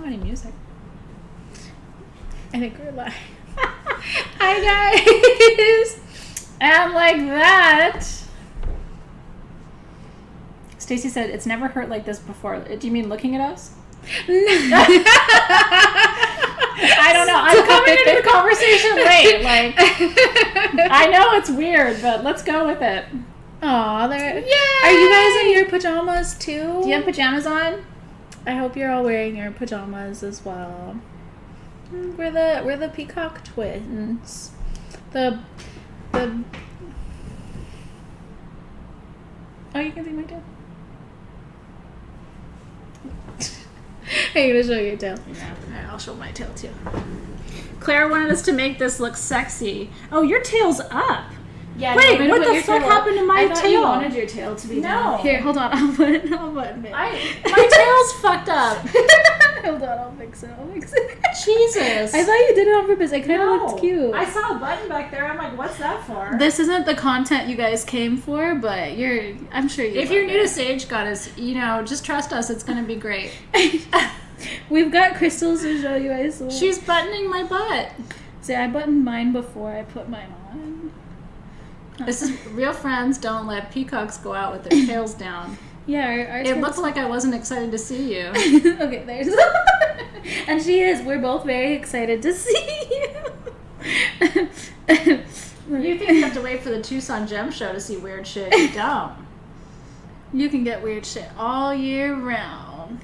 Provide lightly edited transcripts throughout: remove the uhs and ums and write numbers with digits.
have any music. I think we're live. Hi guys! And like that. Stacy said, it's never hurt like this before. Do you mean looking at us? I don't know. I'm coming into the conversation late. Like, I know it's weird, but let's go with it. Aw, they're... Yay! Are you guys in your pajamas too? Do you have pajamas on? I hope you're all wearing your pajamas as well. We're the Peacock twins. The Oh, you can see my tail. Are you gonna show your tail? Yeah. Alright, I'll show my tail too. Claire wanted us to make this look sexy. Oh, your tail's up. Yeah. Wait, what the fuck happened to my tail? I thought you wanted your tail to be down. Here, hold on. I'll button it. My tail's fucked up. Hold on, I'll fix it. Jesus. I thought you did it on purpose. It kind of looked cute. I saw a button back there. I'm like, what's that for? This isn't the content you guys came for, but I'm sure you. If you're new to Sage Goddess, just trust us. It's gonna be great. We've got crystals to show you guys. She's buttoning my butt. See, I buttoned mine before I put mine on. This is real friends. Don't let peacocks go out with their tails down. Yeah, our it looks like I wasn't excited to see you. Okay, there's. And she is. We're both very excited to see you. You think you have to wait for the Tucson Gem Show to see weird shit? You don't. You can get weird shit all year round.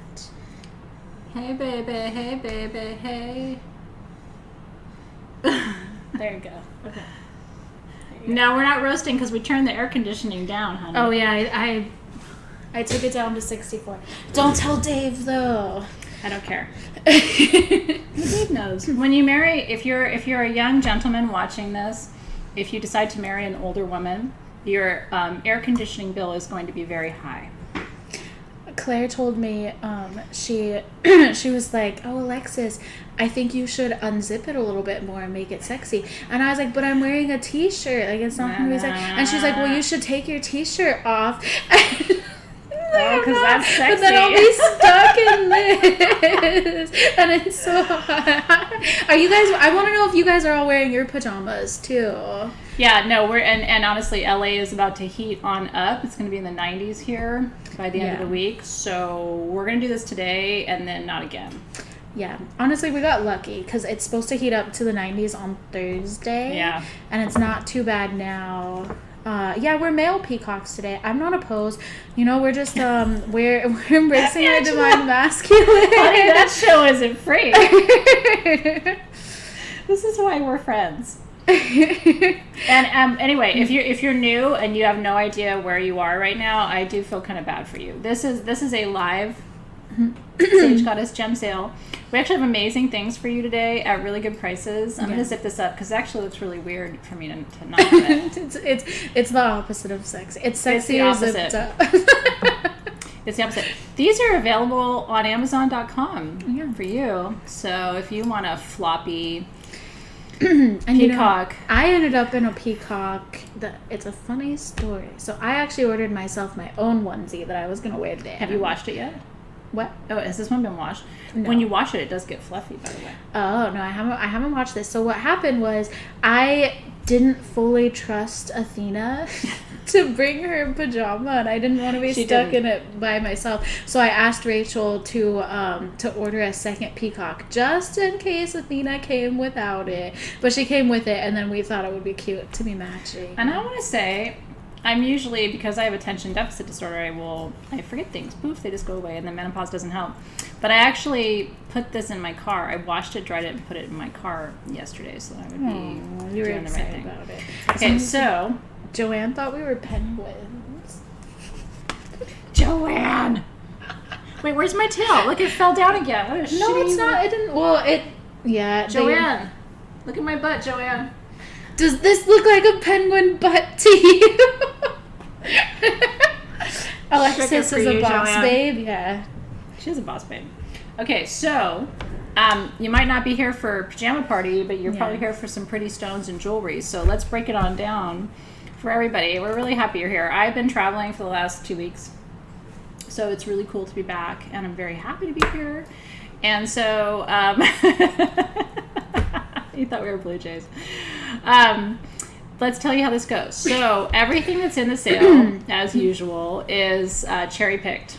Hey, baby. Hey, baby. Hey. There you go. Okay. No, we're not roasting because we turned the air conditioning down, honey. Oh, yeah. I took it down to 64. Don't tell Dave, though. I don't care. Dave knows. When you marry, if you're a young gentleman watching this, if you decide to marry an older woman, your air conditioning bill is going to be very high. Claire told me she was like, oh, Alexys, I think you should unzip it a little bit more and make it sexy. And I was like, but I'm wearing a t-shirt. Like, it's not going to be sexy. And she's like, well, you should take your t-shirt off. Oh, because that's sexy. But then I'll be stuck in this. And it's so hot. Are you guys, I want to know if you guys are all wearing your pajamas, too. Yeah, no, and honestly, LA is about to heat on up. It's going to be in the 90s here by the end of the week. So we're going to do this today and then not again. Yeah. Honestly, we got lucky because it's supposed to heat up to the 90s on Thursday. Yeah. And it's not too bad now. We're male peacocks today. I'm not opposed. We're just we're embracing our divine masculine. Honey, that show isn't free. This is why we're friends. And anyway, if you're new and you have no idea where you are right now, I do feel kind of bad for you. This is a live Sage Goddess gem sale. We actually have amazing things for you today at really good prices. I'm going to zip this up because it actually looks really weird for me to not have it. It's the opposite of sexy. It's sexy it's the zipped up. It's the opposite. These are available on Amazon.com for you. So if you want a floppy peacock. I ended up in a peacock. It's a funny story. So I actually ordered myself my own onesie that I was going to wear today. Have you washed it yet? What? Oh, has this one been washed? No. When you wash it, it does get fluffy, by the way. Oh, no, I haven't watched this. So what happened was I didn't fully trust Athena to bring her pajama, and I didn't want to be stuck in it by myself. So I asked Rachel to order a second peacock just in case Athena came without it. But she came with it, and then we thought it would be cute to be matching. And I want to say, I'm usually, because I have attention deficit disorder, I forget things. Poof, they just go away, and then menopause doesn't help. But I actually put this in my car. I washed it, dried it, and put it in my car yesterday so that I would be doing the right thing. About it. Okay, so Joanne thought we were penguins. Joanne! Wait, where's my tail? Look, it fell down again. What a No, it's not. It didn't. Well, it... Yeah. Joanne! Look at my butt, Joanne. Does this look like a penguin butt to you? Alexys is a boss babe. Yeah. She's a boss babe. Okay, so you might not be here for pajama party, but you're probably here for some pretty stones and jewelry. So let's break it on down for everybody. We're really happy you're here. I've been traveling for the last 2 weeks, so it's really cool to be back, and I'm very happy to be here. And so, you thought we were Blue Jays. Let's tell you how this goes. So everything that's in the sale, as usual, is cherry-picked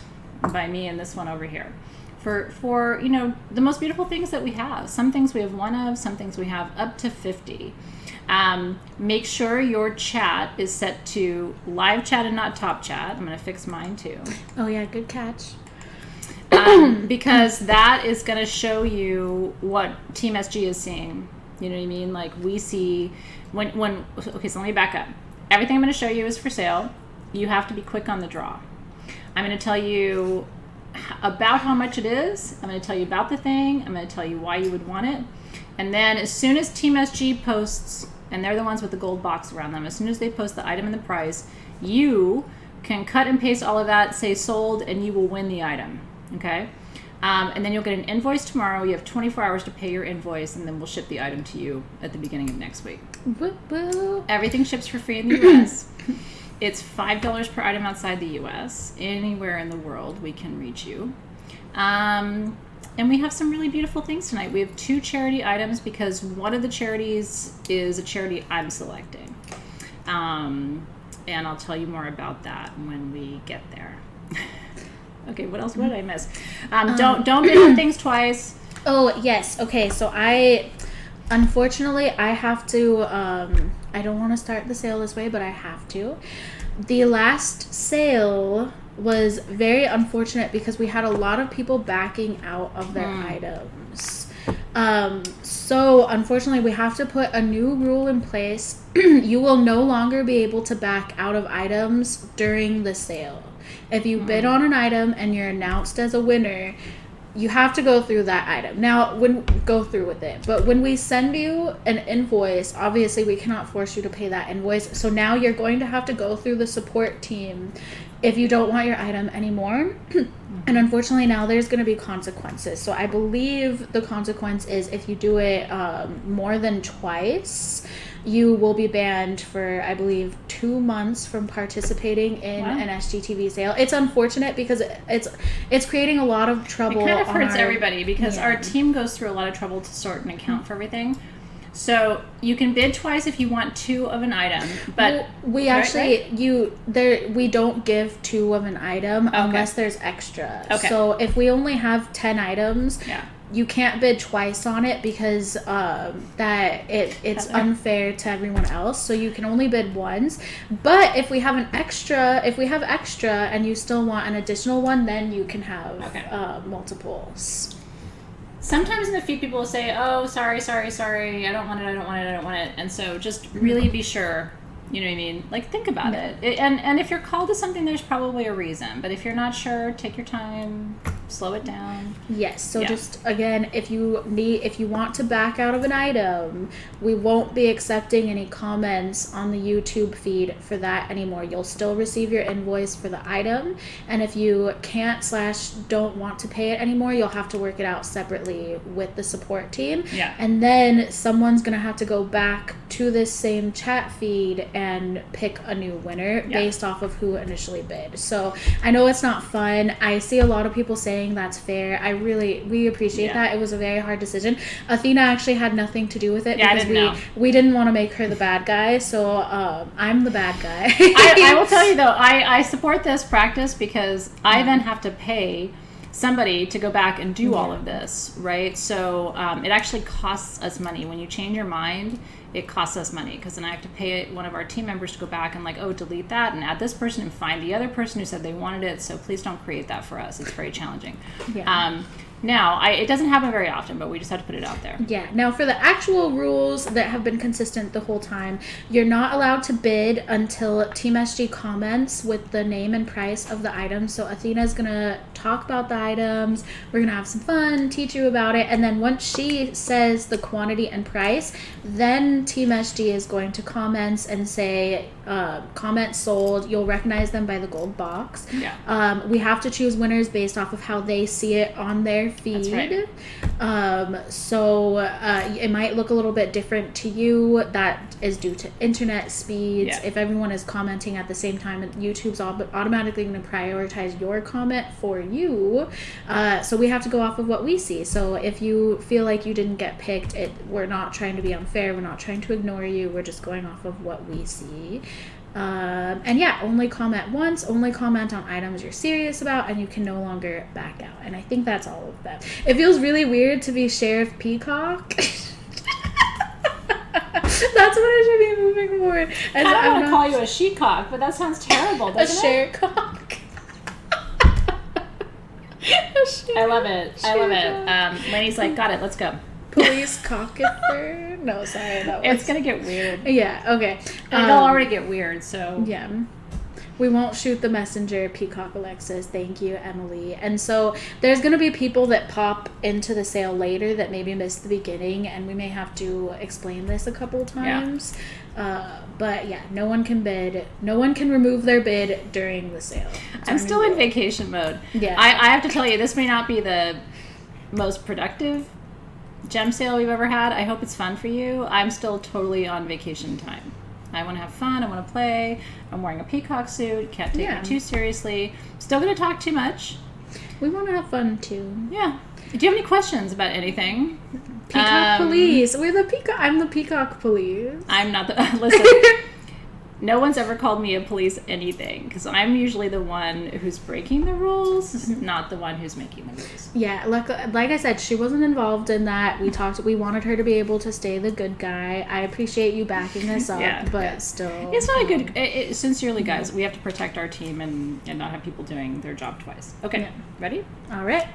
by me and this one over here. For you know, the most beautiful things that we have. Some things we have one of, some things we have up to 50. Make sure your chat is set to live chat and not top chat. I'm going to fix mine too. Oh yeah, good catch. Because that is going to show you what Team SG is seeing. You know what I mean? Like we see okay, so let me back up. Everything I'm going to show you is for sale. You have to be quick on the draw. I'm going to tell you about how much it is. I'm going to tell you about the thing. I'm going to tell you why you would want it. And then as soon as Team SG posts, and they're the ones with the gold box around them, as soon as they post the item and the price, you can cut and paste all of that, say sold, and you will win the item. Okay? And then you'll get an invoice tomorrow. You have 24 hours to pay your invoice, and then we'll ship the item to you at the beginning of next week. Whoop, whoop. Everything ships for free in the U.S. It's $5 per item outside the U.S. Anywhere in the world we can reach you. And we have some really beautiful things tonight. We have 2 charity items because one of the charities is a charity I'm selecting. And I'll tell you more about that when we get there. Okay, what else? What did I miss? Don't bid on things twice. Oh, yes. Okay, so unfortunately, I have to, I don't want to start the sale this way, but I have to. The last sale was very unfortunate because we had a lot of people backing out of their items. So unfortunately, we have to put a new rule in place. You will no longer be able to back out of items during the sale. If you bid on an item and you're announced as a winner, you have to go through that item. Now, go through with it. But when we send you an invoice, obviously we cannot force you to pay that invoice. So now you're going to have to go through the support team if you don't want your item anymore. And unfortunately now there's going to be consequences. So I believe the consequence is if you do it more than twice, you will be banned for, I believe, 2 months from participating in an SGTV sale. It's unfortunate because it's creating a lot of trouble. It kind of hurts everybody because our team goes through a lot of trouble to sort and account for everything. So you can bid twice if you want 2 of an item, but we we don't give 2 of an item unless there's extra. Okay. So if we only have 10 items, you can't bid twice on it because it's unfair to everyone else. So you can only bid once. But if we have extra and you still want an additional one, then you can have multiples. Sometimes in the feed people will say, oh, sorry, I don't want it. And so just really be sure, you know what I mean? Like, think about it. And if you're called to something, there's probably a reason. But if you're not sure, take your time, slow it down. Yes, so just, again, if you want to back out of an item, we won't be accepting any comments on the YouTube feed for that anymore. You'll still receive your invoice for the item, and if you can't/don't want to pay it anymore, you'll have to work it out separately with the support team. Yeah. And then someone's going to have to go back to this same chat feed and pick a new winner based off of who initially bid. So I know it's not fun. I see a lot of people saying that's fair. We appreciate that. It was a very hard decision. Athena actually had nothing to do with it because we didn't want to make her the bad guy, so I'm the bad guy. I will tell you though, I support this practice because I then have to pay somebody to go back and do all of this, right? So it actually costs us money. When you change your mind, it costs us money because then I have to pay one of our team members to go back and delete that and add this person and find the other person who said they wanted it. So please don't create that for us. It's very challenging. Yeah. Now, it doesn't happen very often, but we just have to put it out there. Yeah. Now, for the actual rules that have been consistent the whole time, you're not allowed to bid until Team SG comments with the name and price of the item. So Athena's going to talk about the items. We're going to have some fun, teach you about it. And then once she says the quantity and price, then Team SG is going to comment and say, comment sold. You'll recognize them by the gold box. Yeah. We have to choose winners based off of how they see it on their feed. That's So it might look a little bit different to you. That is due to internet speeds. Yeah. If everyone is commenting at the same time, YouTube's automatically going to prioritize your comment for you. So we have to go off of what we see. So if you feel like you didn't get picked, we're not trying to be unfair. We're not trying to ignore you. We're just going off of what we see. And yeah, only comment once, only comment on items you're serious about, and you can no longer back out. And I think that's all of them. It feels really weird to be Sheriff Peacock. That's what I should be moving forward. I don't want to call you a she-cock, but that sounds terrible, doesn't a Sheriff-cock. I love it. I love it. Lainey's like, got it, let's go. Police cockifer? No, sorry. It's going to get weird. Yeah, okay. It'll already get weird, so. Yeah. We won't shoot the messenger, Peacock Alexys. Thank you, Emily. And so there's going to be people that pop into the sale later that maybe missed the beginning, and we may have to explain this a couple times. Yeah. But yeah, no one can bid. No one can remove their bid during the sale. I'm still in vacation mode. Yeah. I have to tell you, this may not be the most productive gem sale we've ever had. I hope it's fun for you. I'm still totally on vacation time. I want to have fun. I want to play. I'm wearing a peacock suit. Can't take it too seriously. Still going to talk too much. We want to have fun too. Yeah. Do you have any questions about anything? Peacock police. We're the peacock. I'm the peacock police. I'm not the. Listen. No one's ever called me a police anything, because I'm usually the one who's breaking the rules, not the one who's making the rules. Yeah, like I said, she wasn't involved in that. We wanted her to be able to stay the good guy. I appreciate you backing this up, but still. It's not a good... sincerely, guys, we have to protect our team and not have people doing their job twice. Okay, ready? All right.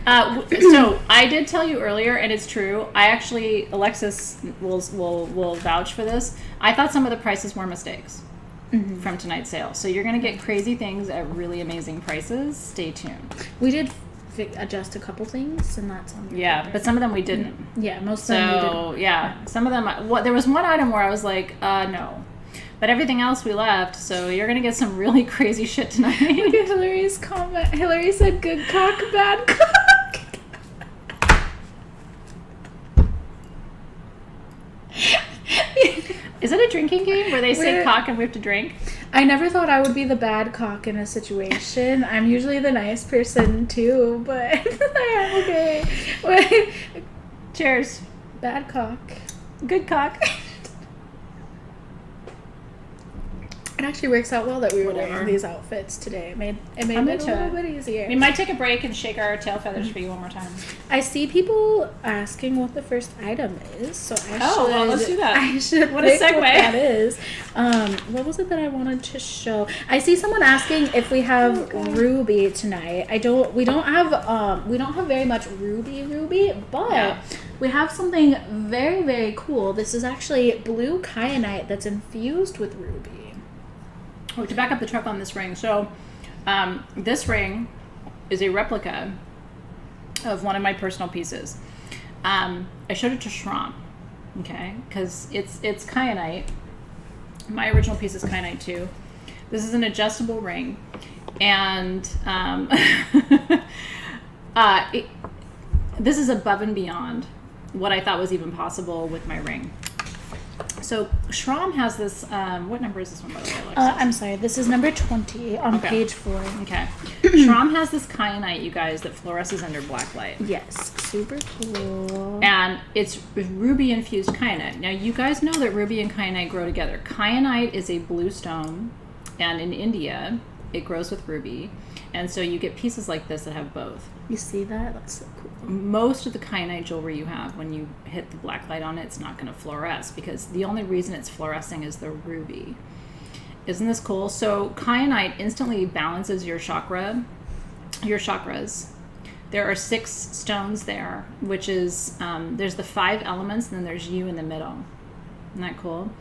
So I did tell you earlier, and it's true. I actually, Alexys will vouch for this. I thought some of the prices were mistakes from tonight's sale. So you're going to get crazy things at really amazing prices. Stay tuned. We did adjust a couple things, and that's on. But some of them we didn't. Yeah, most of them we didn't. Yeah, some of them. There was one item where I was like, no. But everything else we left, so you're going to get some really crazy shit tonight. Look at Hillary's comment. Hillary said, good cock, bad cock. Is it a drinking game where they say cock and we have to drink? I never thought I would be the bad cock in a situation. I'm usually the nice person too, but I am okay. Cheers. Bad cock. Good cock. It actually works out well that we were wearing these outfits today. It made it a little bit easier. We might take a break and shake our tail feathers for you one more time. I see people asking what the first item is, so well, let's do that. I should what a segue. What that is. What was it that I wanted to show? I see someone asking if we have ruby tonight. We don't have very much ruby, but we have something very, very cool. This is actually blue kyanite that's infused with ruby. Oh, to back up the truck on this ring. So, this ring is a replica of one of my personal pieces. I showed it to Shram, okay, because it's kyanite. My original piece is kyanite too. This is an adjustable ring, and this is above and beyond what I thought was even possible with my ring. So Shram has this. What number is this one, by the way, Alexys? I'm sorry. This is number 20 on page 4. Okay. Shram has this kyanite, you guys, that fluoresces under black light. Yes, super cool. And it's ruby infused kyanite. Now, you guys know that ruby and kyanite grow together. Kyanite is a blue stone, and in India, it grows with ruby. And so you get pieces like this that have both. You see that? That's so cool. Most of the kyanite jewelry you have, when you hit the black light on it, it's not going to fluoresce, because the only reason it's fluorescing is the ruby. Isn't this cool? So kyanite instantly balances your chakras. There are 6 stones there, which is, there's the 5 elements, and then there's you in the middle. Isn't that cool?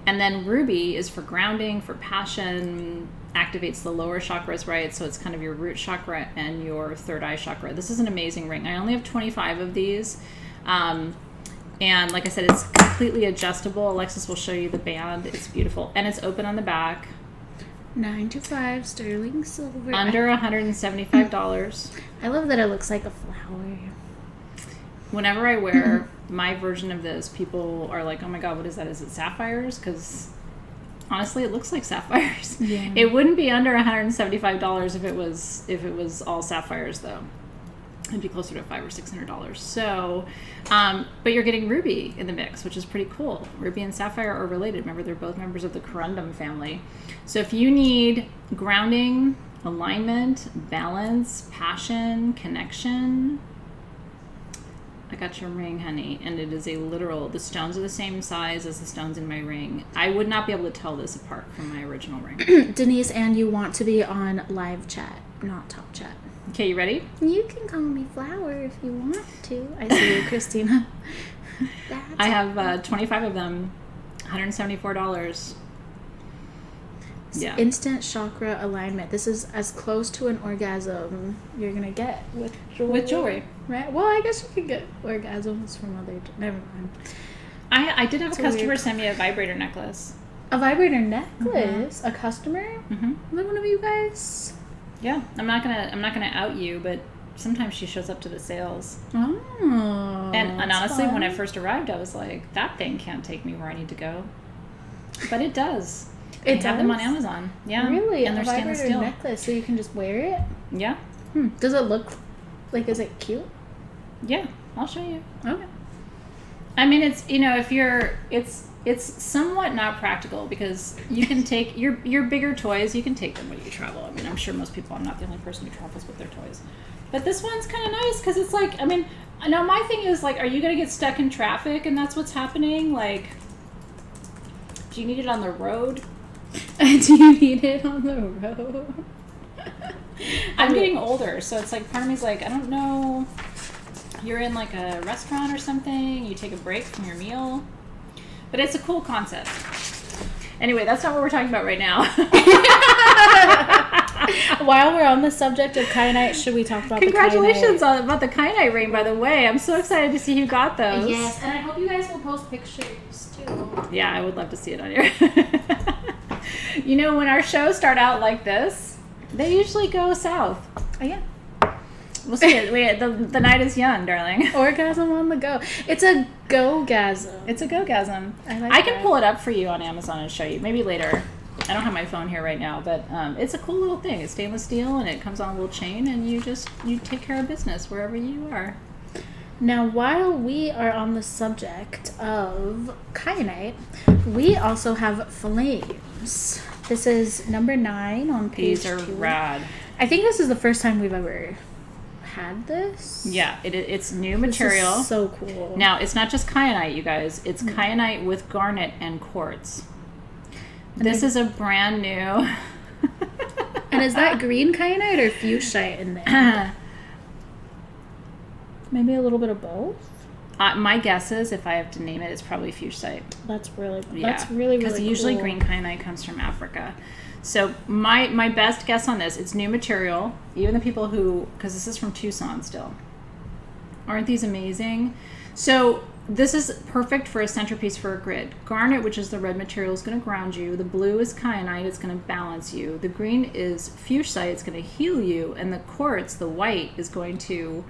And then ruby is for grounding, for passion, activates the lower chakras, right? So it's kind of your root chakra and your third eye chakra. This is an amazing ring. I only have 25 of these. And like I said, it's completely adjustable. Alexys will show you the band. It's beautiful. And it's open on the back. 925 sterling silver. Under $175. I love that it looks like a flower. whenever I wear my version of this, people are like, oh my god, what is that? Is it sapphires? Because honestly, it looks like sapphires. Yeah. It wouldn't be under $175 if it was all sapphires, though. It'd be closer to $500 or $600. So, but you're getting ruby in the mix, which is pretty cool. Ruby and sapphire are related. Remember, they're both members of the corundum family. So if you need grounding, alignment, balance, passion, connection, I got your ring, honey. And it is a literal, the stones are the same size as the stones in my ring. I would not be able to tell this apart from my original ring. Denise, and you want to be on live chat, not talk chat. Okay, you ready? You can call me Flower if you want to. I see you, Christina. I have 25 of them, $174. Yeah. Instant chakra alignment. This is as close to an orgasm you're going to get with jewelry. With jewelry. Right? Well, I guess you could get orgasms from other... Never mind. I did have a customer send me a vibrator necklace. A vibrator necklace? Mm-hmm. A customer? Mm-hmm. Was it one of you guys? Yeah, I'm not gonna out you, but sometimes she shows up to the sales. Oh, and honestly, fun. when I first arrived, I was like, that thing can't take me where I need to go, but it does. They have them on Amazon. Yeah, really, and they're stainless vibrator steel necklace, so you can just wear it. Yeah. Does it look like? Is it cute? Yeah, I'll show you. Okay. I mean, it's if you're it's somewhat not practical because you can take your bigger toys, you can take them when you travel. I mean, I'm sure most people, I'm not the only person who travels with their toys. But this one's kind of nice because it's like, I mean, now my thing is like, are you going to get stuck in traffic and that's what's happening? Like, do you need it on the road? Do you need it on the road? I'm getting older, so it's like, part of me's like, I don't know, you're in like a restaurant or something, you take a break from your meal. But it's a cool concept. Anyway, that's not what we're talking about right now. While we're on the subject of kyanite, should we talk about Congratulations about the kyanite ring, by the way. I'm so excited to see who got those. Yes, and I hope you guys will post pictures, too. Yeah, I would love to see it on here. When our shows start out like this, they usually go south. Oh, yeah. We'll see it. The night is young, darling. Orgasm on the go. It's a go-gasm. It's a go-gasm. I can pull it up for you on Amazon and show you. Maybe later. I don't have my phone here right now, but it's a cool little thing. It's stainless steel, and it comes on a little chain, and you take care of business wherever you are. Now, while we are on the subject of kyanite, we also have flames. This is number 9 on page 2. These are rad. I think this is the first time we've ever had this. Yeah, it's new material. This is so cool. Now, it's not just kyanite, you guys. It's kyanite with garnet and quartz. This is a brand new... And is that green kyanite or fusite in there? Maybe a little bit of both? My guess is, if I have to name it, it's probably fusite. That's really really because cool. Usually green kyanite comes from Africa. So my best guess on this, it's new material. Even the people who, because this is from Tucson still. Aren't these amazing? So this is perfect for a centerpiece for a grid. Garnet, which is the red material, is going to ground you. The blue is kyanite, it's going to balance you. The green is fusite, it's going to heal you. And the quartz, the white, is going to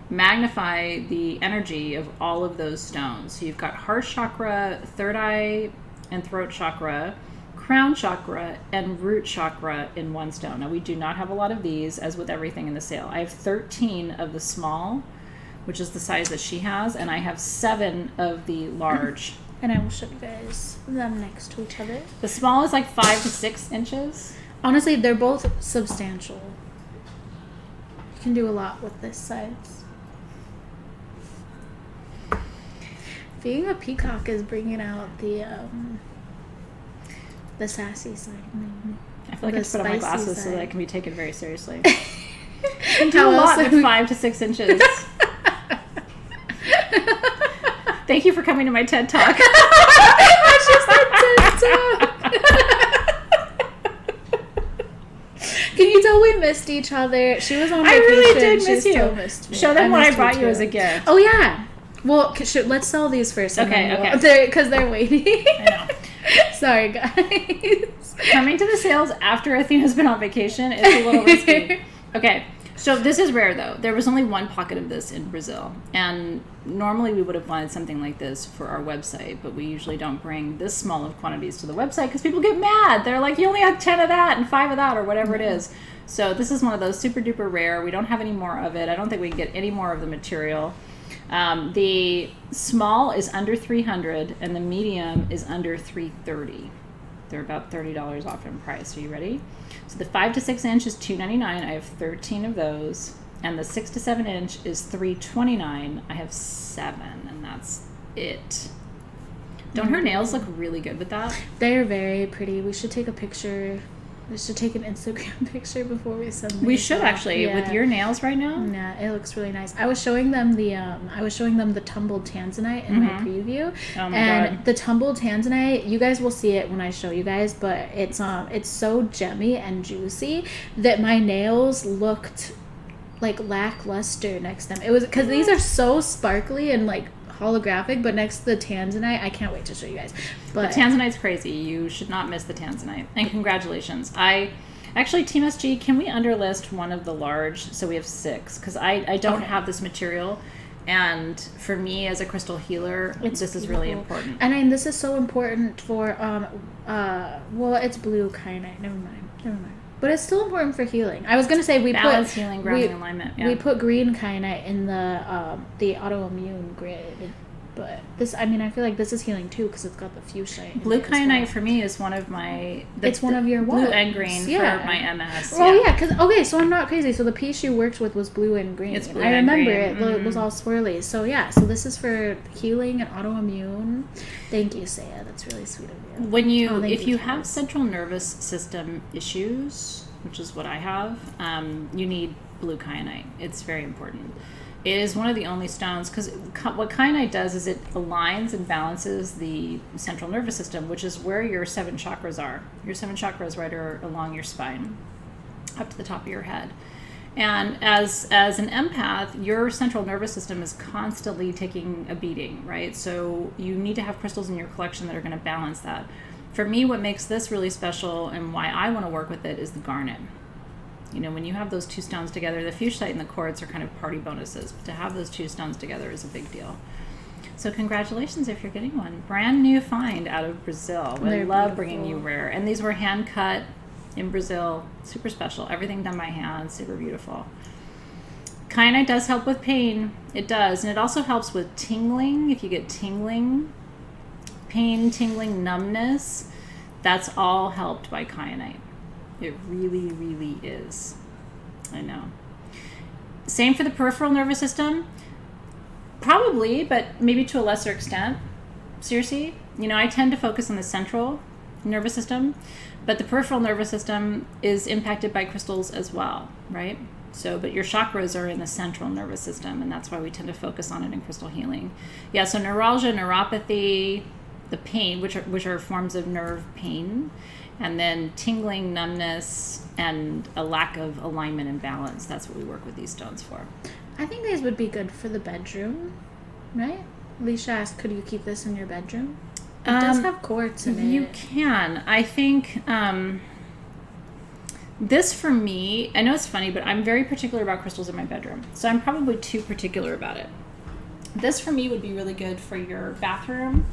magnify the energy of all of those stones. So you've got heart chakra, third eye and throat chakra, crown chakra, and root chakra in one stone. Now, we do not have a lot of these, as with everything in the sale. I have 13 of the small, which is the size that she has, and I have 7 of the large. And I will show you guys them next to each other. The small is like 5 to 6 inches. Honestly, they're both substantial. You can do a lot with this size. Being a peacock is bringing out the sassy side. I feel like I have to put on my glasses so that I can be taken very seriously. And do a lot with 5 to 6 inches. Thank you for coming to my TED Talk. That's just a TED Talk. Can you tell we missed each other? She was on vacation. I really did miss you. Still missed me. Show them what I brought you as a gift. Oh, yeah. Well, let's sell these first. Okay. Because they're waiting. I know. Sorry, guys. Coming to the sales after Athena's been on vacation is a little risky. Okay. So this is rare, though. There was only one pocket of this in Brazil. And normally we would have wanted something like this for our website, but we usually don't bring this small of quantities to the website because people get mad. They're like, you only have 10 of that and 5 of that or whatever it is. So this is one of those super duper rare. We don't have any more of it. I don't think we can get any more of the material. The small is under $300 and the medium is under $330. They're about $30 off in price. Are you ready? So the 5 to 6 inch is $299. I have 13 of those. And the 6 to 7 inch is $329. I have 7, and that's it. Don't her nails look really good with that? They are very pretty. We should take a picture. We should take an Instagram picture before we send them. We should actually, with your nails right now. Yeah, it looks really nice. I was showing them the tumbled Tanzanite in my preview. Oh my God. The tumbled Tanzanite, you guys will see it when I show you guys, but it's so gemmy and juicy that my nails looked like lackluster next to them. It was because these are so sparkly and like holographic, but next to the Tanzanite, I can't wait to show you guys. But the Tanzanite's crazy. You should not miss the Tanzanite. And congratulations. Actually, Team SG, can we underlist one of the large so we have 6? Because I don't have this material. And for me as a crystal healer, this is really important. And I mean, this is so important for, well, it's blue kyanite. Never mind. But it's still important for healing. I was going to say balance, healing, grounding, alignment. Yeah. We put green kyanite in the autoimmune grid. But this, I mean, I feel like this is healing too because it's got the fuchsia. Blue kyanite for me is one of my... It's one of your blue and green for my MS. Oh, yeah, because, okay, so I'm not crazy. So the piece you worked with was blue and green. It's blue I and remember green. It was all swirly. So, yeah, so this is for healing and autoimmune. Thank you, Saya. That's really sweet of you. If you have central nervous system issues, which is what I have, you need blue kyanite. It's very important. It is one of the only stones, because what kyanite does is it aligns and balances the central nervous system, which is where your 7 chakras are. Your 7 chakras right along your spine, up to the top of your head. And as an empath, your central nervous system is constantly taking a beating, right? So you need to have crystals in your collection that are going to balance that. For me, what makes this really special and why I want to work with it is the garnet. You know, when you have those 2 stones together, the Infused and the Quarts are kind of party bonuses. But to have those 2 stones together is a big deal. So congratulations if you're getting one. Brand new find out of Brazil. I love bringing you rare. And these were hand cut in Brazil. Super special. Everything done by hand. Super beautiful. Kyanite does help with pain. It does. And it also helps with tingling. If you get tingling, pain, tingling, numbness, that's all helped by kyanite. It really, really is. I know. Same for the peripheral nervous system. Probably, but maybe to a lesser extent. Seriously, you know, I tend to focus on the central nervous system, but the peripheral nervous system is impacted by crystals as well, right? So, but your chakras are in the central nervous system, and that's why we tend to focus on it in crystal healing. Yeah, so neuralgia, neuropathy, the pain, which are forms of nerve pain, and then tingling, numbness, and a lack of alignment and balance. That's what we work with these stones for. I think these would be good for the bedroom, right? Alicia asked, could you keep this in your bedroom? It does have quartz in it. You can. I think this for me, I know it's funny, but I'm very particular about crystals in my bedroom. So I'm probably too particular about it. This for me would be really good for your bathroom.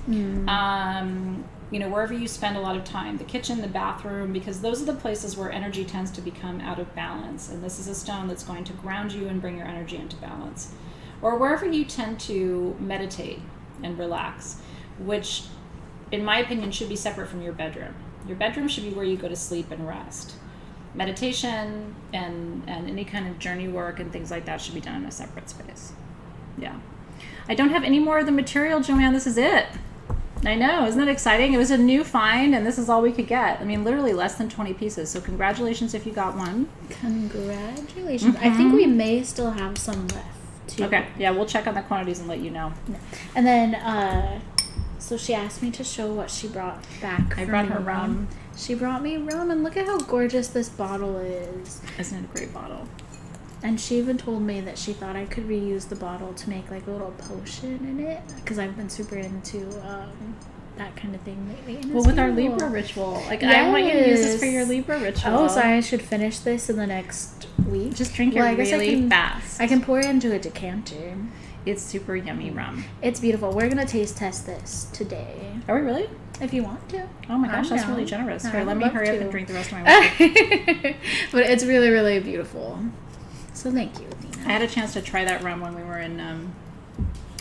You know, wherever you spend a lot of time, the kitchen, the bathroom, because those are the places where energy tends to become out of balance. And this is a stone that's going to ground you and bring your energy into balance. Or wherever you tend to meditate and relax, which in my opinion should be separate from your bedroom. Your bedroom should be where you go to sleep and rest. Meditation and any kind of journey work and things like that should be done in a separate space. Yeah. I don't have any more of the material, Joanne. This is it. I know, isn't that exciting? It was a new find, and this is all we could get. I mean, literally less than 20 pieces. So congratulations if you got one. Congratulations. I think we may still have some left, too. Okay, yeah, we'll check on the quantities and let you know. And then, so she asked me to show what she brought back. I brought her rum. She brought me rum, and look at how gorgeous this bottle is. Isn't it a great bottle? And she even told me that she thought I could reuse the bottle to make like a little potion in it, because I've been super into that kind of thing lately. Well, with our Libra ritual. Like, yes. I want you to use this for your Libra ritual. Oh, so I should finish this in the next week? Just drink it really fast. I can pour it into a decanter. It's super yummy rum. It's beautiful. We're going to taste test this today. Are we really? If you want to. Oh my gosh, that's really generous. Here, let me hurry up and drink the rest of my whiskey. But it's really, really beautiful. So thank you, Athena. I had a chance to try that rum when we were in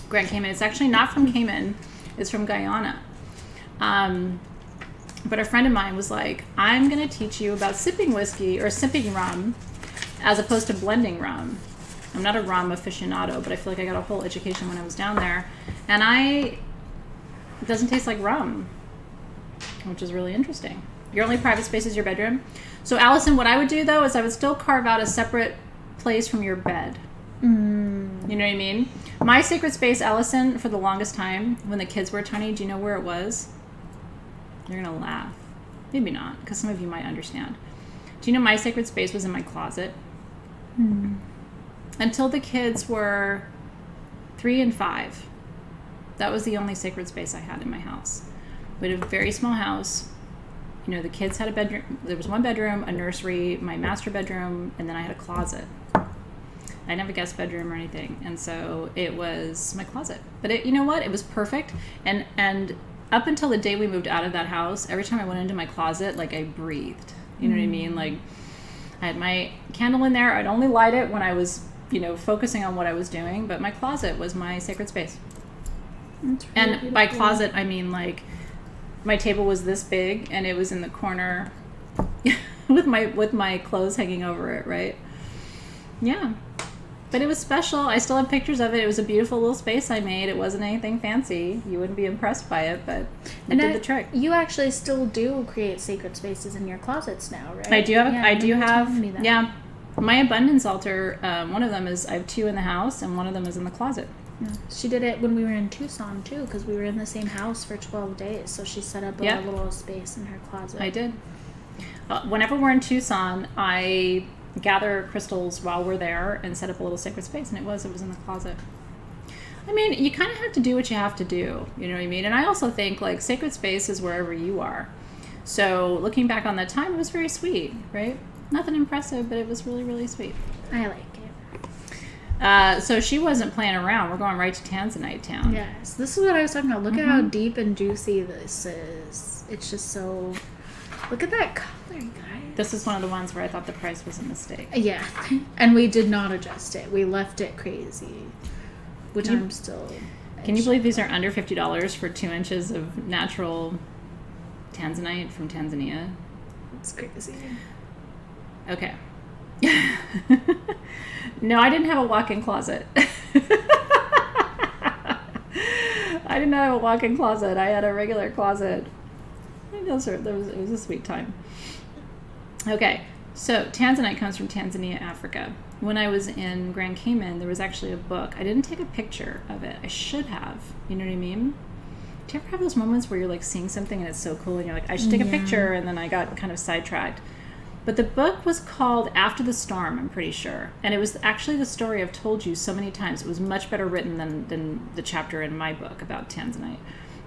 Grand Cayman. It's actually not from Cayman. It's from Guyana. But a friend of mine was like, I'm going to teach you about sipping whiskey or sipping rum as opposed to blending rum. I'm not a rum aficionado, but I feel like I got a whole education when I was down there. And it doesn't taste like rum, which is really interesting. Your only private space is your bedroom. So Allison, what I would do though is I would still carve out a separate place from your bed. You know what I mean? My sacred space, Allison, for the longest time, when the kids were tiny, do you know where it was? You're going to laugh. Maybe not, because some of you might understand. Do you know my sacred space was in my closet? Until the kids were 3 and 5. That was the only sacred space I had in my house. We had a very small house. You know, the kids had a bedroom. There was one bedroom, a nursery, my master bedroom, and then I had a closet. I didn't have a guest bedroom or anything, and so it was my closet. But you know what? It was perfect. And up until the day we moved out of that house, every time I went into my closet, like I breathed. You know what I mean? Like I had my candle in there. I'd only light it when I was, focusing on what I was doing. But my closet was my sacred space. Really and beautiful. By closet, I mean like my table was this big, and it was in the corner with my clothes hanging over it. Right? Yeah. But it was special. I still have pictures of it. It was a beautiful little space I made. It wasn't anything fancy. You wouldn't be impressed by it, but it did the trick. You actually still do create sacred spaces in your closets now, right? I do have. Yeah. My abundance altar, one of them is, I have 2 in the house, and one of them is in the closet. Yeah. She did it when we were in Tucson, too, because we were in the same house for 12 days. So she set up a little space in her closet. I did. Whenever we're in Tucson, I gather crystals while we're there and set up a little sacred space, and it was in the closet. I mean, you kind of have to do what you have to do, you know what I mean? And I also think like sacred space is wherever you are. So looking back on that time, it was very sweet, right? Nothing impressive, but it was really, really sweet. I like it. So she wasn't playing around. We're going right to Tanzanite town. Yes, this is what I was talking about. Look at how deep and juicy this is. It's just so... Look at that color, guys. This is one of the ones where I thought the price was a mistake. Yeah, and we did not adjust it. We left it crazy, which I'm still... Can you believe these are under $50 for 2 inches of natural Tanzanite from Tanzania? It's crazy. Okay. No, I didn't have a walk-in closet. I did not have a walk-in closet. I had a regular closet. It was a sweet time. Okay, so Tanzanite comes from Tanzania, Africa. When I was in Grand Cayman, there was actually a book. I didn't take a picture of it. I should have. You know what I mean? Do you ever have those moments where you're like seeing something and it's so cool and you're like, I should take a picture, and then I got kind of sidetracked. But the book was called After the Storm, I'm pretty sure. And it was actually the story I've told you so many times. It was much better written than the chapter in my book about Tanzanite.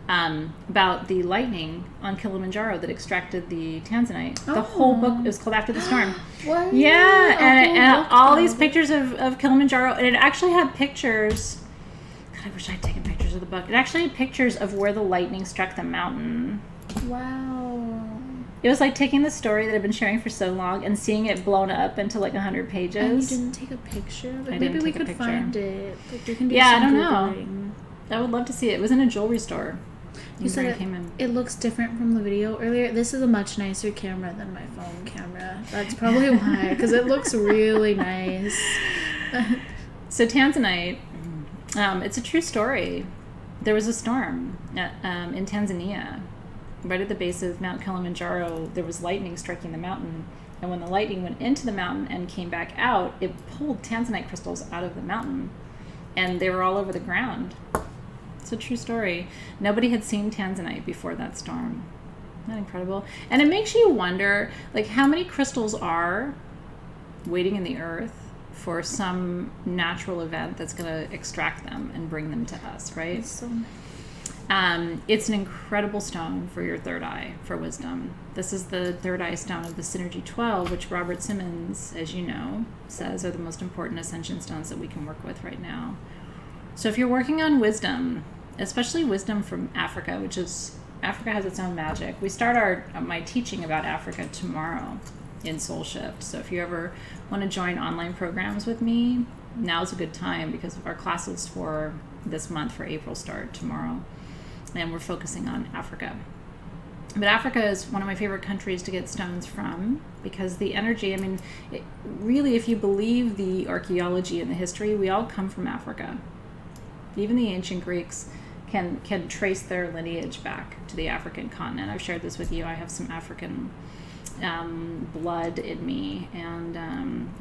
About the lightning on Kilimanjaro that extracted the Tanzanite. The whole book is called After the Storm. What? Yeah, and all these pictures of Kilimanjaro. And it actually had pictures... God, I wish I'd taken pictures of the book. It actually had pictures of where the lightning struck the mountain. Wow. It was like taking the story that I've been sharing for so long and seeing it blown up into like 100 pages. And you didn't take a picture? But maybe we could find it. Like we can do I some don't Googling. know. I would love to see it. It was in a jewelry store. You said it looks different from the video earlier. This is a much nicer camera than my phone camera. That's probably why, because it looks really nice. So Tanzanite, it's a true story. There was a storm in Tanzania. Right at the base of Mount Kilimanjaro, there was lightning striking the mountain. And when the lightning went into the mountain and came back out, it pulled Tanzanite crystals out of the mountain. And they were all over the ground. It's a true story. Nobody had seen Tanzanite before that storm. Isn't that incredible? And it makes you wonder, like, how many crystals are waiting in the earth for some natural event that's going to extract them and bring them to us, right? It's so nice. It's an incredible stone for your third eye, for wisdom. This is the third eye stone of the Synergy 12, which Robert Simmons, as you know, says are the most important ascension stones that we can work with right now. So if you're working on wisdom, especially wisdom from Africa, which is, Africa has its own magic. We start my teaching about Africa tomorrow in Soul Shift. So if you ever want to join online programs with me, now's a good time because our classes for this month for April start tomorrow. And we're focusing on Africa. But Africa is one of my favorite countries to get stones from because the energy, I mean, really, if you believe the archaeology and the history, we all come from Africa. Even the ancient Greeks can trace their lineage back to the African continent. I've shared this with you. I have some African blood in me, and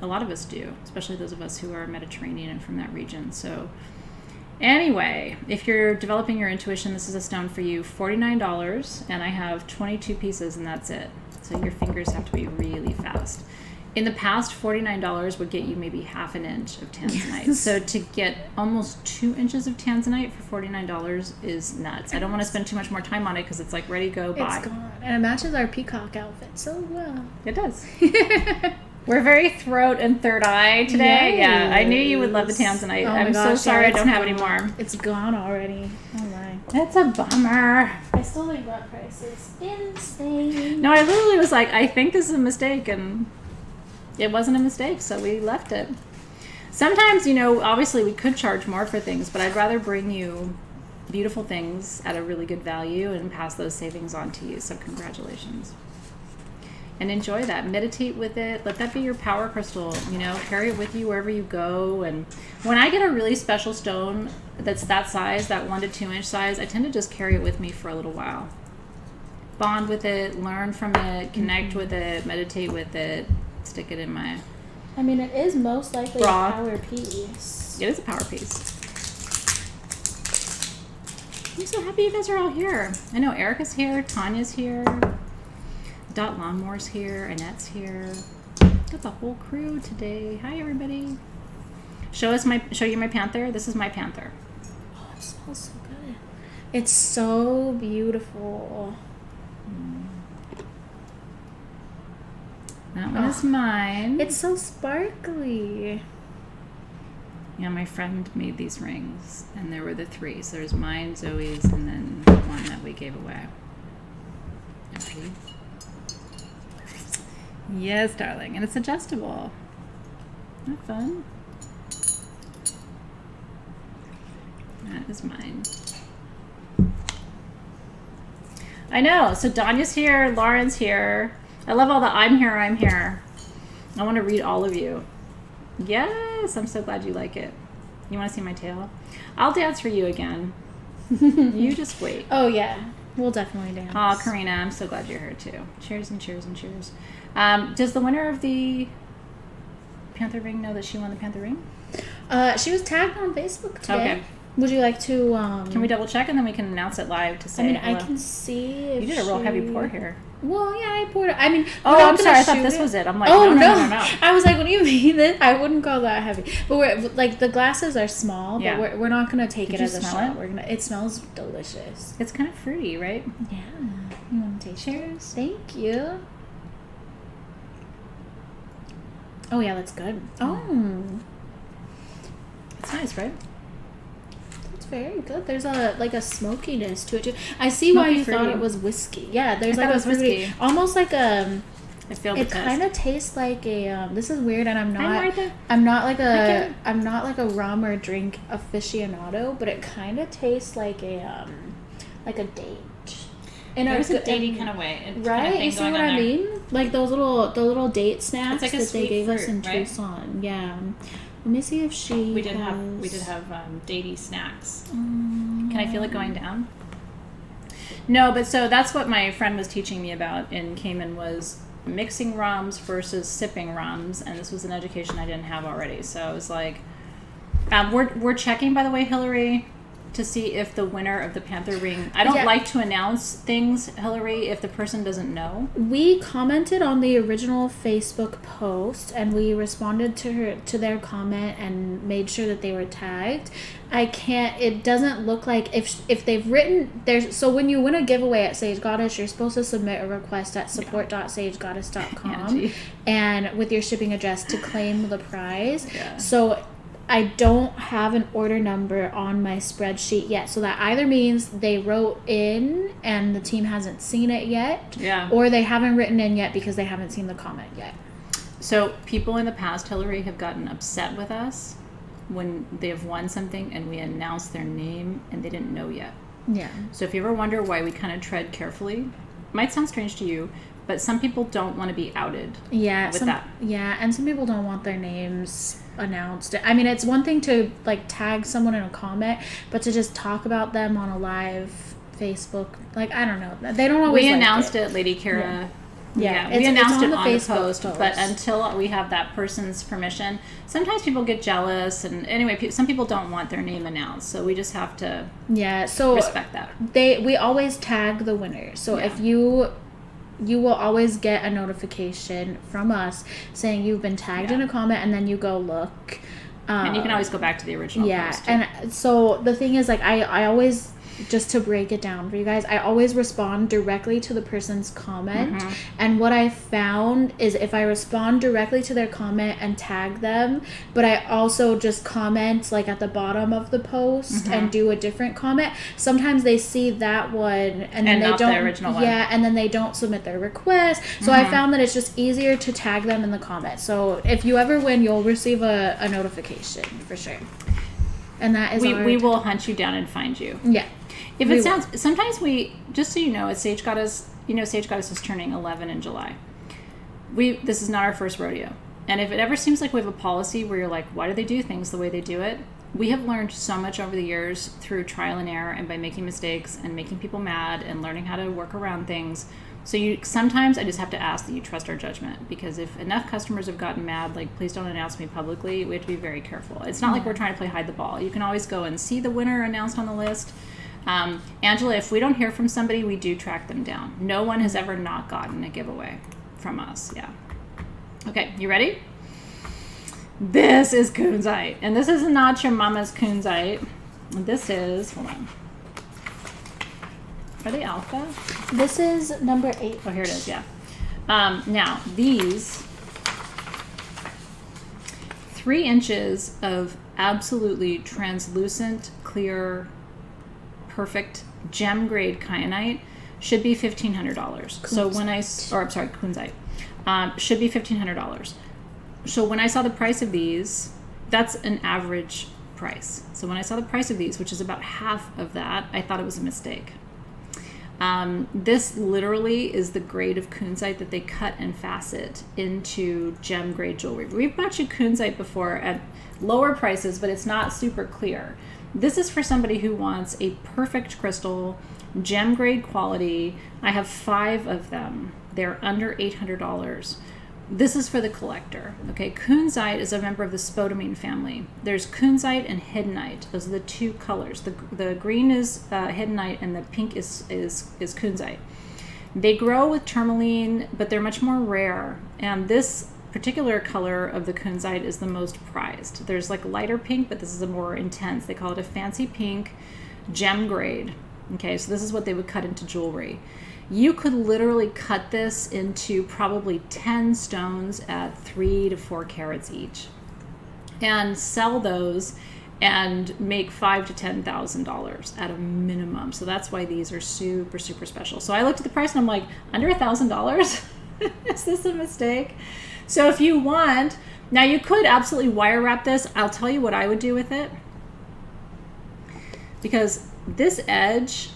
a lot of us do, especially those of us who are Mediterranean and from that region. So anyway, if you're developing your intuition, this is a stone for you. $49, and I have 22 pieces, and that's it. So your fingers have to be really fast. In the past, $49 would get you maybe half an inch of Tanzanite. Yes. So to get almost 2 inches of Tanzanite for $49 is nuts. I don't want to spend too much more time on it because it's like ready, go, buy. It's gone. And it matches our Peacock outfit so well. It does. We're very throat and third eye today. Yes. Yeah, I knew you would love the Tanzanite. Oh I'm so sorry I don't have any more. It's gone already. Oh my. That's a bummer. I still think that price is insane. No, I literally was like, I think this is a mistake, and it wasn't a mistake, so we left it. Sometimes, you know, obviously we could charge more for things, but I'd rather bring you beautiful things at a really good value and pass those savings on to you. So congratulations. And enjoy that. Meditate with it. Let that be your power crystal. You know, carry it with you wherever you go. And when I get a really special stone that's that size, that 1 to 2 inch size, I tend to just carry it with me for a little while. Bond with it, learn from it, connect with it, meditate with it, stick it in my... I mean, it is most likely bra. A power piece. It is a power piece. I'm so happy you guys are all here. I know Erica's here, Tanya's here. Dot Lawnmore's here, Annette's here. Got the whole crew today. Hi, everybody. Show you my Panther. This is my Panther. Oh, it smells so good. It's so beautiful. That one is mine. It's so sparkly. Yeah, my friend made these rings, and there were the 3. So there's mine, Zoe's, and then one that we gave away. Okay. Yes, darling. And it's adjustable. Isn't that fun? That is mine. I know. So Danya's here. Lauren's here. I love all the I'm here, I'm here. I want to read all of you. Yes, I'm so glad you like it. You want to see my tail? I'll dance for you again. You just wait. Oh, yeah. We'll definitely dance. Oh, Karina, I'm so glad you're here too. Cheers and cheers and cheers. Does the winner of the Panther ring know that she won the Panther ring? She was tagged on Facebook today. Okay. Would you like to... Can we double check and then we can announce it live to say hello? I can see if you did a real heavy pour here. Well, yeah, I poured it. I mean... Oh, I'm sorry. I thought this was it. I'm like, oh, no. I was like, what do you mean? I wouldn't call that heavy. But we're like, the glasses are small, but yeah. we're not going to take Did it as a shot. It? It smells delicious. It's kind of fruity, right? Yeah. You want to taste it? Cheers. Thank you. Oh, yeah, that's good. Oh. It's nice, right? Very good. There's a smokiness to it too. I see why you thought it was whiskey. Yeah, there's like a fruity, almost like a. I feel it kind of tastes like a. This is weird, and I'm not like a rum or drink aficionado, but it kind of tastes like a date. In a datey kind of way, right? You see what I mean? Like the little date snacks like that they gave fruit, us in right? Tucson. Yeah. Let me see if she. We did have datey snacks. Can I feel it going down? No, but so that's what my friend was teaching me about in Cayman was mixing rums versus sipping rums, and this was an education I didn't have already. So I was like, we're checking, by the way, Hillary. to see if the winner of the Panther ring... I don't like to announce things, Hillary, if the person doesn't know. We commented on the original Facebook post, and we responded to their comment and made sure that they were tagged. It doesn't look like if they've written there's, so when you win a giveaway at Sage Goddess, you're supposed to submit a request at support.sagegoddess.com and with your shipping address to claim the prize. So I don't have an order number on my spreadsheet yet, so that either means they wrote in and the team hasn't seen it yet, or they haven't written in yet because they haven't seen the comment yet. So people in the past, Hillary, have gotten upset with us when they have won something and we announce their name and they didn't know yet. So if you ever wonder why we kind of tread carefully, it might sound strange to you, but some people don't want to be outed with that. Yeah, and some people don't want their names announced. I mean, it's one thing to like tag someone in a comment, but to just talk about them on a live Facebook, like, I don't know. They don't always We announced it, Lady Kara. We announced it on the post, but until we have that person's permission, sometimes people get jealous, and anyway, some people don't want their name announced, so we just have to respect that. We always tag the winner, so if you will always get a notification from us saying you've been tagged in a comment, and then you go look. And you can always go back to the original post. And so the thing is, like, I always, just to break it down for you guys, I always respond directly to the person's comment. And what I found is if I respond directly to their comment and tag them, but I also just comment like at the bottom of the post and do a different comment, sometimes they see that one and then they don't, the original one. And then they don't submit their request. So I found that it's just easier to tag them in the comments. So if you ever win, you'll receive a notification for sure. And that is we will hunt you down and find you. If it sounds, sometimes just so you know, at Sage Goddess, Sage Goddess is turning 11 in July. This is not our first rodeo. And if it ever seems like we have a policy where you're like, why do they do things the way they do it? We have learned so much over the years through trial and error and by making mistakes and making people mad and learning how to work around things. So sometimes I just have to ask that you trust our judgment, because if enough customers have gotten mad, like, please don't announce me publicly, we have to be very careful. It's not like we're trying to play hide the ball. You can always go and see the winner announced on the list. Angela, if we don't hear from somebody, we do track them down. No one has ever not gotten a giveaway from us. Okay, you ready? This is Kunzite, and this is not your mama's Kunzite. This is, hold on, are they alpha? This is number 8. Oh, here it is. Now these 3 inches of absolutely translucent, clear, perfect gem grade kyanite should be $1,500. So when Kunzite should be $1,500. So when I saw the price of these, that's an average price. So when I saw the price of these, which is about half of that, I thought it was a mistake. This literally is the grade of Kunzite that they cut and facet into gem grade jewelry. We've bought you Kunzite before at lower prices, but it's not super clear. This is for somebody who wants a perfect crystal, gem grade quality. I have 5 of them. They're under $800. This is for the collector. Okay, Kunzite is a member of the spodumene family. There's Kunzite and Hiddenite. Those are the 2 colors. The green is Hiddenite and the pink is Kunzite. They grow with Tourmaline, but they're much more rare. And this particular color of the Kunzite is the most prized. There's like lighter pink, but this is a more intense. They call it a fancy pink gem grade. Okay, so this is what they would cut into jewelry. You could literally cut this into probably 10 stones at 3 to 4 carats each and sell those and make $5,000 to $10,000 at a minimum. So that's why these are super, super special. So I looked at the price and I'm like, under $1,000? Is this a mistake? So if you want, now you could absolutely wire wrap this. I'll tell you what I would do with it. Because this edge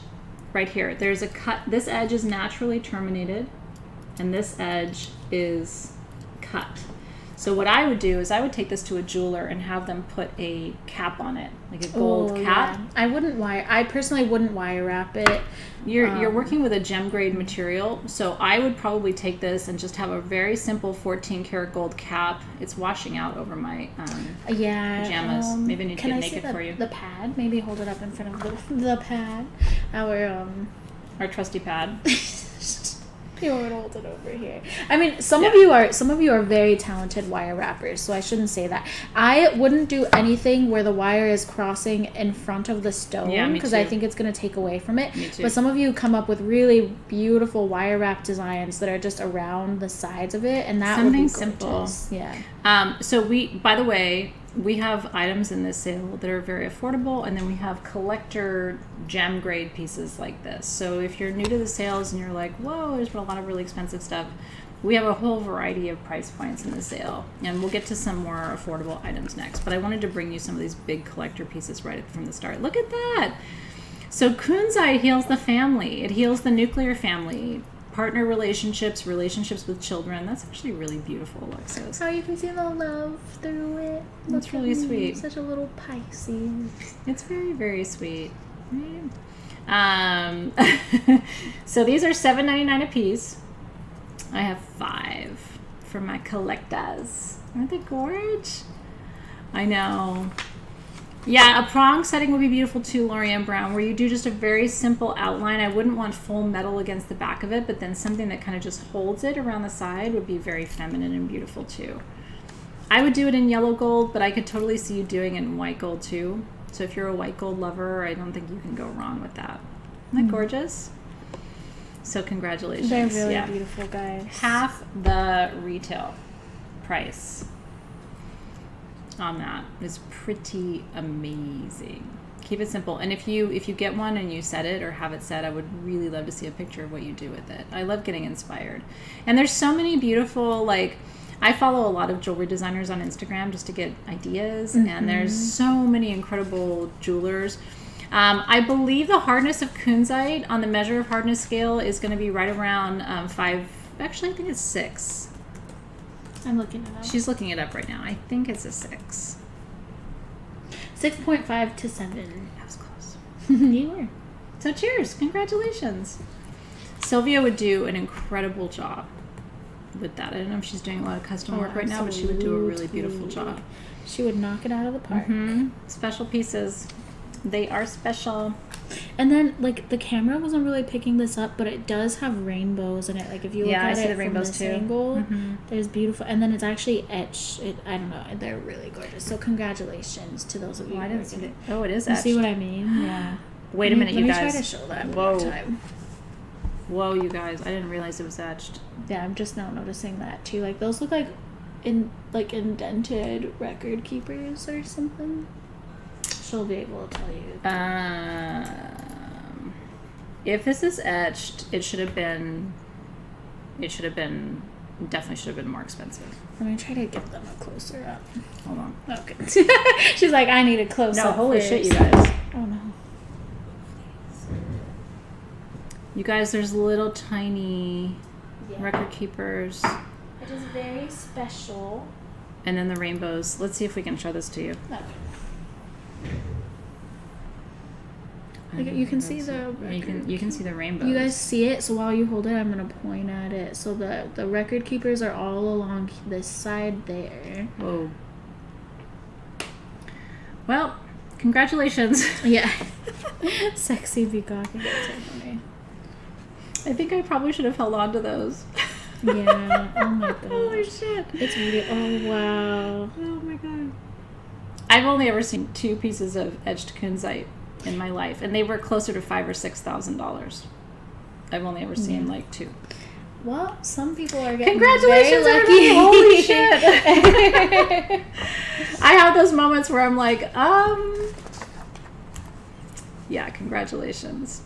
right here, there's a cut. This edge is naturally terminated and this edge is cut. So what I would do is I would take this to a jeweler and have them put a cap on it, like a gold cap. Yeah. I personally wouldn't wire wrap it. You're working with a gem grade material, so I would probably take this and just have a very simple 14 karat gold cap. It's washing out over my pajamas. Maybe I need to get naked for you. The pad? Maybe hold it up in front of the pad. Our trusty pad. You want to hold it over here. I mean, some of you are very talented wire wrappers, so I shouldn't say that. I wouldn't do anything where the wire is crossing in front of the stone because I think it's going to take away from it. Me too. But some of you come up with really beautiful wire wrap designs that are just around the sides of it, and that would be simple. Yeah. So by the way, we have items in this sale that are very affordable, and then we have collector gem grade pieces like this. So if you're new to the sales and you're like, whoa, there's a lot of really expensive stuff, we have a whole variety of price points in the sale, and we'll get to some more affordable items next. But I wanted to bring you some of these big collector pieces right from the start. Look at that. So Kunzite heals the family. It heals the nuclear family. Partner relationships with children. That's actually really beautiful, Alexys. Oh, you can see the love through it. That's really sweet. Such a little Pisces. It's very, very sweet. So these are $7.99 a piece. I have 5 for my collectors. Aren't they gorgeous? I know. Yeah, a prong setting would be beautiful too, Lorianne Brown, where you do just a very simple outline. I wouldn't want full metal against the back of it, but then something that kind of just holds it around the side would be very feminine and beautiful too. I would do it in yellow gold, but I could totally see you doing it in white gold too. So if you're a white gold lover, I don't think you can go wrong with that. Isn't that gorgeous? So congratulations. They're really beautiful, guys. Half the retail price on that is pretty amazing. Keep it simple, and if you get one and you set it or have it set, I would really love to see a picture of what you do with it. I love getting inspired, and there's so many beautiful, like, I follow a lot of jewelry designers on Instagram just to get ideas, and there's so many incredible jewelers. I believe the hardness of Kunzite on the measure of hardness scale is going to be right around 5. Actually, I think it's 6. I'm looking it up. She's looking it up right now. I think it's a 6. 6.5 to 7. That was close. You were. So cheers. Congratulations. Sylvia would do an incredible job with that. I don't know if she's doing a lot of custom work right now, but she would do a really beautiful job. She would knock it out of the park. Special pieces. They are special. And then, like, the camera wasn't really picking this up, but it does have rainbows in it. Like, if you look at it from this angle, there's beautiful. And then it's actually etched. I don't know. They're really gorgeous. So congratulations to those of you. I didn't see it. Oh, it is etched. etched. You see what I mean? Yeah. Wait a minute, you guys. Let me try to show that one more time. Whoa, you guys. I didn't realize it was etched. Yeah, I'm just now noticing that, too. Like, those look like indented record keepers or something. She'll be able to tell you. If this is etched, it should have been more expensive. Let me try to get them a closer up. Hold on. Okay. She's like, I need a close up. No, holy first. shit, you guys. Oh no. You guys, there's little tiny record keepers. It is very special. And then the rainbows. Let's see if we can show this to you. Okay. Like, you can see the you can see the rainbows. You guys see it? So while you hold it, I'm gonna point at it. So the record keepers are all along this side there. Whoa. Well, congratulations. Yeah. Sexy Peacock. I think I probably should have held on to those. Yeah. Oh my god. Holy shit. It's really. Oh wow. Oh my god. I've only ever seen 2 pieces of etched Kunzite in my life, and they were closer to $5,000 or $6,000. I've only ever seen like 2. Well, some people are getting congratulations, very lucky. Holy shit! I have those moments where I'm like, yeah, congratulations.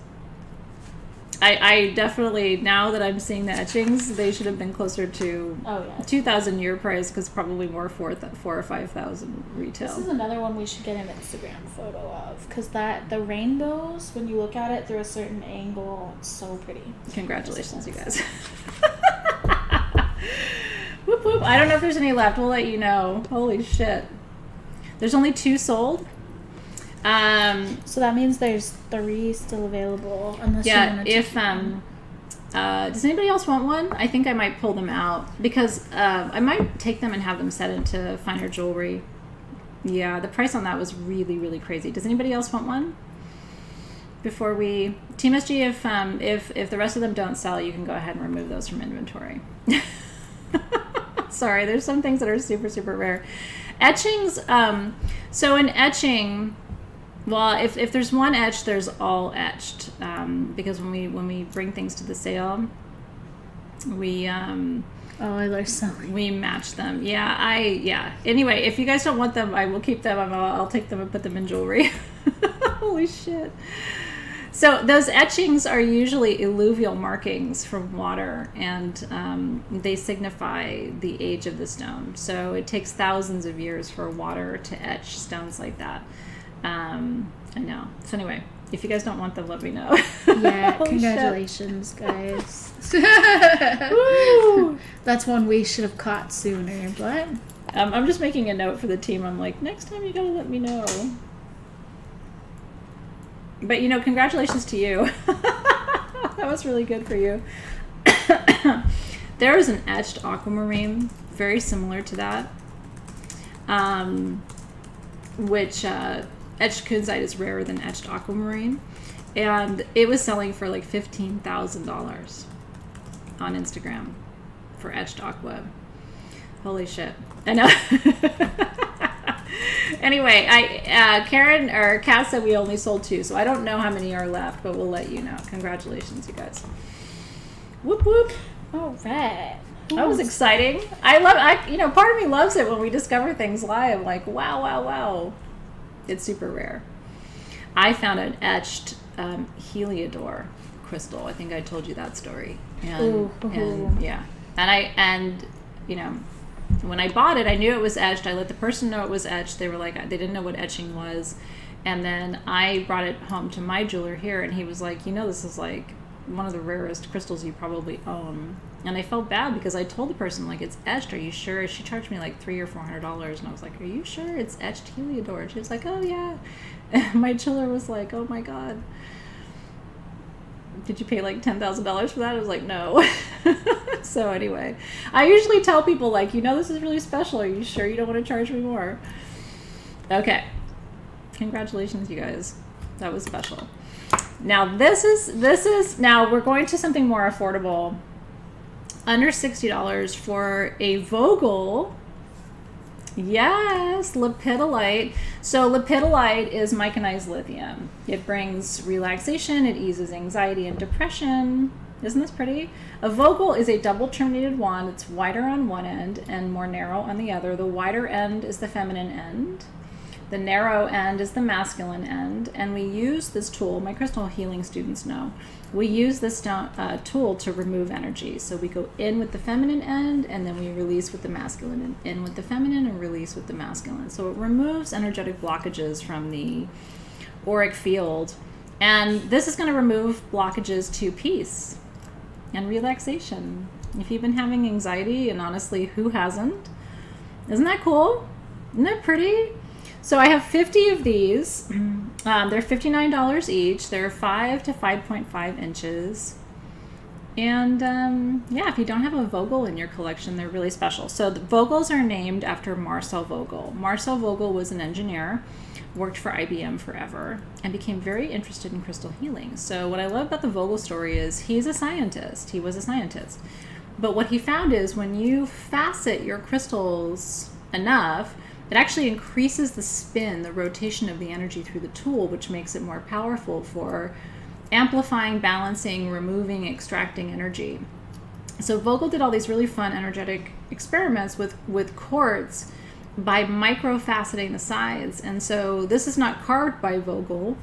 I definitely, now that I'm seeing the etchings, they should have been closer to 2,000 year price, because probably more 4,000 or 5,000 retail. This is another one we should get an Instagram photo of, because the rainbows, when you look at it through a certain angle, it's so pretty. Congratulations, you guys. Whoop, whoop. whoop. I don't know if there's any left. We'll let you know. Holy shit. There's only 2 sold. So that means there's 3 still available. Unless you want to if does anybody else want one? I think I might pull them out because I might take them and have them set into finer jewelry. Yeah, the price on that was really, really crazy. Does anybody else want one? Before we Team SG, if the rest of them don't sell, you can go ahead and remove those from inventory. Sorry, there's some things that are super, super rare. Etchings. So in etching. Well, if there's one etched, there's all etched. Because when we bring things to the sale, we they're selling. We match them. Yeah. Anyway, if you guys don't want them, I will keep them. I'll take them and put them in jewelry. Holy shit. So those etchings are usually alluvial markings from water, and they signify the age of the stone. So it takes thousands of years for water to etch stones like that. I know. So anyway, if you guys don't want them, let me know. Yeah, congratulations, guys. Woo! That's one we should have caught sooner, but... I'm just making a note for the team. I'm like, next time you gotta let me know. But, congratulations to you. That was really good for you. There is an etched aquamarine, very similar to that, which etched kunzite is rarer than etched aquamarine. And it was selling for like $15,000 on Instagram for etched aqua. Holy shit. I know. Anyway, Karen or Kat said we only sold 2, so I don't know how many are left, but we'll let you know. Congratulations, you guys. Whoop whoop. All right. That was exciting. Part of me loves it when we discover things live. Like, wow. It's super rare. I found an etched Heliodor crystal. I think I told you that story. And yeah. And when I bought it, I knew it was etched. I let the person know it was etched. They were like, they didn't know what etching was. And then I brought it home to my jeweler here, and he was like, this is like one of the rarest crystals you probably own. And I felt bad because I told the person, like, it's etched. Are you sure? She charged me like $300 or $400, and I was like, are you sure it's etched Heliodor? And she was like, oh yeah. And my jeweler was like, oh my god, did you pay like $10,000 for that? I was like, no. So anyway, I usually tell people, like, this is really special. Are you sure you don't want to charge me more? Okay. Congratulations, you guys. That was special. Now this is now we're going to something more affordable. Under $60 for a Vogel. Yes, Lepidolite. So Lepidolite is micanized lithium. It brings relaxation, it eases anxiety and depression. Isn't this pretty? A Vogel is a double terminated wand. It's wider on one end and more narrow on the other. The wider end is the feminine end. The narrow end is the masculine end. And we use this tool, my crystal healing students know, we use this tool to remove energy. So we go in with the feminine end, and then we release with the masculine, and in with the feminine and release with the masculine. So it removes energetic blockages from the auric field. And this is going to remove blockages to peace and relaxation. If you've been having anxiety, and honestly, who hasn't? Isn't that cool? Isn't that pretty? So I have 50 of these. They're $59 each. They're 5 to 5.5 inches. And if you don't have a Vogel in your collection, they're really special. So the Vogels are named after Marcel Vogel. Marcel Vogel was an engineer, worked for IBM forever, and became very interested in crystal healing. So what I love about the Vogel story is he's a scientist. He was a scientist. But what he found is when you facet your crystals enough, it actually increases the spin, the rotation of the energy through the tool, which makes it more powerful for amplifying, balancing, removing, extracting energy. So Vogel did all these really fun energetic experiments with quartz by micro-faceting the sides. And so this is not carved by Vogel,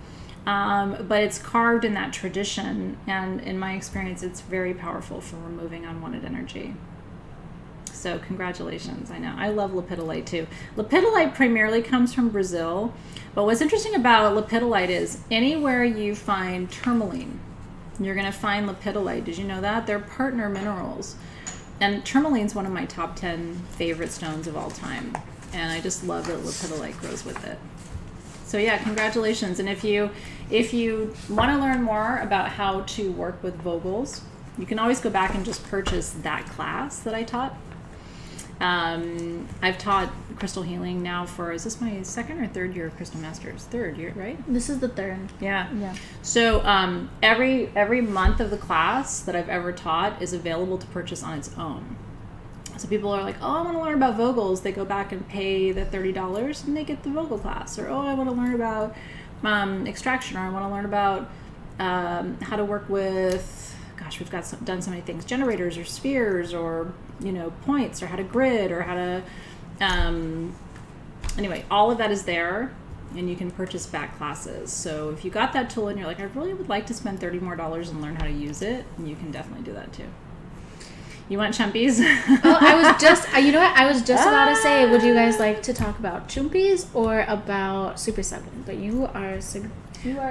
but it's carved in that tradition. And in my experience, it's very powerful for removing unwanted energy. So congratulations. I know. I love lepidolite too. Lepidolite primarily comes from Brazil. But what's interesting about lepidolite is anywhere you find tourmaline, you're going to find lepidolite. Did you know that? They're partner minerals. And Tourmaline's one of my top 10 favorite stones of all time. And I just love that Lepidolite grows with it. So yeah, congratulations. And if you want to learn more about how to work with Vogels, you can always go back and just purchase that class that I taught. I've taught crystal healing now for, is this my second or third year of Crystal Masters? Third year, right? This is the third. Yeah. So every month of the class that I've ever taught is available to purchase on its own. So people are like, oh, I want to learn about Vogels. They go back and pay the $30 and they get the Vogel class. Or, oh, I want to learn about extraction, or I want to learn about how to work with, gosh, we've done so many things, generators or spheres or, points, or how to grid, or how to, anyway, all of that is there, and you can purchase back classes. So if you got that tool and you're like, I really would like to spend $30 more and learn how to use it, you can definitely do that too. You want chumpies? Oh, I was just, I was just about to say, would you guys like to talk about chumpies or about Super 7? But you are.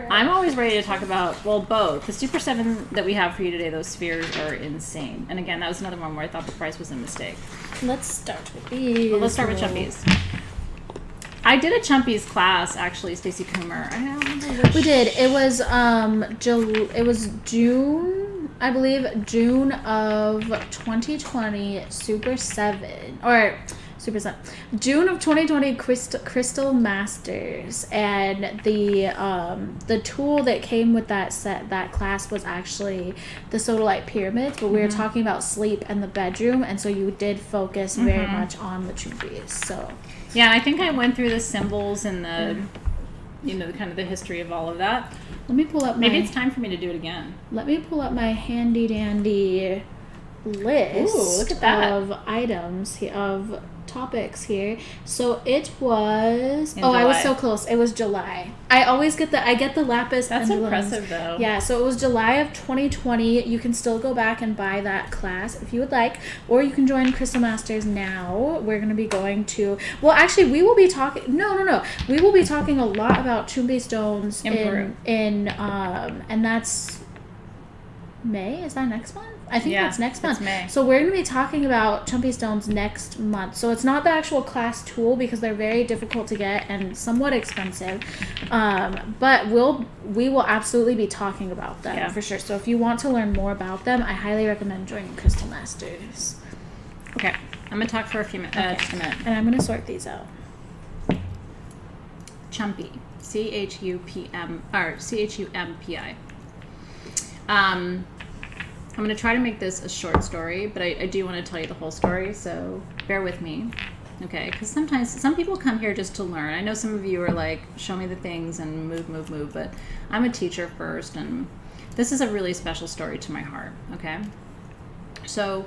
I'm always ready to talk about, well, both. The Super 7 that we have for you today, those spheres are insane. And again, that was another one where I thought the price was a mistake. Let's start with these. Well, let's start with chumpies. I did a chumpies class, actually, Stacey Coomer. I don't remember which. We did. It was June. I believe June of 2020, Super 7, or Super 7, June of 2020 Crystal Masters, and the tool that came with that class was actually the sodalite pyramids, but we were talking about sleep and the bedroom, and so you did focus very much on the chumpies. So yeah, I think I went through the symbols and the kind of the history of all of that. Let me pull up Maybe it's time for me to do it again. Let me pull up my handy dandy list. Ooh, look at that. Of items, of topics here. So it was... July. I was so close. It was July. I always get the lapis. That's pendulums. impressive, though. Yeah, so it was July of 2020. You can still go back and buy that class if you would like, or you can join Crystal Masters now. We're going to be going to... Well, actually, we will be talking... No. We will be talking a lot about Chumpy stones in Peru. And that's... May? Is that next month? I think that's next month. May. So we're going to be talking about Chumpy stones next month. So it's not the actual class tool because they're very difficult to get and somewhat expensive. But we will absolutely be talking about them for sure. So if you want to learn more about them, I highly recommend joining Crystal Masters. Okay. I'm going to talk for a few minutes. And I'm going to sort these out. Chumpy. Chumpi. I'm going to try to make this a short story, but I do want to tell you the whole story, so bear with me, okay? Because sometimes some people come here just to learn. I know some of you are like, show me the things and move, but I'm a teacher first, and this is a really special story to my heart, okay? So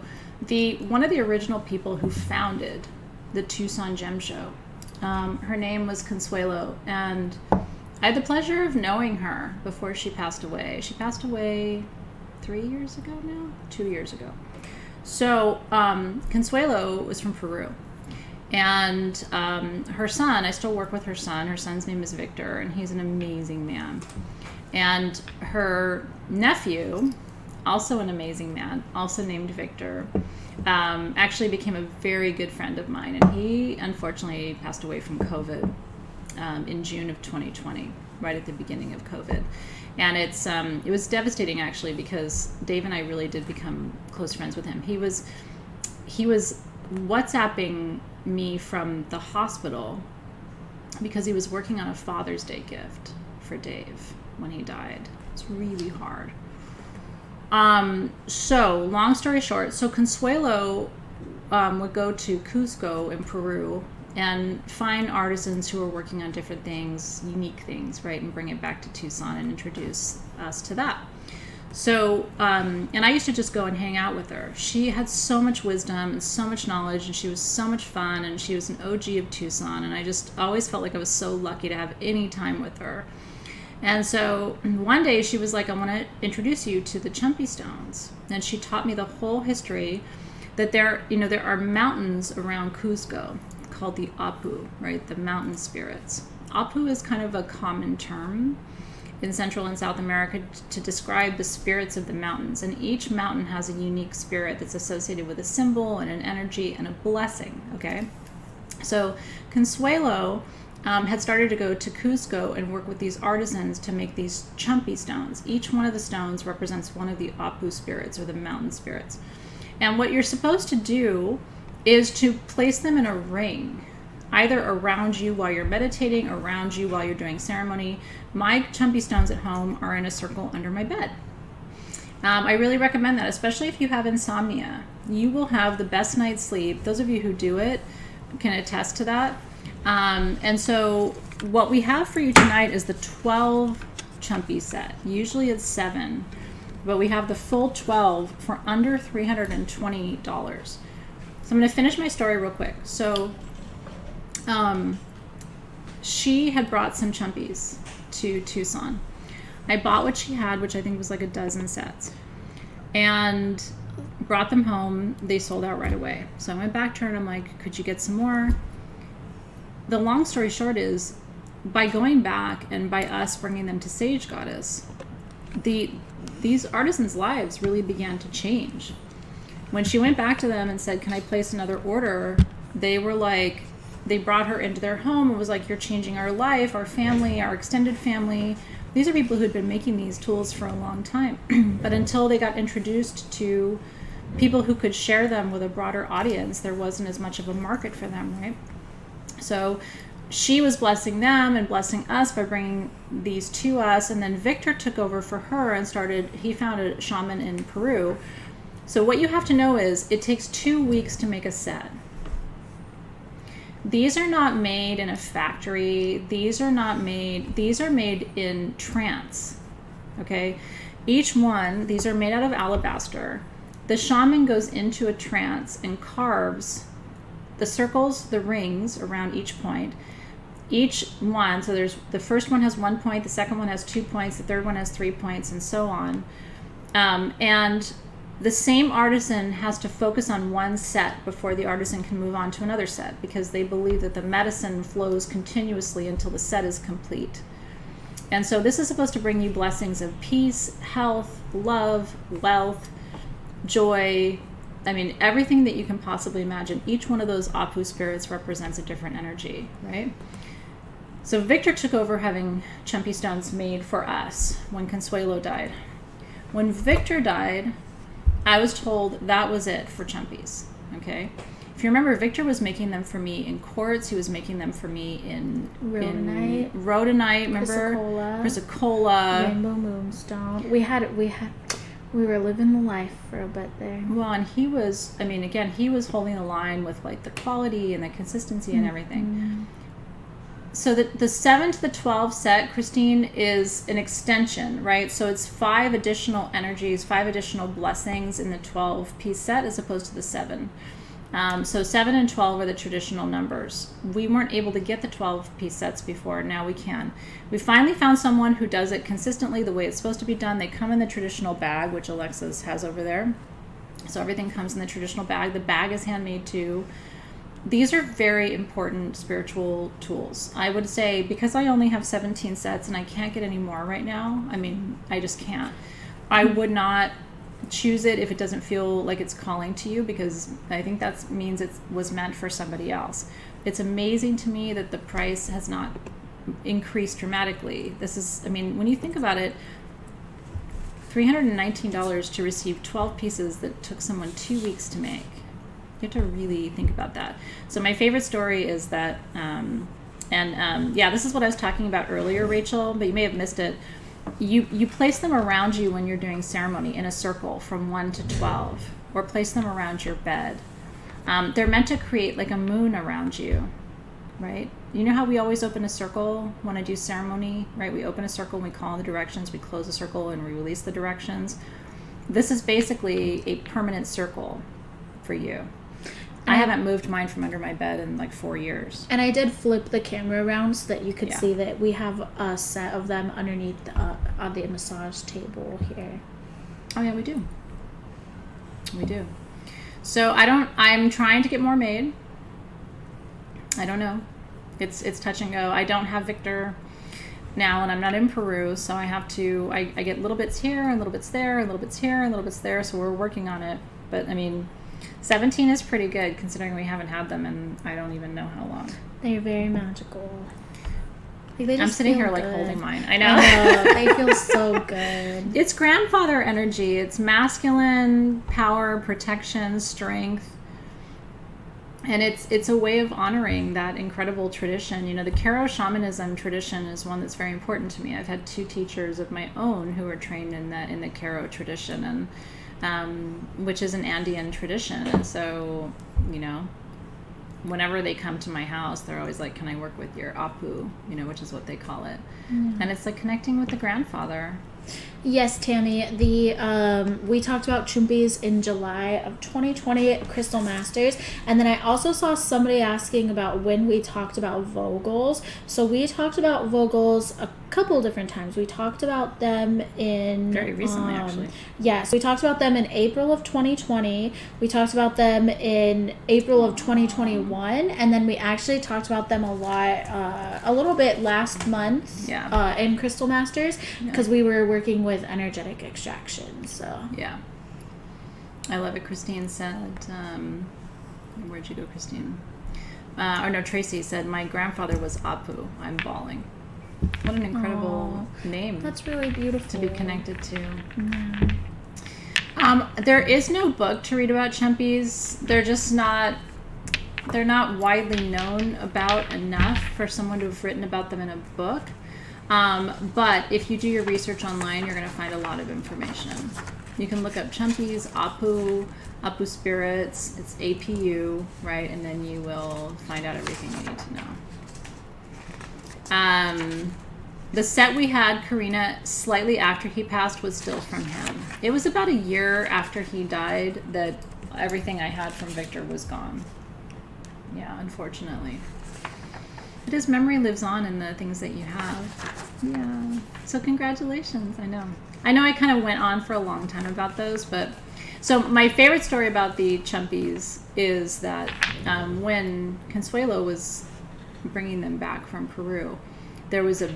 one of the original people who founded the Tucson Gem Show, her name was Consuelo, and I had the pleasure of knowing her before she passed away. She passed away 3 years ago now? 2 years ago. So Consuelo was from Peru. And her son, I still work with her son. Her son's name is Victor, and he's an amazing man. And her nephew, also an amazing man, also named Victor, actually became a very good friend of mine. And he, unfortunately, passed away from COVID in June of 2020, right at the beginning of COVID. And it was devastating, actually, because Dave and I really did become close friends with him. He was WhatsApping me from the hospital because he was working on a Father's Day gift for Dave when he died. It's really hard. So long story short, so Consuelo would go to Cusco in Peru and find artisans who are working on different things, unique things, right, and bring it back to Tucson and introduce us to that. So, and I used to just go and hang out with her. She had so much wisdom and so much knowledge, and she was so much fun, and she was an OG of Tucson, and I just always felt like I was so lucky to have any time with her. And so one day she was like, I want to introduce you to the Chumpy stones. And she taught me the whole history that there are mountains around Cusco called the Apu, right? The mountain spirits. Apu is kind of a common term, in Central and South America to describe the spirits of the mountains. And each mountain has a unique spirit that's associated with a symbol and an energy and a blessing, okay? So Consuelo had started to go to Cusco and work with these artisans to make these Chumpy stones. Each one of the stones represents one of the Apu spirits, or the mountain spirits. And what you're supposed to do is to place them in a ring, either around you while you're meditating, around you while you're doing ceremony. My Chumpy stones at home are in a circle under my bed. I really recommend that, especially if you have insomnia. You will have the best night's sleep. Those of you who do it can attest to that. And so what we have for you tonight is the 12 Chumpy set. Usually it's 7, but we have the full 12 for under $320. So I'm going to finish my story real quick. So she had brought some Chumpies to Tucson. I bought what she had, which I think was like a dozen sets, and brought them home. They sold out right away. So I went back to her and I'm like, could you get some more? The long story short is, by going back and by us bringing them to Sage Goddess, these artisans' lives really began to change. When she went back to them and said, can I place another order? They were like, they brought her into their home and was like, you're changing our life, our family, our extended family. These are people who'd been making these tools for a long time. But until they got introduced to people who could share them with a broader audience, there wasn't as much of a market for them, right? So she was blessing them and blessing us by bringing these to us. And then Victor took over for her and he found a shaman in Peru. So what you have to know is it takes 2 weeks to make a set. These are not made in a factory. These are made in trance, okay? Each one, these are made out of alabaster. The shaman goes into a trance and carves the circles, the rings around each point. Each one, so the first one has 1 point, the second one has 2 points, the third one has 3 points, and so on. And the same artisan has to focus on one set before the artisan can move on to another set, because they believe that the medicine flows continuously until the set is complete. And so this is supposed to bring you blessings of peace, health, love, wealth, joy. I mean, everything that you can possibly imagine. Each one of those Apu spirits represents a different energy, right? So Victor took over having Chumpy stones made for us when Consuelo died. When Victor died, I was told that was it for Chumpies, okay? If you remember, Victor was making them for me in quartz. He was making them for me in rhodonite, remember? Chrysocolla. Rainbow moonstone. We were living the life for a bit there. Well, and he was, I mean, again, he was holding the line with like the quality and the consistency and everything. So the 7 to the 12 set, Christine, is an extension, right? So it's 5 additional energies, 5 additional blessings in the 12-piece set as opposed to the 7. So 7 and 12 are the traditional numbers. We weren't able to get the 12-piece sets before. Now we can. We finally found someone who does it consistently the way it's supposed to be done. They come in the traditional bag, which Alexys has over there. So everything comes in the traditional bag. The bag is handmade too. These are very important spiritual tools. I would say, because I only have 17 sets and I can't get any more right now, I mean, I just can't. I would not choose it if it doesn't feel like it's calling to you, because I think that means it was meant for somebody else. It's amazing to me that the price has not increased dramatically. This is, I mean, when you think about it, $319 to receive 12 pieces that took someone 2 weeks to make. You have to really think about that. So my favorite story is that, yeah, this is what I was talking about earlier, Rachel, but you may have missed it. You place them around you when you're doing ceremony in a circle from 1 to 12, or place them around your bed. They're meant to create like a moon around you, right? You know how we always open a circle when I do ceremony, right? We open a circle and we call in the directions, we close a circle and we release the directions. This is basically a permanent circle for you. I haven't moved mine from under my bed in like 4 years. And I did flip the camera around so that you could see that we have a set of them underneath on the massage table here. Oh yeah, we do. We do. So I'm trying to get more made. I don't know. It's touch and go. I don't have Victor. now, and I'm not in Peru, so I have to, I get little bits here, and little bits there, and little bits here, and little bits there, so we're working on it. But, I mean, 17 is pretty good, considering we haven't had them in I don't even know how long. They're very magical. Like, I'm sitting here, like, holding mine. I know. Oh, they feel so good. It's grandfather energy. It's masculine power, protection, strength. And it's a way of honoring that incredible tradition. You know, the Karo shamanism tradition is one that's very important to me. I've had 2 teachers of my own who are trained in the Karo tradition, and which is an Andean tradition. And so, you know, whenever they come to my house, they're always like, "Can I work with your Apu?" You know, which is what they call it. And it's like connecting with the grandfather. Yes, Tammy. We talked about Chumpys in July of 2020 at Crystal Masters, and then I also saw somebody asking about when we talked about Vogels. So we talked about Vogels a couple different times. We talked about them in very recently, actually. Yes, we talked about them in April of 2020. We talked about them in April of 2021, and then we actually talked about them a little bit last month. Yeah. In Crystal Masters, because we were working with energetic extraction. So yeah, I love it. Christine said, where'd you go, Christine? Tracy said, my grandfather was Apu. I'm bawling. What an incredible name. That's really beautiful to be connected to. There is no book to read about Chumpys. They're not widely known about enough for someone to have written about them in a book. But if you do your research online, you're going to find a lot of information. You can look up Chumpys, Apu spirits, it's APU, right? And then you will find out everything you need to know. The set we had, Karina, slightly after he passed was still from him. It was about a year after he died that everything I had from Victor was gone. Yeah, unfortunately. But his memory lives on in the things that you have. Yeah. So congratulations. I know I kind of went on for a long time about those, but so my favorite story about the Chumpys is that when Consuelo was bringing them back from Peru, there was a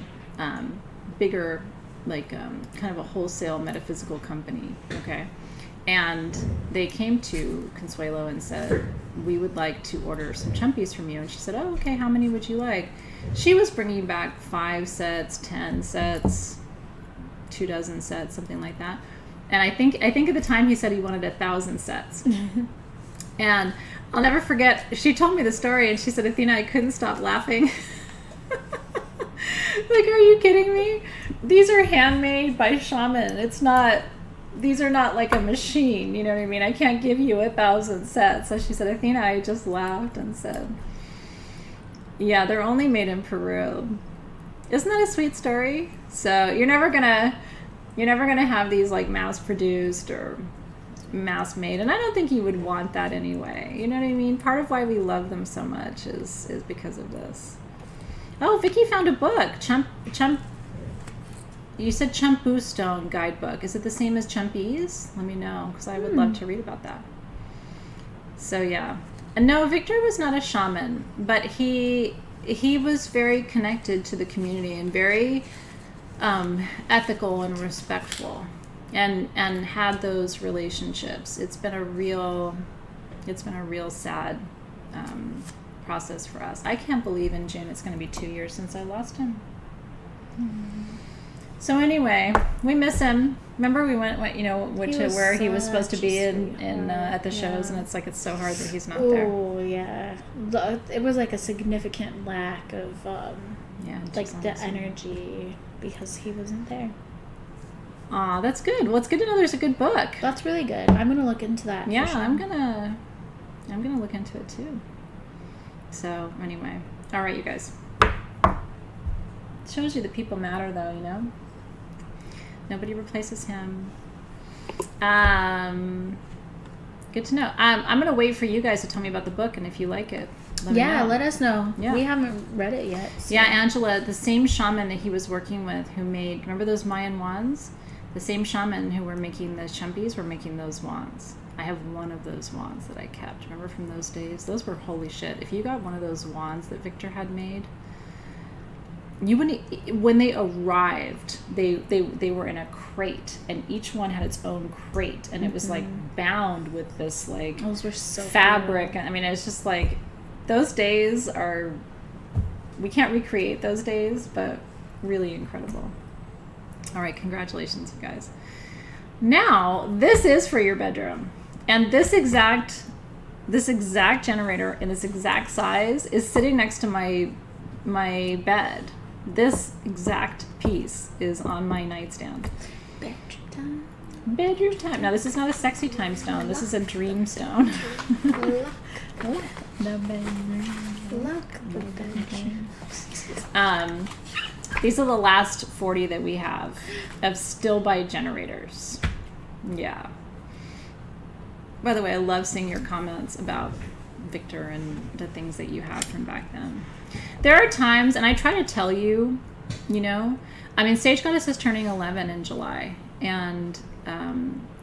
bigger, kind of a wholesale metaphysical company, okay? And they came to Consuelo and said, we would like to order some Chumpys from you. And she said, oh, okay, how many would you like? She was bringing back 5 sets, 10 sets, 24 sets, something like that. And I think at the time he said he wanted 1,000 sets. And I'll never forget, she told me the story and she said, Athena, I couldn't stop laughing. Like, are you kidding me? These are handmade by shaman. These are not like a machine, you know what I mean? I can't give you 1,000 sets. So she said, Athena, I just laughed and said, yeah, they're only made in Peru. Isn't that a sweet story? So you're never gonna have these like mass produced or mass made, and I don't think you would want that anyway. You know what I mean? Part of why we love them so much is because of this. Oh, Vicky found a book. You said Chumpstone guidebook. Is it the same as Chumpys? Let me know, because I would love to read about that. So yeah, and no, Victor was not a shaman, but he was very connected to the community and very ethical and respectful, and had those relationships. It's been a real sad process for us. I can't believe in June it's going to be 2 years since I lost him. So anyway, we miss him. Remember we went to where he was supposed to be in at the shows, and it's so hard that he's not there. Oh yeah, it was like a significant lack of the energy because he wasn't there. Aw, that's good. Well, it's good to know there's a good book. That's really good. I'm gonna look into that. Yeah, for sure. I'm gonna look into it too. So anyway, all right, you guys. Shows you that people matter, though, you know? Nobody replaces him. Good to know. I'm going to wait for you guys to tell me about the book, and if you like it, let me know. Let us know. Yeah. We haven't read it yet. So. Yeah, Angela, the same shaman that he was working with who made, remember those Mayan wands? The same shaman who were making the Chumpys were making those wands. I have one of those wands that I kept. Remember from those days? Those were holy shit. If you got one of those wands that Victor had made, when they arrived, they were in a crate, and each one had its own crate, and it was like bound with this like those were so fabric. cool. I mean, it's just like those days are, we can't recreate those days, but really incredible. All right, congratulations, you guys. Now this is for your bedroom, and this exact generator in this exact size is sitting next to my bed. This exact piece is on my nightstand. Bedroom time. Now, this is not a sexy time stone. This is a dream stone. Lock the bedroom. These are the last 40 that we have of Stilbite generators. Yeah. By the way, I love seeing your comments about Victor and the things that you have from back then. There are times, and I try to tell you, I mean, Sage Goddess is turning 11 in July, and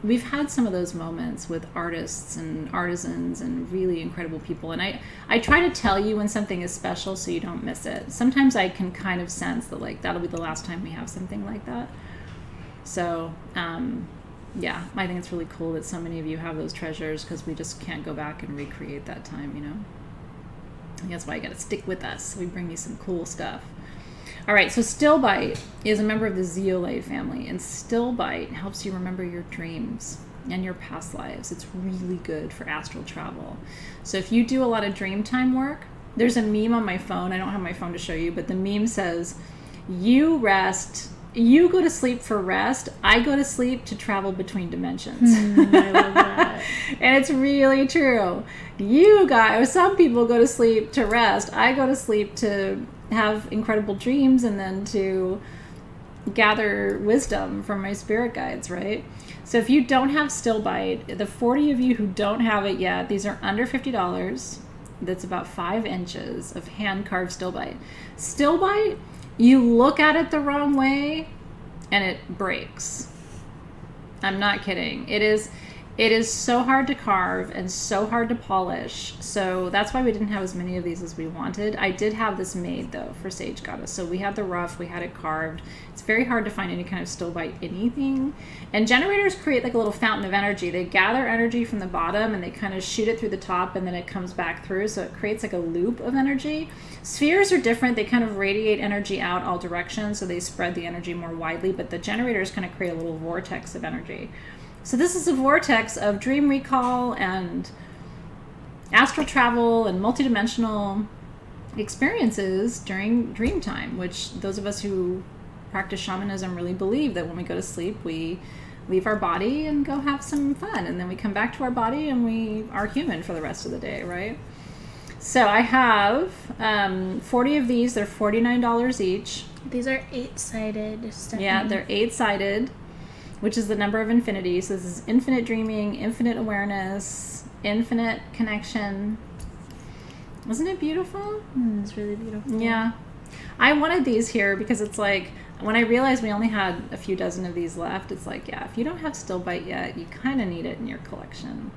we've had some of those moments with artists and artisans and really incredible people, and I try to tell you when something is special so you don't miss it. Sometimes I can kind of sense that, like, that'll be the last time we have something like that. So, yeah, I think it's really cool that so many of you have those treasures, because we just can't go back and recreate that time, And that's why you got to stick with us. We bring you some cool stuff. All right, so Stilbite is a member of the zeolite family, and Stilbite helps you remember your dreams and your past lives. It's really good for astral travel. So if you do a lot of dream time work, there's a meme on my phone. I don't have my phone to show you, but the meme says, you rest, you go to sleep for rest, I go to sleep to travel between dimensions. I love that. And it's really true. You guys, some people go to sleep to rest. I go to sleep to have incredible dreams and then to gather wisdom from my spirit guides, right? So if you don't have Stilbite, the 40 of you who don't have it yet, these are under $50. That's about 5 inches of hand-carved Stilbite. Stilbite, you look at it the wrong way and it breaks. I'm not kidding. It is so hard to carve and so hard to polish. So that's why we didn't have as many of these as we wanted. I did have this made, though, for Sage Goddess. So we had the rough, we had it carved. It's very hard to find any kind of Stilbite anything. And generators create like a little fountain of energy. They gather energy from the bottom and they kind of shoot it through the top, and then it comes back through. So it creates like a loop of energy. Spheres are different. They kind of radiate energy out all directions, so they spread the energy more widely. But the generators kind of create a little vortex of energy. So this is a vortex of dream recall and astral travel and multidimensional experiences during dream time, which those of us who practice shamanism really believe that when we go to sleep, we leave our body and go have some fun. And then we come back to our body and we are human for the rest of the day, right? So I have 40 of these. They're $49 each. These are 8-sided, Stephanie. Yeah, they're 8-sided. Which is the number of infinity. So this is infinite dreaming, infinite awareness, infinite connection. Isn't it beautiful? It's really beautiful. Yeah. I wanted these here because it's like, when I realized we only had a few dozen of these left, it's like, yeah, if you don't have Stilbite yet, you kind of need it in your collection.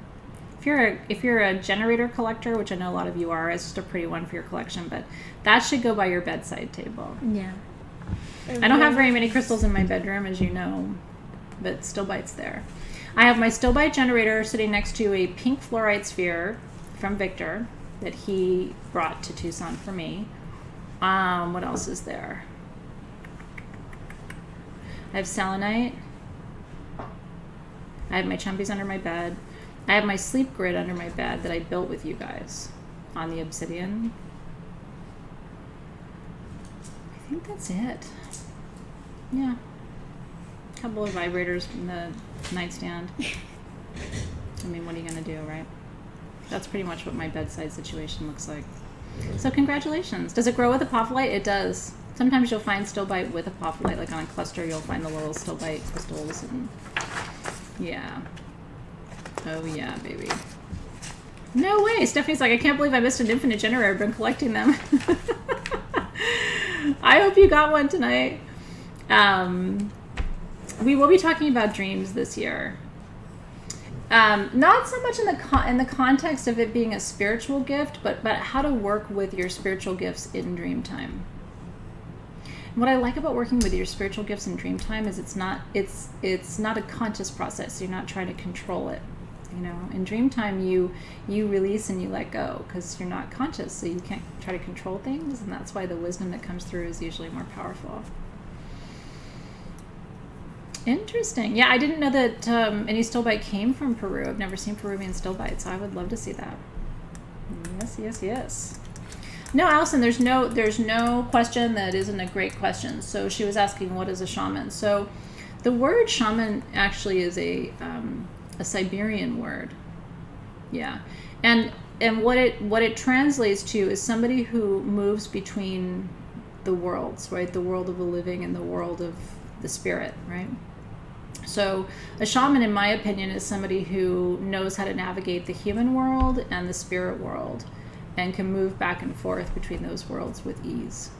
If you're a generator collector, which I know a lot of you are, it's just a pretty one for your collection, but that should go by your bedside table. Yeah. I don't have very many crystals in my bedroom, as you know, but Stilbite's there. I have my Stilbite generator sitting next to a pink fluorite sphere from Victor that he brought to Tucson for me. What else is there? I have selenite. I have my chumpies under my bed. I have my sleep grid under my bed that I built with you guys on the obsidian. I think that's it. Yeah. Couple of vibrators from the nightstand. I mean, what are you going to do, right? That's pretty much what my bedside situation looks like. So congratulations. Does it grow with apophyllite? It does. Sometimes you'll find Stilbite with apophyllite, like on a cluster you'll find the little Stilbite crystals. And yeah. Oh yeah, baby. No way. Stephanie's like, I can't believe I missed an infinite generator. I've been collecting them. I hope you got one tonight. We will be talking about dreams this year. Not so much in the context of it being a spiritual gift, but how to work with your spiritual gifts in dream time. What I like about working with your spiritual gifts in dream time is it's not a conscious process. You're not trying to control it. In dream time, you release and you let go because you're not conscious, so you can't try to control things, and that's why the wisdom that comes through is usually more powerful. Interesting. Yeah, I didn't know that any Stilbite came from Peru. I've never seen Peruvian Stilbite, so I would love to see that. Yes. No, Allison, there's no question that isn't a great question. So she was asking, what is a shaman? So the word shaman actually is a Siberian word. Yeah. And what it translates to is somebody who moves between the worlds, right? The world of the living and the world of the spirit, right? So a shaman, in my opinion, is somebody who knows how to navigate the human world and the spirit world and can move back and forth between those worlds with ease.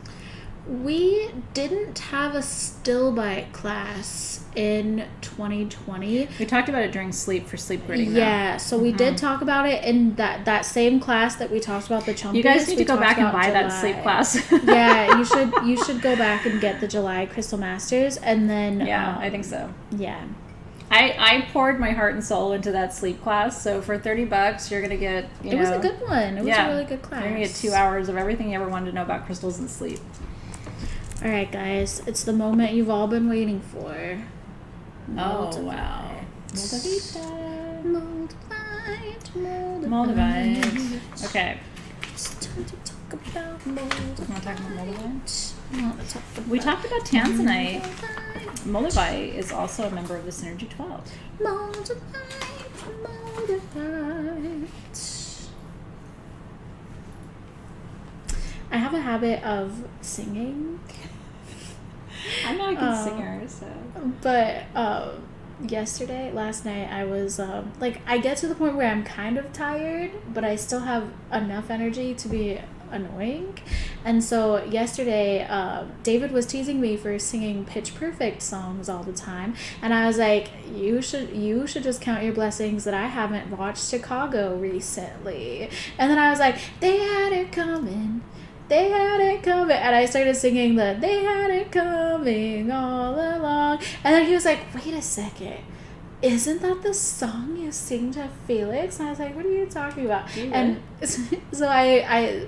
We didn't have a Stilbite class in 2020. We talked about it during sleep for sleep gritting. Yeah, so we did talk about it in that same class that we talked about the Chumpy. You guys need to go back and buy that sleep class. Yeah, you should go back and get the July Crystal Masters, and then I think so. Yeah. I poured my heart and soul into that sleep class, so for $30 you're gonna get it was a good one. It was a really good class. You're gonna get 2 hours of everything you ever wanted to know about crystals and sleep. All right, guys, it's the moment you've all been waiting for. Oh, wow. Moldavite. Okay. It's time to talk about Moldavite. You want to talk about Moldavite? We talked about Tanzanite. Moldavite is also a member of the Synergy 12. Moldavite. I have a habit of singing. I'm not a good singer, so. But last night, I was I get to the point where I'm kind of tired, but I still have enough energy to be annoying. And so yesterday, David was teasing me for singing Pitch Perfect songs all the time, and I was like, you should just count your blessings that I haven't watched Chicago recently. And then I was like, they had it coming. They had it coming. And I started singing they had it coming all along. And then he was like, wait a second. Isn't that the song you sing to Felix? And I was like, what are you talking about? Mm-hmm. And so I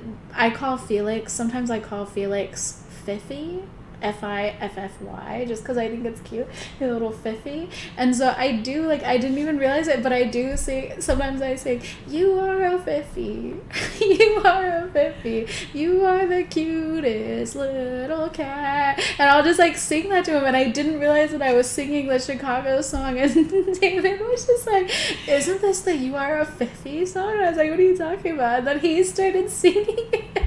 call Felix, sometimes I call Felix Fiffy. Fiffy, just because I think it's cute, a little Fiffy. And so I do, I didn't even realize it, but I do sing, sometimes I sing, you are a Fiffy, you are a Fiffy, you are the cutest little cat. And I'll just sing that to him, and I didn't realize that I was singing the Chicago song, and David was just like, isn't this the You Are a Fiffy song? And I was like, what are you talking about? And then he started singing it.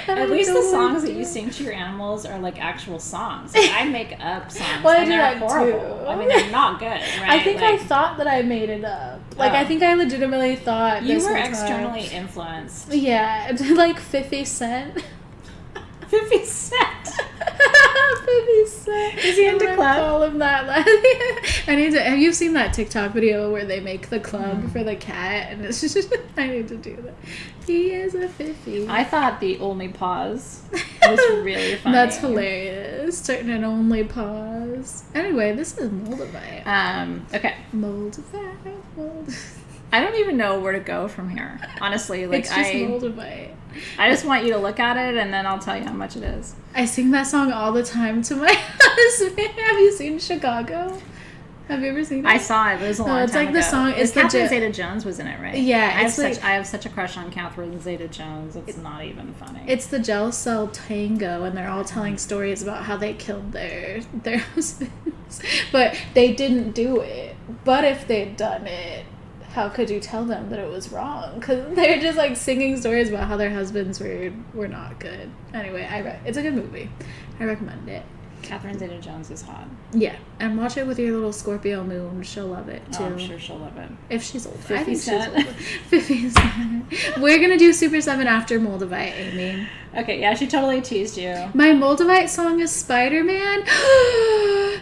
At least the songs that you sing to your animals are actual songs. I make up songs. Well, I and do they're that horrible. too. I mean, they're not good, right? I think I thought that I made it up. I think I legitimately thought you this were whole externally time. Influenced. Yeah, 50 Cent. 50 Cent. 50 Cent. Is he into club? All of that. Have you seen that TikTok video where they make the club for the cat? And it's just, I need to do that. He is a 50. I thought the only pause was really funny. That's hilarious. Certain and only pause. Anyway, this is Moldavite. Okay. Moldavite. I don't even know where to go from here. Honestly, it's just Moldavite. I just want you to look at it, and then I'll tell you how much it is. I sing that song all the time to my husband. Have you seen Chicago? Have you ever seen it? I saw it. It was a long time ago. The song. It's Catherine Zeta-Jones was in it, right? Yeah. I have such a crush on Catherine Zeta-Jones. It's not even funny. It's the Gel Cell Tango, and they're all telling stories about how they killed their husbands. But they didn't do it. But if they'd done it, how could you tell them that it was wrong? Because they're just singing stories about how their husbands were not good. Anyway, it's a good movie. I recommend it. Catherine Zeta-Jones is hot. Yeah, and watch it with your little Scorpio moon. She'll love it too. Oh, I'm sure she'll love it. If she's old. 50 I think Cent. she's old. 50 Cent. We're gonna do Super 7 after Moldavite, Amy. Okay, yeah, she totally teased you. My Moldavite song is Spider-Man.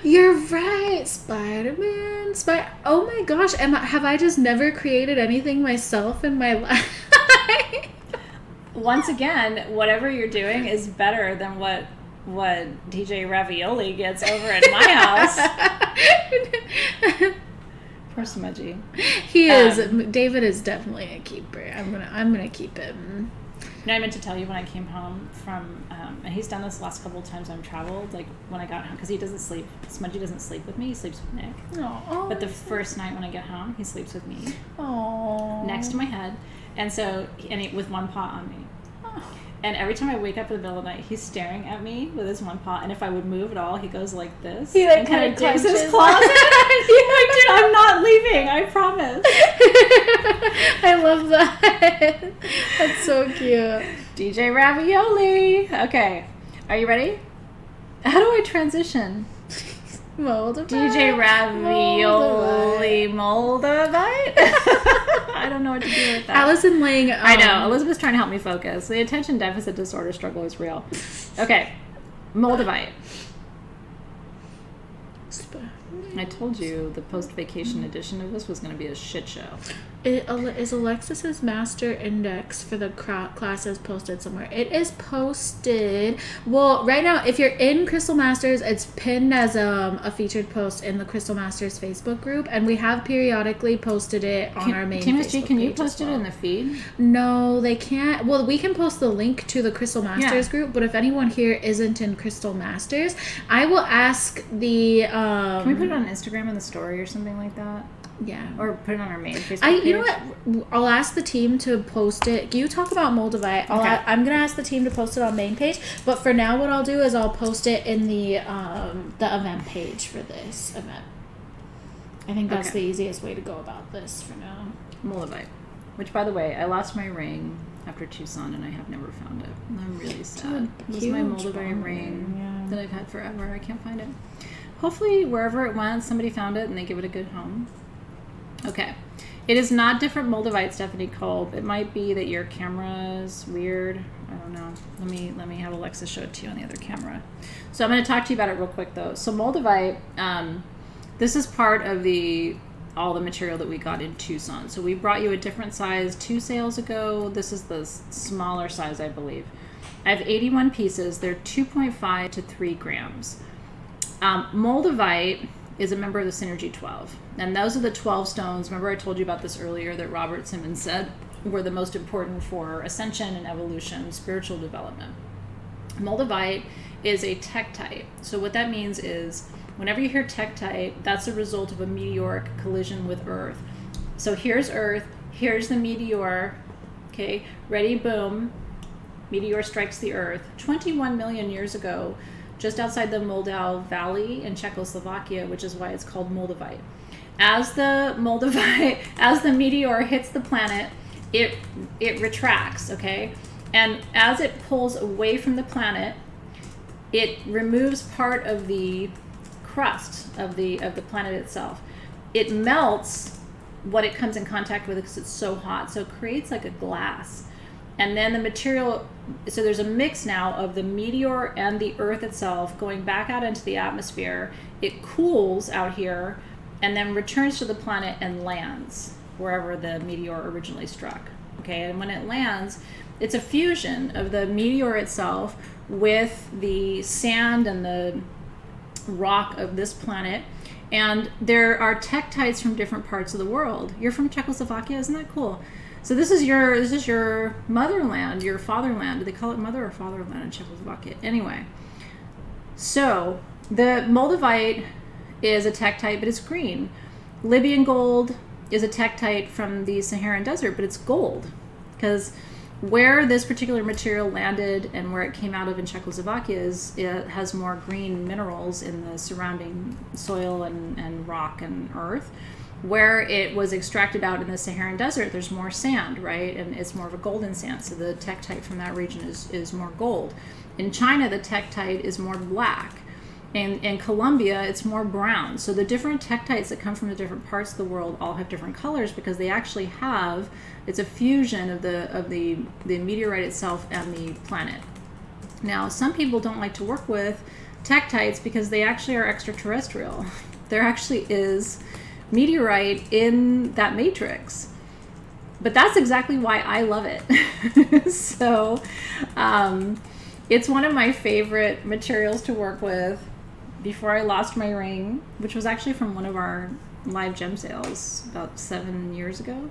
You're right, Spider-Man. Oh my gosh, have I just never created anything myself in my life? Once again, whatever you're doing is better than what what DJ Ravioli gets over at my house. Poor Smudgy. He is. David is definitely a keeper. I'm gonna keep him. I meant to tell you when I came home from, and he's done this the last couple of times I've traveled, like when I got home, because he doesn't sleep, Smudgy doesn't sleep with me, he sleeps with Nick. Aww. But the first night when I get home, he sleeps with me. Aww. Next to my head. And so, with one paw on me. And every time I wake up in the middle of the night, he's staring at me with his one paw. And if I would move at all, he goes like this. He like and kind of digs his claws in. He's like, dude, I'm not leaving. I promise. I love that. That's so cute. DJ Ravioli. Okay. Are you ready? How do I transition? Moldavite. DJ Ravioli Moldavite. I don't know what to do with that. Allison Lang. I know. Elizabeth's trying to help me focus. The attention deficit disorder struggle is real. Okay. Moldavite. I told you the post-vacation edition of this was going to be a shit show. Is Alexis's master index for the classes posted somewhere? It is posted. Well, right now, if you're in Crystal Masters, it's pinned as a featured post in the Crystal Masters Facebook group, and we have periodically posted it on our main Facebook page. Can you post it in the feed? No, they can't. Well, we can post the link to the Crystal Masters group, but if anyone here isn't in Crystal Masters, I will ask the... Can we put it on Instagram in the story or something like that? Yeah. Or put it on our main Facebook page. You know what? I'll ask the team to post it. You talk about Moldavite. I'm going to ask the team to post it on main page. But for now, what I'll do is I'll post it in the event page for this event. I think that's the easiest way to go about this for now. Moldavite. Which, by the way, I lost my ring after Tucson, and I have never found it. I'm really sad. It was my Moldavite ring that I've had forever. I can't find it. Hopefully, wherever it went, somebody found it and they give it a good home. Okay. It is not different Moldavite, Stephanie Kolb. It might be that your camera's weird. I don't know. Let me have Alexa show it to you on the other camera. So I'm going to talk to you about it real quick, though. So Moldavite, this is part of all the material that we got in Tucson. So we brought you a different size 2 sales ago. This is the smaller size, I believe. I have 81 pieces. They're 2.5 to 3 grams. Moldavite is a member of the Synergy 12. And those are the 12 stones. Remember I told you about this earlier that Robert Simmons said were the most important for ascension and evolution, spiritual development. Moldavite is a tektite. So what that means is whenever you hear tektite, that's a result of a meteoric collision with Earth. So here's Earth, here's the meteor, okay, ready, boom, meteor strikes the Earth. 21 million years ago, just outside the Moldau Valley in Czechoslovakia, which is why it's called Moldavite. As the meteor hits the planet, it retracts, okay? And as it pulls away from the planet, it removes part of the crust of the planet itself. It melts what it comes in contact with because it's so hot, so it creates like a glass. And then the material, so there's a mix now of the meteor and the Earth itself going back out into the atmosphere. It cools out here and then returns to the planet and lands wherever the meteor originally struck. Okay, and when it lands, it's a fusion of the meteor itself with the sand and the rock of this planet. And there are tektites from different parts of the world. You're from Czechoslovakia, isn't that cool? So this is your motherland, your fatherland. Do they call it mother or fatherland in Czechoslovakia? Anyway, so the Moldavite is a tektite, but it's green. Libyan gold is a tektite from the Saharan desert, but it's gold. Because where this particular material landed and where it came out of in Czechoslovakia it has more green minerals in the surrounding soil and rock and earth. Where it was extracted out in the Saharan desert, there's more sand, right? And it's more of a golden sand, so the tektite from that region is more gold. In China, the tektite is more black. In Colombia, it's more brown. So the different tektites that come from the different parts of the world all have different colors because they actually have, it's a fusion of the meteorite itself and the planet. Now, some people don't like to work with tektites because they actually are extraterrestrial. There actually is meteorite in that matrix. But that's exactly why I love it. So, It's one of my favorite materials to work with. Before I lost my ring, which was actually from one of our live gem sales about 7 years ago.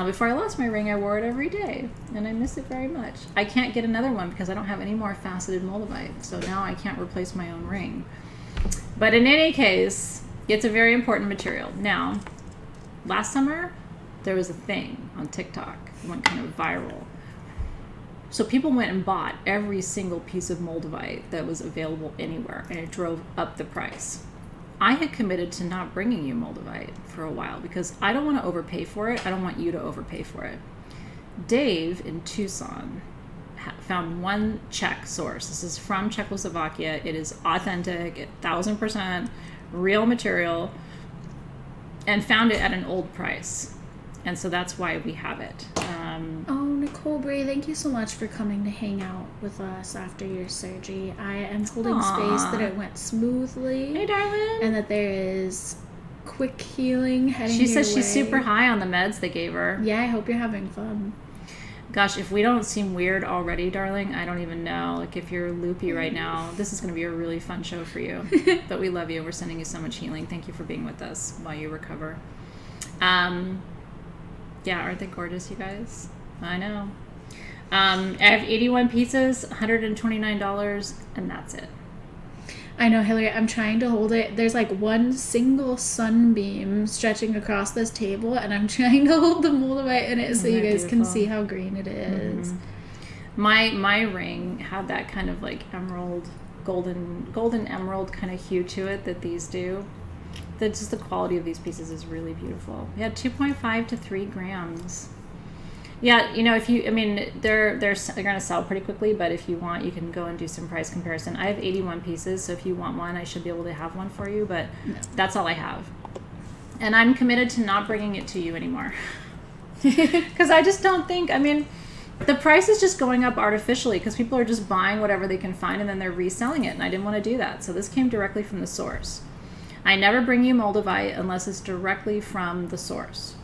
Before I lost my ring, I wore it every day, and I miss it very much. I can't get another one because I don't have any more faceted Moldavite, so now I can't replace my own ring. But in any case, it's a very important material. Now, last summer, there was a thing on TikTok. It went kind of viral. So people went and bought every single piece of Moldavite that was available anywhere, and it drove up the price. I had committed to not bringing you Moldavite for a while because I don't want to overpay for it. I don't want you to overpay for it. Dave in Tucson found one Czech source. This is from Czechoslovakia. It is authentic, 1,000% real material, and found it at an old price. And so that's why we have it. Nicole Bray, thank you so much for coming to hang out with us after your surgery. I am holding space that it went smoothly. Hey, darling. And that there is quick healing heading She says she's super high on the meds they gave her. Yeah, I hope you're having fun. Gosh, if we don't seem weird already, darling, I don't even know. Like, if you're loopy right now, this is going to be a really fun show for you. But we love you. We're sending you so much healing. Thank you for being with us while you recover. Yeah, aren't they gorgeous, you guys? I know. I have 81 pieces, $129, and that's it. I know, Hillary, I'm trying to hold it. There's like one single sunbeam stretching across this table, and I'm trying to hold the Moldavite in it so you guys can see how green it is. Mm-hmm. My ring had that kind of like emerald, golden emerald kind of hue to it that these do. Just the quality of these pieces is really beautiful. Yeah, 2.5 to 3 grams. Yeah, you know, they're going to sell pretty quickly, but if you want, you can go and do some price comparison. I have 81 pieces, so if you want one, I should be able to have one for you, but that's all I have. And I'm committed to not bringing it to you anymore. Because I just don't think, the price is just going up artificially because people are just buying whatever they can find and then they're reselling it, and I didn't want to do that. So this came directly from the source. I never bring you Moldavite unless it's directly from the source.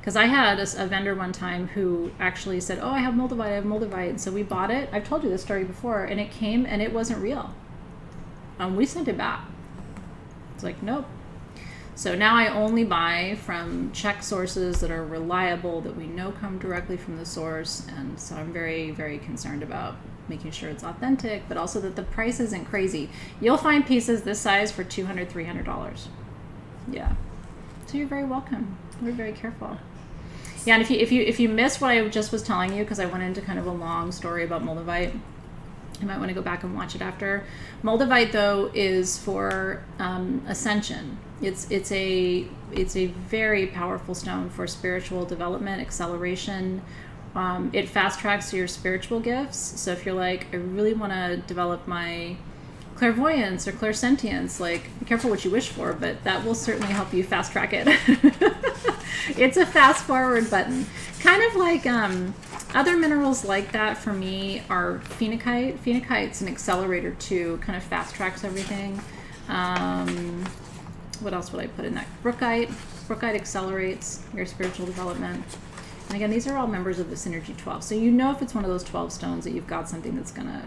Because I had a vendor one time who actually said, I have Moldavite. And so we bought it. I've told you this story before. And it came and it wasn't real. We sent it back. It's like, nope. So now I only buy from Czech sources that are reliable, that we know come directly from the source. And so I'm very, very concerned about making sure it's authentic, but also that the price isn't crazy. You'll find pieces this size for $200, $300. Yeah. So you're very welcome. We're very careful. Yeah, and if you missed what I just was telling you, because I went into kind of a long story about Moldavite, you might want to go back and watch it after. Moldavite, though, is for ascension. It's a very powerful stone for spiritual development, acceleration. It fast tracks your spiritual gifts. So if you're like, I really want to develop my clairvoyance or clairsentience, like, be careful what you wish for, but that will certainly help you fast track it. It's a fast forward button. Kind of like other minerals like that for me are phenakite. Phenakite's an accelerator too, kind of fast tracks everything. What else would I put in that? Brookite. Brookite accelerates your spiritual development. And again, these are all members of the Synergy 12. So you know if it's one of those 12 stones that you've got something that's going to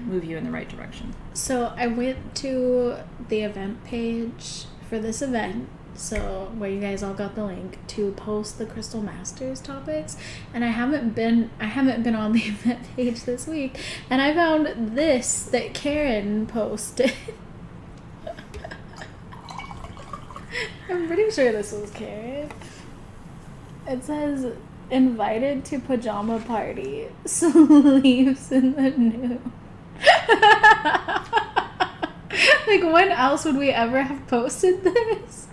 move you in the right direction. So I went to the event page for this event, so where you guys all got the link to post the Crystal Masters topics, and I haven't been on the event page this week, and I found this that Karen posted. I'm pretty sure this was Karen. It says, invited to pajama party, sleeves in the nude. Like, when else would we ever have posted this?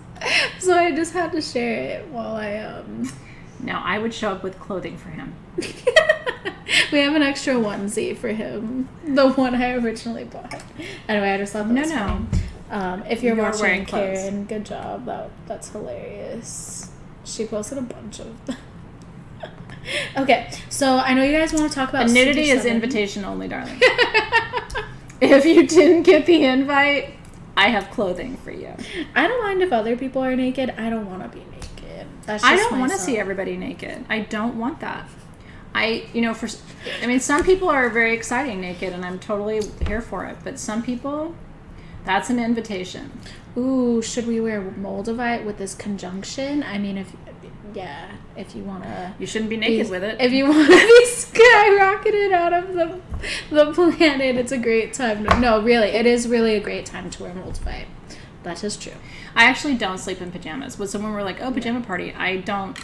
So I just had to share it while I Now I would show up with clothing for him. We have an extra onesie for him, the one I originally bought. Anyway, I just thought that was funny. If you're watching, Karen, good job. That's hilarious. She posted a bunch of them. Okay, so I know you guys want to talk about... The nudity is invitation only, darling. If you didn't get the invite, I have clothing for you. I don't mind if other people are naked. I don't want to be naked. That's just I don't want to see everybody naked. I don't want that. some people are very exciting naked, and I'm totally here for it. But some people, that's an invitation. Ooh, should we wear Moldavite with this conjunction? I mean, if you want to... You shouldn't be naked with it. If you want to be skyrocketed out of the planet, it's a great time. No, really, it is really a great time to wear Moldavite. That is true. I actually don't sleep in pajamas. When someone were like, "Oh, pajama party," I don't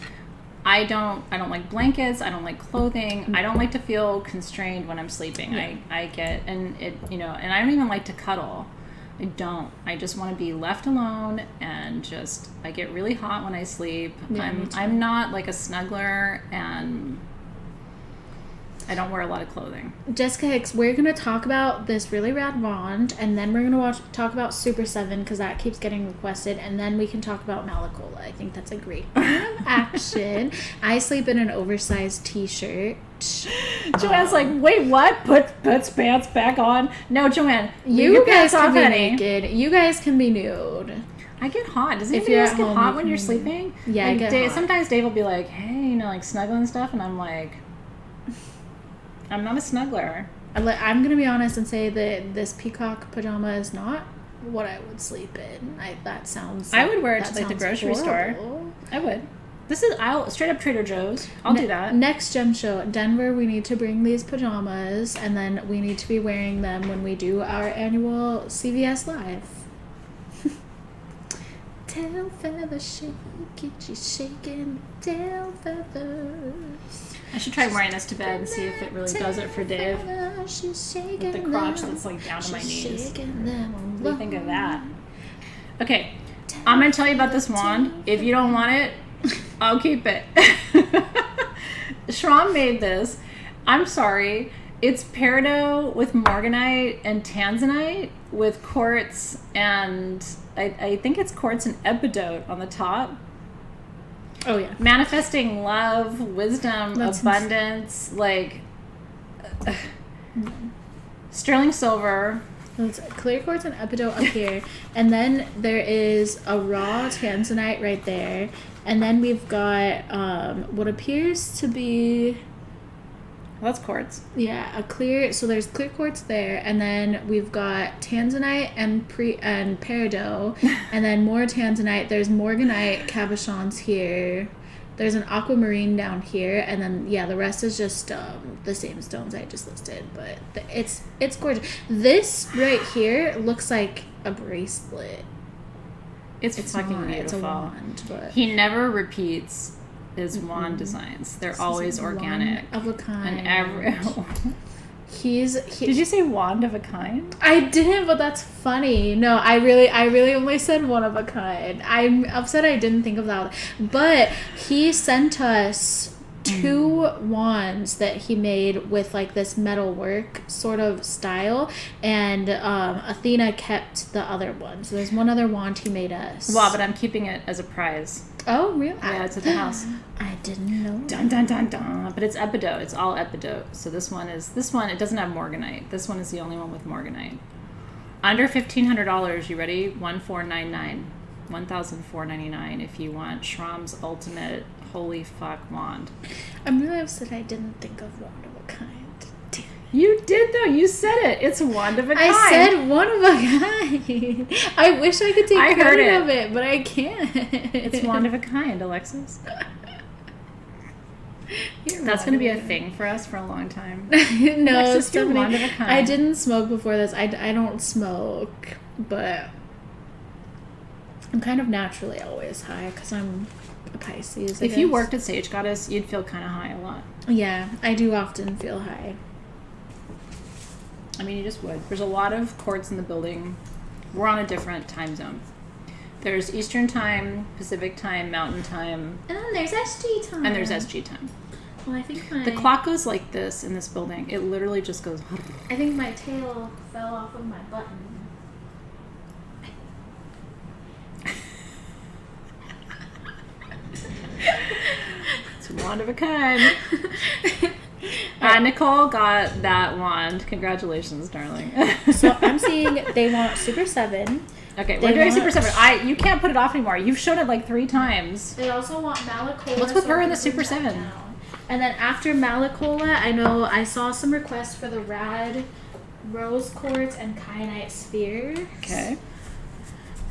like blankets. I don't like clothing. I don't like to feel constrained when I'm sleeping. Yeah. I get, and it, and I don't even like to cuddle. I don't. I just want to be left alone, and I get really hot when I sleep. Yeah, I'm not like a snuggler, and I don't wear a lot of clothing. Jessica Hicks, we're going to talk about this really rad wand, and then we're going to talk about Super 7, because that keeps getting requested, and then we can talk about Malachola. I think that's a great plan of action. I sleep in an oversized t-shirt. Joanne's like, wait, what? Put pants back on? No, Joanne. You guys can be naked. You guys can be nude. I get hot. Does anybody else get hot when you're sleeping? Yeah, I get hot. Sometimes Dave will be like, hey, like snuggling stuff, and I'm like... I'm not a snuggler. I'm going to be honest and say that this Peacock pajama is not what I would sleep in. That sounds... I would wear it to like the grocery store. I would. I'll straight up Trader Joe's. I'll do that. Next Gem Show, Denver, we need to bring these pajamas, and then we need to be wearing them when we do our annual CVS Live. Tail feather shake it, she's shaking tail feathers. I should try wearing this to bed and see if it really does it for Dave. With the crotch that's like down to my knees. What do you think of that? Okay, I'm going to tell you about this wand. If you don't want it, I'll keep it. Shram made this. I'm sorry. It's peridot with morganite and tanzanite with quartz, and I think it's quartz and epidote on the top. Oh, yeah. Manifesting love, wisdom, abundance, sterling silver. It's clear quartz and epidote up here. And then there is a raw tanzanite right there. And then we've got what appears to be... Well, that's quartz. Yeah, so there's clear quartz there, and then we've got tanzanite and peridot, and then more tanzanite. There's morganite cabochons here. There's an aquamarine down here, and then the rest is just the same stones I just listed. But it's gorgeous. This right here looks like a bracelet. It's fucking beautiful. It's a wand, but he never repeats his wand designs. They're always organic. Of a kind. And Did you say wand of a kind? I didn't, but that's funny. No, I really only said one of a kind. I'm upset I didn't think of that. But he sent us 2 wands that he made with like this metal work sort of style, and Athena kept the other one. So there's one other wand he made us. Wow, but I'm keeping it as a prize. Oh, really? Yeah, it's at the house. I didn't know. Dun dun dun dun. But it's epidote. It's all epidote. So this one, it doesn't have morganite. This one is the only one with morganite. Under $1,500, you ready? 1,499. 1,499 if you want Shram's ultimate holy fuck wand. I'm really upset I didn't think of wand of a kind. You did though. You said it. It's wand of a kind. I said one of a kind. I wish I could take credit of it, but I can't. It's wand of a kind, Alexys. That's going to be a thing for us for a long time. No, Stephanie, wand of a kind. I didn't smoke before this. I don't smoke, but I'm kind of naturally always high because I'm a Pisces. If you worked at Sage Goddess, you'd feel kind of high a lot. Yeah, I do often feel high. I mean, you just would. There's a lot of quartz in the building. We're on a different time zone. There's Eastern time, Pacific time, Mountain time. And then there's SG time. And there's SG time. Well, I think the clock goes like this in this building. It literally just goes... I think my tail fell off of my button. It's a wand of a kind. Nicole got that wand. Congratulations, darling. So I'm seeing they want Super 7. Okay, we're doing Super 7. You can't put it off anymore. You've shown it like 3 times. They also want Malachola. Let's put her in the Super 7. And then after Malachola, I know I saw some requests for the rad rose quartz and kyanite spheres. Okay.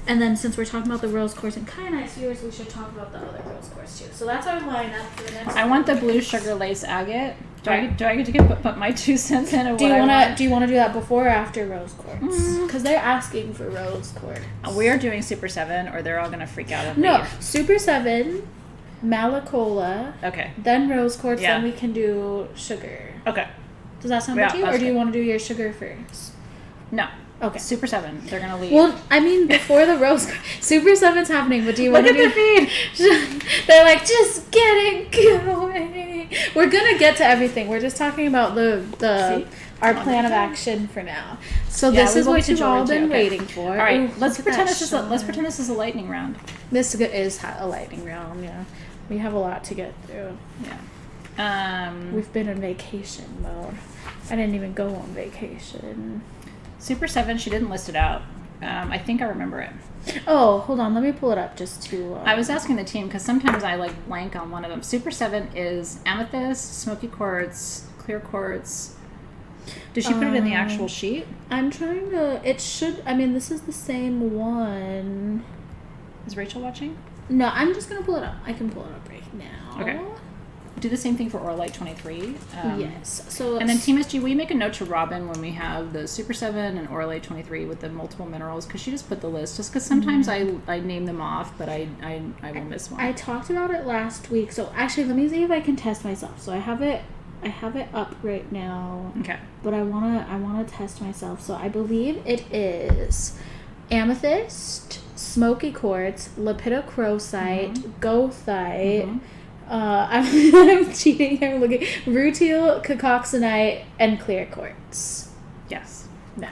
And then since we're talking about the rose quartz and kyanite spheres, we should talk about the other rose quartz too. So that's our lineup for the next. I want the blue sugar lace agate. Do I get to put my 2 cents in? Do you want to do that before or after rose quartz? Because they're asking for rose quartz. We are doing Super 7, or they're all gonna freak out and No, leave. Super 7, Malachola. Okay. Then rose quartz. Then we can do sugar. Okay. Does that sound good to you, or do you want to do your sugar first? No. Okay. Super 7. They're gonna leave. Well, I mean, before the rose, Super 7's happening, but do you want to do? Look at the feed. They're like, just get it going. We're gonna get to everything. We're just talking about our plan of action for now. So this is what you've all been waiting for. All right, let's pretend this is a lightning round. This is a lightning round. Yeah, we have a lot to get through. Yeah. We've been in vacation mode. I didn't even go on vacation. Super 7, she didn't list it out. I think I remember it. Oh, hold on. Let me pull it up just to... I was asking the team because sometimes I blank on one of them. Super 7 is amethyst, smoky quartz, clear quartz. Did she put it in the actual sheet? I'm trying to... It should... I mean, this is the same one. Is Rachel watching? No, I'm just going to pull it up. I can pull it up right now. Okay. Do the same thing for Auralite 23. Yes. So and then Team SG, will you make a note to Robin when we have the Super 7 and Auralite 23 with the multiple minerals? Because she just put the list. Just because sometimes I name them off, but I will miss one. I talked about it last week. So actually, let me see if I can test myself. So I have it up right now. Okay. But I wanna test myself. So I believe it is amethyst, smoky quartz, lepidocrosite, goethite. I'm cheating. I'm looking. Rutile, cacoxenite, and clear quartz. Yes. Yeah.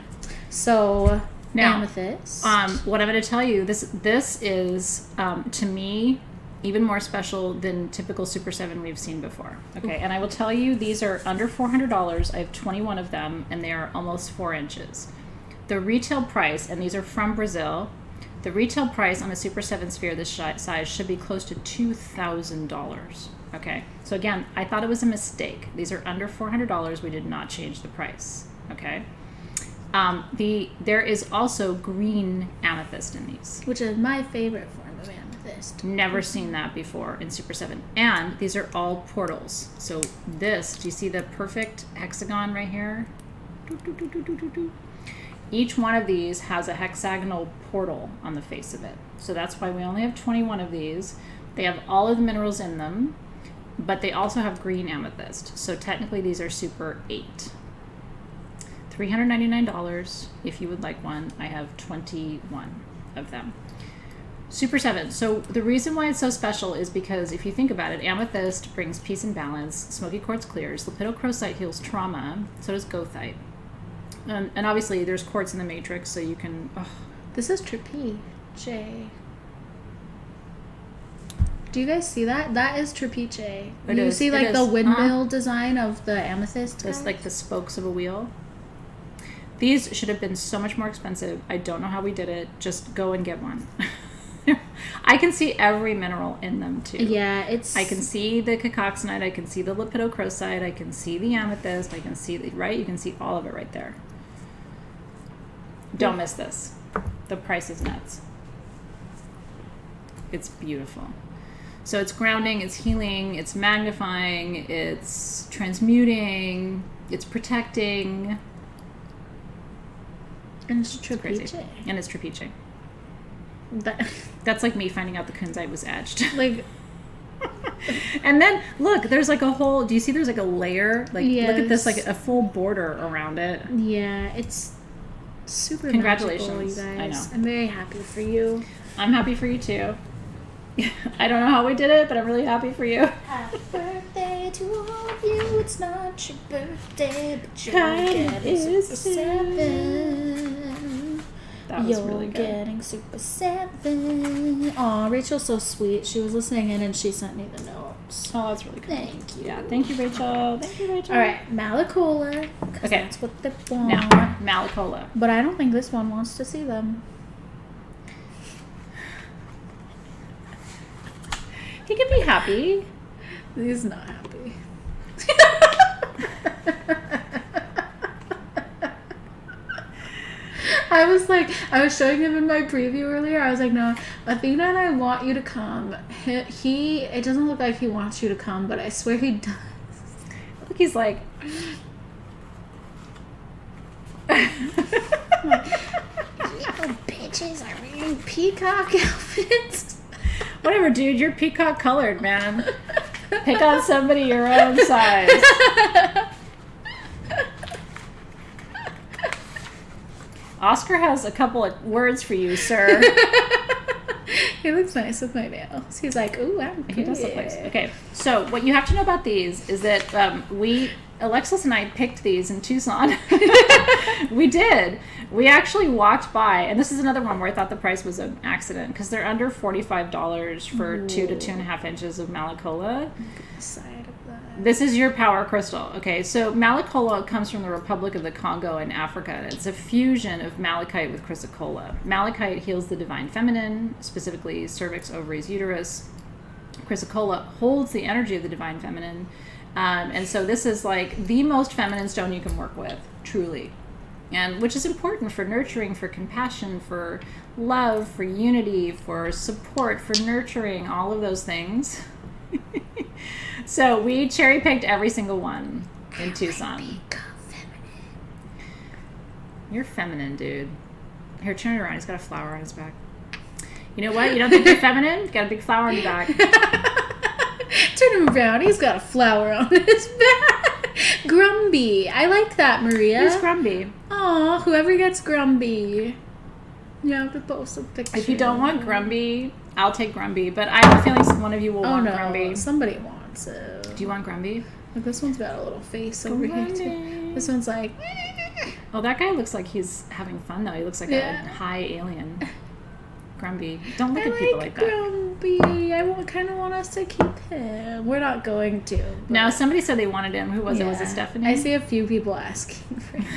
So now, amethyst. What I'm going to tell you, this is to me even more special than typical Super 7 we've seen before. Okay, and I will tell you, these are under $400. I have 21 of them, and they are almost 4 inches. The retail price, and these are from Brazil. The retail price on a Super 7 sphere this size should be close to $2,000. Okay, so again, I thought it was a mistake. These are under $400. We did not change the price. Okay, there is also green amethyst in these, which is my favorite form of amethyst. Never seen that before in Super 7. And these are all portals. So this, do you see the perfect hexagon right here? Each one of these has a hexagonal portal on the face of it. So that's why we only have 21 of these. They have all of the minerals in them, but they also have green amethyst. So technically these are Super 8. $399 if you would like one. I have 21 of them. Super 7. So the reason why it's so special is because if you think about it, amethyst brings peace and balance, smoky quartz clears, lepidocrosite heals trauma, so does goethite. And obviously, there's quartz in the matrix, so you can... Oh. This is Trippy J. Do you guys see that? That is Trippy. You see, like, the windmill design of the amethyst? It's like the spokes of a wheel. These should have been so much more expensive. I don't know how we did it. Just go and get one. I can see every mineral in them, too. Yeah, I can see the cacoxenite. I can see the lepidocrosite. I can see the amethyst. I can see right? You can see all of it right there. Don't miss this. The price is nuts. It's beautiful. So it's grounding, it's healing, it's magnifying, it's transmuting, it's protecting. And it's Trippy. And it's Trippy. That's like me finding out the Kunzite was etched. Like, and then look, there's like a whole. Do you see? There's like a layer. Like, yes. Look at this, like a full border around it. Yeah, it's super. Congratulations, magical, you guys. I know. I'm very happy for you. I'm happy for you too. I don't know how we did it, but I'm really happy for you. Happy birthday to all of you. It's not your birthday, but you're getting Super 7. That was really good. You're getting Super 7. Aw, Rachel's so sweet. She was listening in and she sent me the notes. Oh, that's really good. Thank you. Yeah, thank you, Rachel. Thank you, Rachel. All right, Malachola. Okay. That's what they want. Now, Malachola. But I don't think this one wants to see them. He can be happy. He's not happy. I was showing him in my preview earlier. I was like, no, Athena and I want you to come. It doesn't look like he wants you to come, but I swear he does. Look, he's like... Little bitches are wearing peacock outfits. Whatever, dude. You're peacock colored, man. Pick on somebody your own size. Oscar has a couple of words for you, sir. He looks nice with my nails. He's like, ooh, I'm cute. He does look nice. Okay, so what you have to know about these is that Alexys and I picked these in Tucson. We did. We actually walked by, and this is another one where I thought the price was an accident, because they're under $45 for 2 to 2.5 inches of Malachola. Side of that. This is your power crystal. Okay, so Malachola comes from the Republic of the Congo in Africa, and it's a fusion of malachite with chrysocolla. Malachite heals the divine feminine, specifically cervix, ovaries, uterus. Chrysocolla holds the energy of the divine feminine. And so this is like the most feminine stone you can work with, truly. And which is important for nurturing, for compassion, for love, for unity, for support, for nurturing, all of those things. So we cherry picked every single one in Tucson. You're feminine, dude. Here, turn it around. He's got a flower on his back. You know what? You don't think you're feminine? Got a big flower on your back. Turn him around. He's got a flower on his back. Grumby. I like that, Maria. Who's Grumby? Aw, whoever gets Grumby. You have to post a picture. If you don't want Grumby, I'll take Grumby. But I have a feeling one of you will want Grumby. Somebody wants it. Do you want Grumby? Look, this one's got a little face over here, too. This one's like... Oh, that guy looks like he's having fun, though. He looks like a high alien. Grumby. Don't look at people like that. Grumby. I kind of want us to keep him. We're not going to. No, somebody said they wanted him. Who was it? Was it Stephanie? I see a few people asking for him.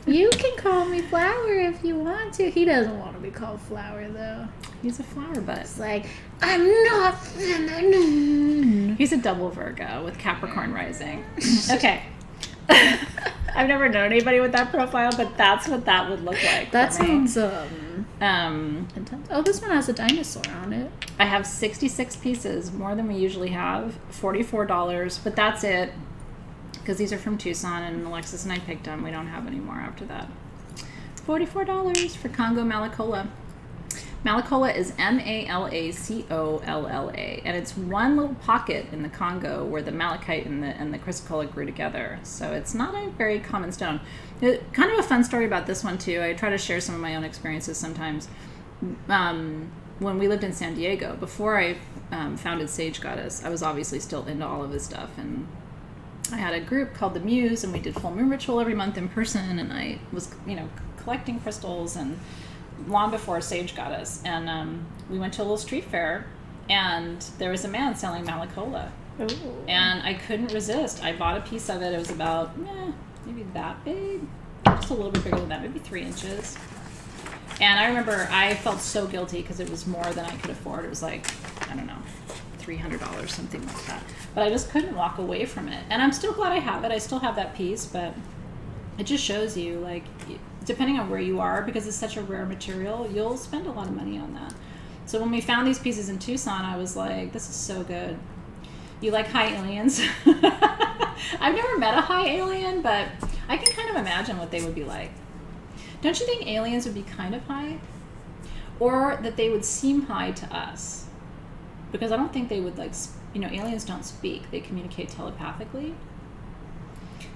You can call me Flower if you want to. He doesn't want to be called Flower, though. He's a flower butt. It's like, I'm not feminine. He's a double Virgo with Capricorn rising. Okay. I've never known anybody with that profile, but that's what that would look like. That sounds intense. Oh, this one has a dinosaur on it. I have 66 pieces, more than we usually have. $44, but that's it. Because these are from Tucson, and Alexys and I picked them. We don't have any more after that. $44 for Congo Malachola. Malachola is Malacolla, and it's one little pocket in the Congo where the malachite and the chrysocolla grew together. So it's not a very common stone. Kind of a fun story about this one too. I try to share some of my own experiences sometimes. When we lived in San Diego, before I founded Sage Goddess, I was obviously still into all of this stuff, and I had a group called the Muse, and we did full moon ritual every month in person, and I was, collecting crystals and long before Sage Goddess, and we went to a little street fair, and there was a man selling Malachola. Ooh. And I couldn't resist. I bought a piece of it. It was about maybe that big, just a little bit bigger than that, maybe 3 inches. And I remember I felt so guilty because it was more than I could afford. It was like, I don't know, $300, something like that. But I just couldn't walk away from it. And I'm still glad I have it. I still have that piece, but it just shows you, like, depending on where you are, because it's such a rare material, you'll spend a lot of money on that. So when we found these pieces in Tucson, I was like, this is so good. You like high aliens? I've never met a high alien, but I can kind of imagine what they would be like. Don't you think aliens would be kind of high? Or that they would seem high to us? Because I don't think they would, like, aliens don't speak. They communicate telepathically.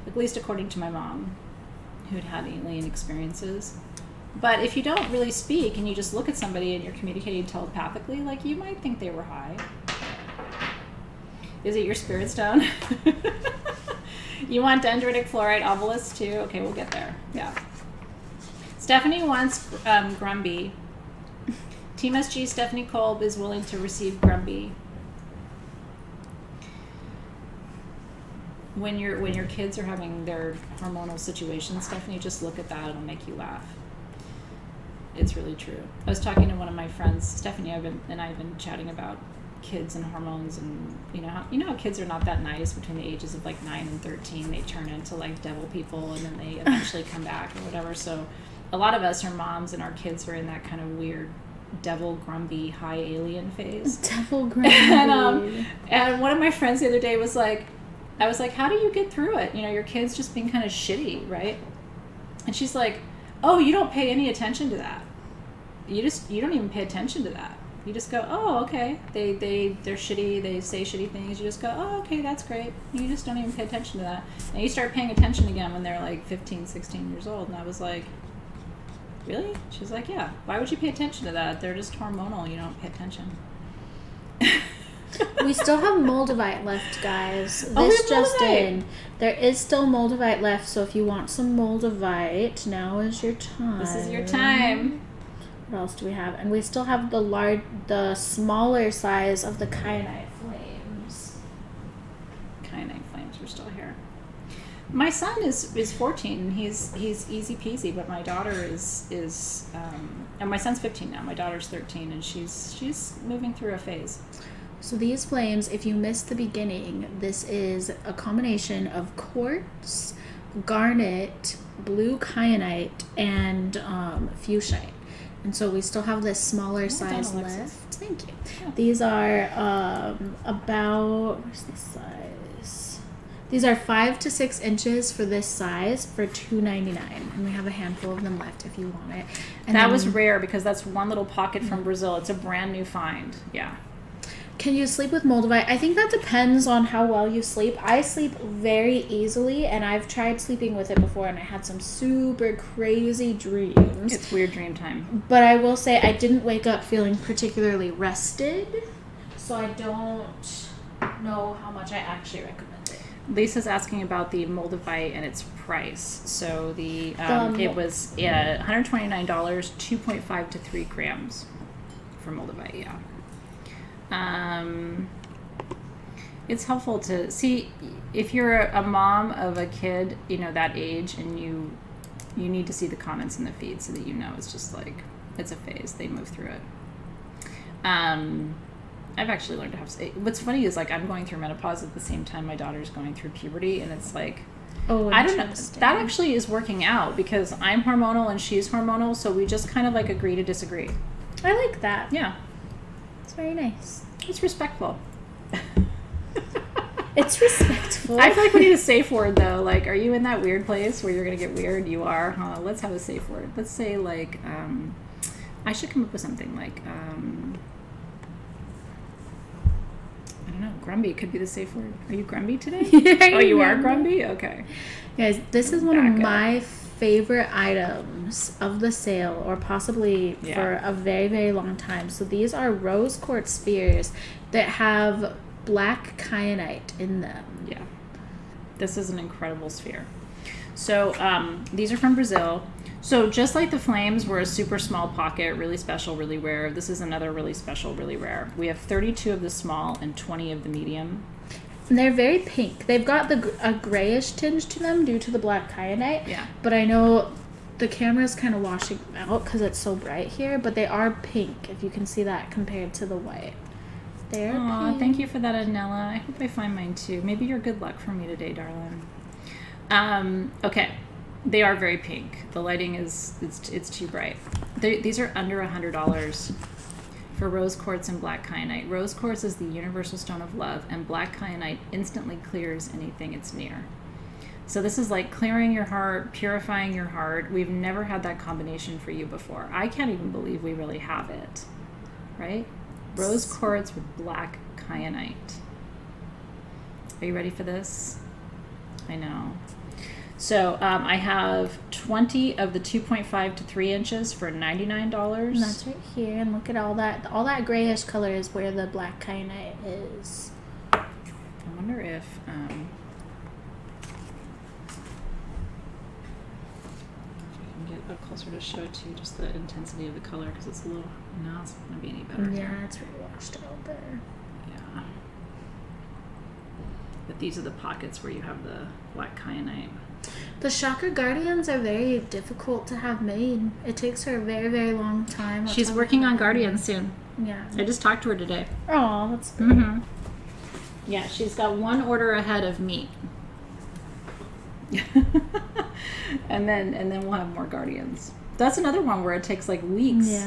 At least according to my mom, who had had alien experiences. But if you don't really speak and you just look at somebody and you're communicating telepathically, like, you might think they were high. Is it your spirit stone? You want dendritic fluorite obelisk too? Okay, we'll get there. Yeah. Stephanie wants Grumby. Team SG Stephanie Kolb is willing to receive Grumby. When your kids are having their hormonal situations, Stephanie, just look at that. It'll make you laugh. It's really true. I was talking to one of my friends, Stephanie, and I've been chatting about kids and hormones, and you know how kids are not that nice between the ages of like 9 and 13. They turn into like devil people, and then they eventually come back or whatever. So a lot of us are moms, and our kids are in that kind of weird devil grumpy high alien phase. Devil grumpy. And one of my friends the other day was like, I was like, how do you get through it? You know, your kid's just being kind of shitty, right? And she's like, oh, you don't pay any attention to that. You don't even pay attention to that. You just go, oh, okay. They're shitty. They say shitty things. You just go, oh, okay, that's great. You just don't even pay attention to that. And you start paying attention again when they're like 15, 16 years old. And I was like, really? She's like, yeah. Why would you pay attention to that? They're just hormonal. You don't pay attention. We still have Moldavite left, guys. This just in. There is still Moldavite left, so if you want some Moldavite, now is your time. This is your time. What else do we have? And we still have the smaller size of the Kyanite flames. Kyanite flames are still here. My son is 14. He's easy peasy, but my daughter is and my son's 15 now. My daughter's 13, and she's moving through a phase. So these flames, if you missed the beginning, this is a combination of quartz, garnet, blue kyanite, and fuscite. And so we still have this smaller size left. Thank you. Yeah. These are about, where's the size? These are 5 to 6 inches for this size for $2.99, and we have a handful of them left if you want it. And that was rare because that's one little pocket from Brazil. It's a brand new find. Yeah. Can you sleep with Moldavite? I think that depends on how well you sleep. I sleep very easily, and I've tried sleeping with it before, and I had some super crazy dreams. It's weird dream time. But I will say I didn't wake up feeling particularly rested, so I don't know how much I actually recommend it. Lisa's asking about the Moldavite and its price. So it was $129, 2.5 to 3 grams for Moldavite, yeah. It's helpful to see if you're a mom of a kid, you know, that age, and you need to see the comments in the feed so that you know it's just like, it's a phase. They move through it. I've actually learned to have, what's funny is like I'm going through menopause at the same time my daughter's going through puberty, and it's like, I don't know, that actually is working out because I'm hormonal and she's hormonal, so we just kind of like agree to disagree. I like that. Yeah. It's very nice. It's respectful. It's respectful. I feel like we need a safe word, though. Like, are you in that weird place where you're going to get weird? You are, huh? Let's have a safe word. Let's say, like, I should come up with something like, I don't know, grumby could be the safe word. Are you grumby today? Oh, you are grumby? Okay. Guys, this is one of my favorite items of the sale, or possibly for a very, very long time. So these are rose quartz spheres that have black kyanite in them. Yeah. This is an incredible sphere. So these are from Brazil. So just like the flames were a super small pocket, really special, really rare, this is another really special, really rare. We have 32 of the small and 20 of the medium. And they're very pink. They've got a grayish tinge to them due to the black kyanite. Yeah. But I know the camera's kind of washing them out because it's so bright here. But they are pink, if you can see that compared to the white. They're pink. Thank you for that, Anella. I hope I find mine too. Maybe you're good luck for me today, darling. Okay. They are very pink. The lighting it's too bright. These are under $100. For rose quartz and black kyanite. Rose quartz is the universal stone of love, and black kyanite instantly clears anything it's near. So this is like clearing your heart, purifying your heart. We've never had that combination for you before. I can't even believe we really have it, right? Rose quartz with black kyanite. Are you ready for this? I know. So I have 20 of the 2.5 to 3 inches for $99. And that's right here. And look at all that. All that grayish color is where the black kyanite is. I wonder if... I can get up closer to show to you just the intensity of the color, because it's a little... No, it's not going to be any better. Yeah, it's really washed out there. Yeah. But these are the pockets where you have the black kyanite. The Chakra Guardians are very difficult to have made. It takes her a very, very long time. She's working on Guardians soon. Yeah. I just talked to her today. Oh, that's good. Mm-hmm. Yeah, she's got one order ahead of me. and then we'll have more Guardians. That's another one where it takes like weeks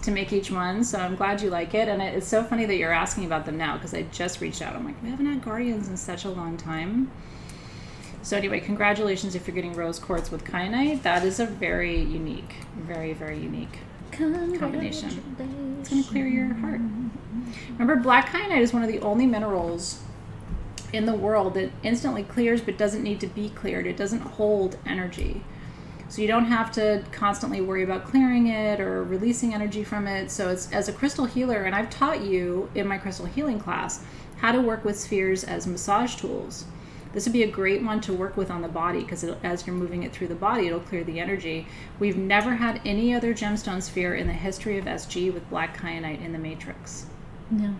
to make each one, so I'm glad you like it. And it's so funny that you're asking about them now, because I just reached out. I'm like, we haven't had Guardians in such a long time. So anyway, congratulations if you're getting rose quartz with kyanite. That is a very unique, very, very unique combination. It's going to clear your heart. Remember, black kyanite is one of the only minerals in the world that instantly clears but doesn't need to be cleared. It doesn't hold energy. So you don't have to constantly worry about clearing it or releasing energy from it. So it's, as a crystal healer, and I've taught you in my crystal healing class how to work with spheres as massage tools. This would be a great one to work with on the body, because as you're moving it through the body, it'll clear the energy. We've never had any other gemstone sphere in the history of SG with black kyanite in the matrix. No.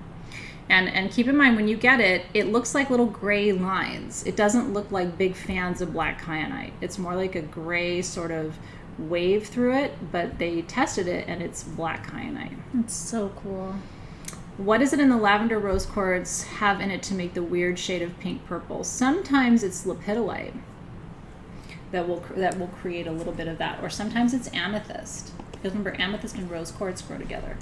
And keep in mind, when you get it, it looks like little gray lines. It doesn't look like big fans of black kyanite. It's more like a gray sort of wave through it, but they tested it and it's black kyanite. That's so cool. What is it in the lavender rose quartz have in it to make the weird shade of pink purple? Sometimes it's lepidolite that will create a little bit of that, or sometimes it's amethyst. Because remember, amethyst and rose quartz grow together.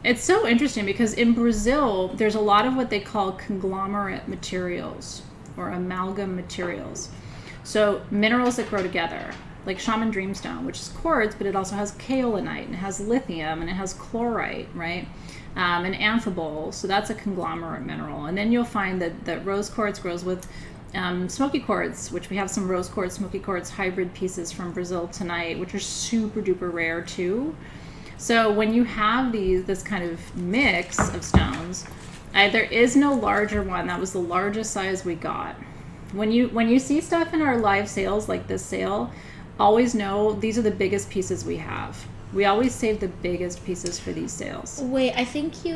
It's so interesting because in Brazil, there's a lot of what they call conglomerate materials or amalgam materials. So minerals that grow together, like shaman dreamstone, which is quartz, but it also has kaolinite, and it has lithium, and it has chlorite, right? And amphibole, so that's a conglomerate mineral. And then you'll find that rose quartz grows with smoky quartz, which we have some rose quartz, smoky quartz hybrid pieces from Brazil tonight, which are super duper rare too. So when you have this kind of mix of stones, there is no larger one. That was the largest size we got. When you see stuff in our live sales, like this sale, always know these are the biggest pieces we have. We always save the biggest pieces for these sales. Wait, I think we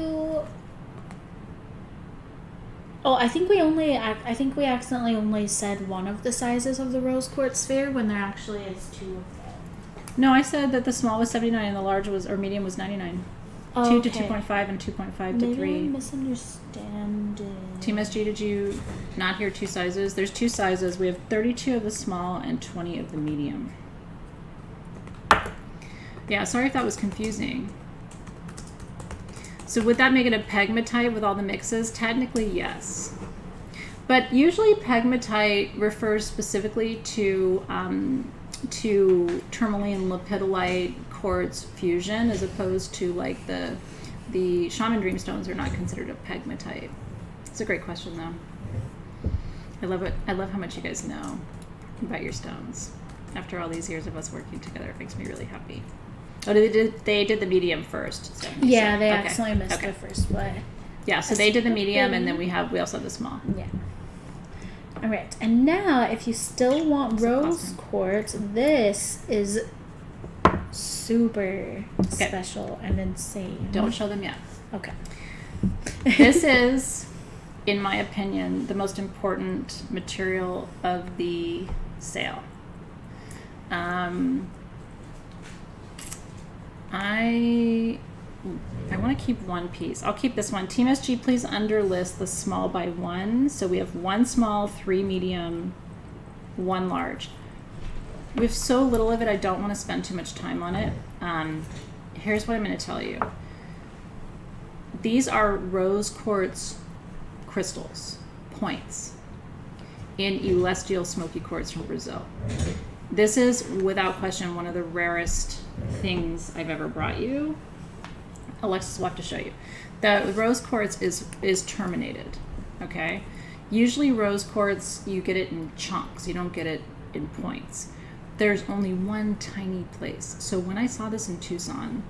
accidentally only said one of the sizes of the rose quartz sphere when there actually is two of them. No, I said that the small was 79 and the large medium was 99. Oh, 2 to 2.5 and 2.5 to 3. Maybe I'm misunderstanding. Team SG, did you not hear two sizes? There's two sizes. We have 32 of the small and 20 of the medium. Yeah, sorry if that was confusing. So would that make it a pegmatite with all the mixes? Technically, yes. But usually pegmatite refers specifically to tourmaline lepidolite quartz fusion, as opposed to like the shaman dreamstones are not considered a pegmatite. It's a great question though. I love it. I love how much you guys know about your stones. After all these years of us working together, it makes me really happy. Oh, they did the medium first. So yeah, they accidentally missed the first one. Yeah, so they did the medium, and then we also have the small. Yeah. All right, and now if you still want rose quartz, this is super special and insane. Don't show them yet. Okay. This is, in my opinion, the most important material of the sale. I want to keep one piece. I'll keep this one. Team SG, please underlist the small by one. So we have one small, 3 medium, 1 large. We have so little of it, I don't want to spend too much time on it. Here's what I'm going to tell you. These are rose quartz crystals, points, in celestial smoky quartz from Brazil. This is, without question, one of the rarest things I've ever brought you. Alexys will have to show you. The rose quartz is terminated, okay? Usually rose quartz, you get it in chunks. You don't get it in points. There's only one tiny place. So when I saw this in Tucson,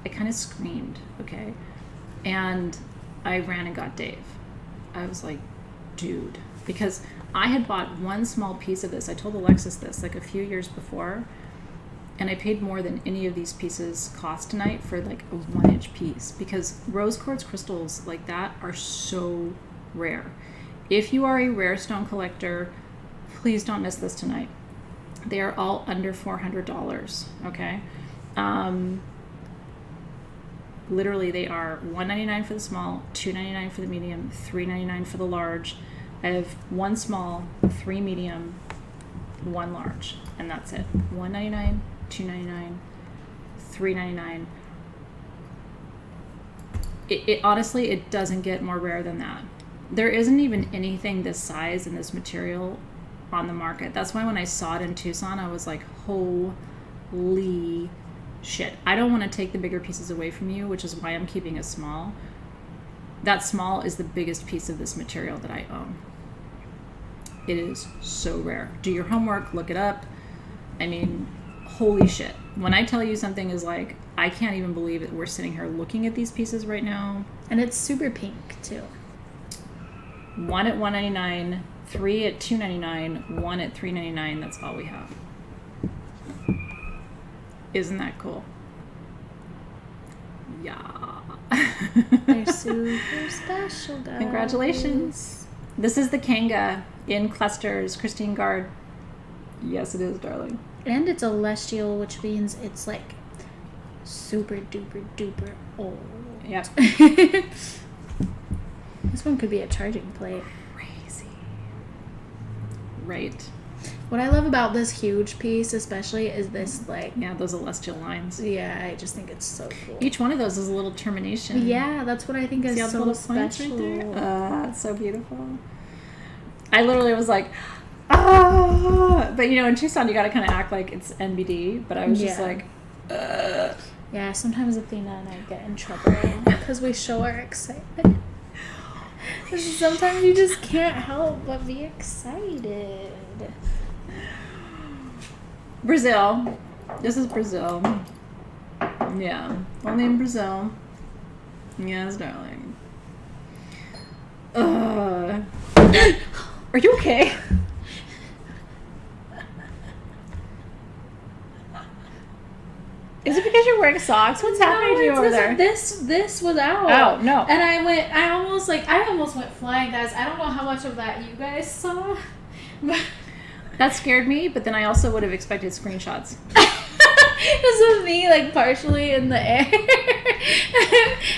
I kind of screamed, okay? And I ran and got Dave. I was like, dude, because I had bought one small piece of this. I told Alexys this like a few years before, and I paid more than any of these pieces cost tonight for like a 1-inch piece, because rose quartz crystals like that are so rare. If you are a rare stone collector, Please don't miss this tonight. They are all under $400, okay? Literally, they are $199 for the small, $299 for the medium, $399 for the large. I have 1 small, 3 medium, 1 large, and that's it. $199, $299, $399. It honestly, it doesn't get more rare than that. There isn't even anything this size and this material on the market. That's why when I saw it in Tucson, I was like, holy shit. I don't want to take the bigger pieces away from you, which is why I'm keeping a small. That small is the biggest piece of this material that I own. It is so rare. Do your homework, look it up. I mean, holy shit. When I tell you something is like, I can't even believe it. We're sitting here looking at these pieces right now. And it's super pink too. 1 at $199, 3 at $299, 1 at $399. That's all we have. Isn't that cool? Yeah. They're super special, guys. Congratulations. This is the Kanga in clusters. Christine Guard. Yes, it is, darling. And it's a celestial, which means it's like super duper duper old. Yep. This one could be a charging plate. Crazy. Right. What I love about this huge piece especially is this like... Yeah, those celestial lines. Yeah, I just think it's so cool. Each one of those is a little termination. Yeah, that's what I think is so special. Right, it's so beautiful. I literally was like, ah! But you know, in Tucson, you got to kind of act like it's NBD. But I was just like, Yeah, sometimes Athena and I get in trouble because we show our excitement. Sometimes you just can't help but be excited. Brazil. This is Brazil. Yeah. Only in Brazil. Yes, darling. Are you okay? Is it because you're wearing socks? What's happening to you over there? This was out. Oh, no. And I almost went flying, guys. I don't know how much of that you guys saw. But that scared me, but then I also would have expected screenshots. This was me, like, partially in the air.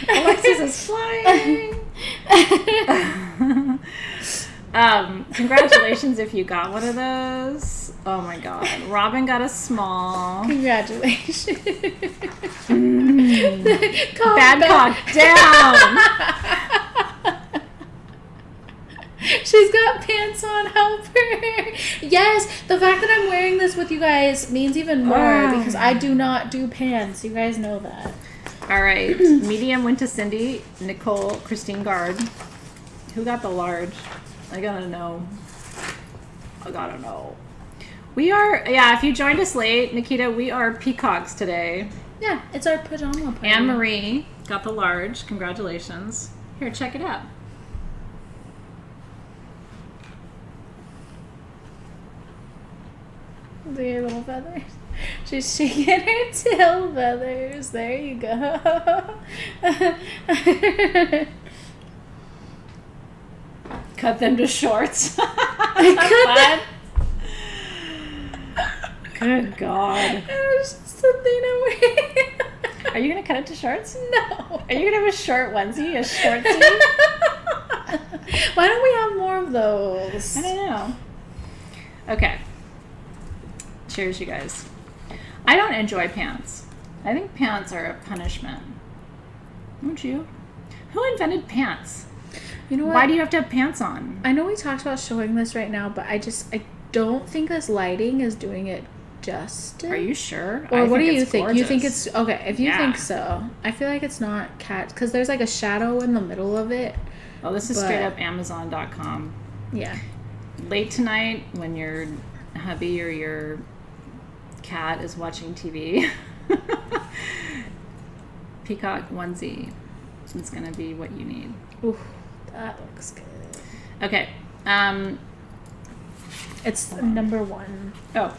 Alexys is flying. Congratulations if you got one of those. Oh my god. Robin got a small. Congratulations. Badcock down. She's got pants on, help her. Yes, the fact that I'm wearing this with you guys means even more because I do not do pants. You guys know that. All right. Medium went to Cindy, Nicole, Christine Guard. Who got the large? I gotta know. We are, if you joined us late, Nikita, we are peacocks today. Yeah, it's our pajama party. Anne Marie got the large. Congratulations. Here, check it out. Do your little feathers. She's shaking her tail feathers. There you go. Cut them to shorts. Good God. It was just something Are you going to cut it to shorts? No. Are you going to have a short onesie, a shortsie? Why don't we have more of those? I don't know. Okay. Cheers, you guys. I don't enjoy pants. I think pants are a punishment. Don't you? Who invented pants? You know what? Why do you have to have pants on? I know we talked about showing this right now, but I don't think this lighting is doing it justice. Are you sure? Or what do you think? Gorgeous. You think it's okay? If you think so, I feel like it's not cat because there's like a shadow in the middle of it. Oh, this is straight up Amazon.com. Yeah. Late tonight, when your hubby or your cat is watching TV, Peacock onesie is gonna be what you need. Ooh, that looks good. Okay. It's number 1. Oh.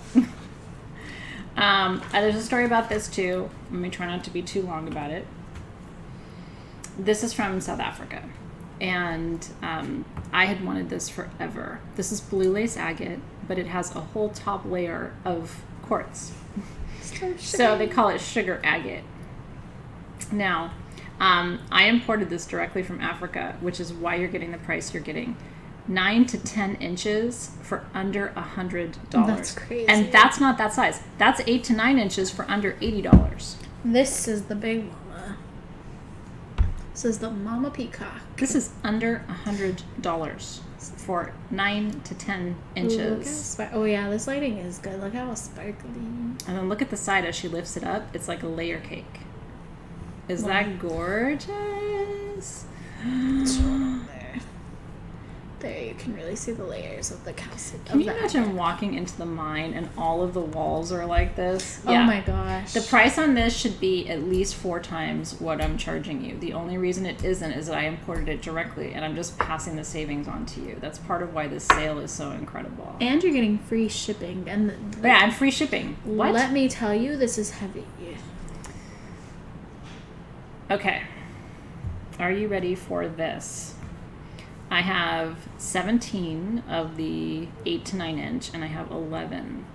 There's a story about this too. Let me try not to be too long about it. This is from South Africa. And I had wanted this forever. This is blue lace agate. but it has a whole top layer of quartz. So they call it sugar agate. Now, I imported this directly from Africa, which is why you're getting the price you're getting. 9 to 10 inches for under $100. That's crazy. And that's not that size. That's 8 to 9 inches for under $80. This is the big mama. This is the mama peacock. This is under $100 for 9 to 10 inches. Ooh, oh yeah, this lighting is good. Look how sparkly. And then look at the side as she lifts it up. It's like a layer cake. Is that gorgeous? There, you can really see the layers of the calcium. Can you imagine walking into the mine and all of the walls are like this? Oh my gosh. The price on this should be at least 4 times what I'm charging you. The only reason it isn't is that I imported it directly and I'm just passing the savings on to you. That's part of why this sale is so incredible. And you're getting free shipping. And free shipping. What? Let me tell you, this is heavy. Okay. Are you ready for this? I have 17 of the 8 to 9 inch, and I have 11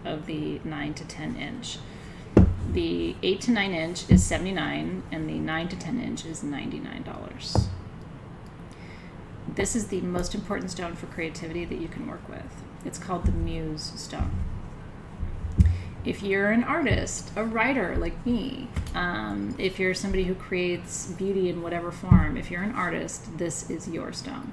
of the 9 to 10 inch. The 8 to 9 inch is $79, and the 9 to 10 inch is $99. This is the most important stone for creativity that you can work with. It's called the Muse stone. If you're an artist, a writer like me, if you're somebody who creates beauty in whatever form, if you're an artist, this is your stone.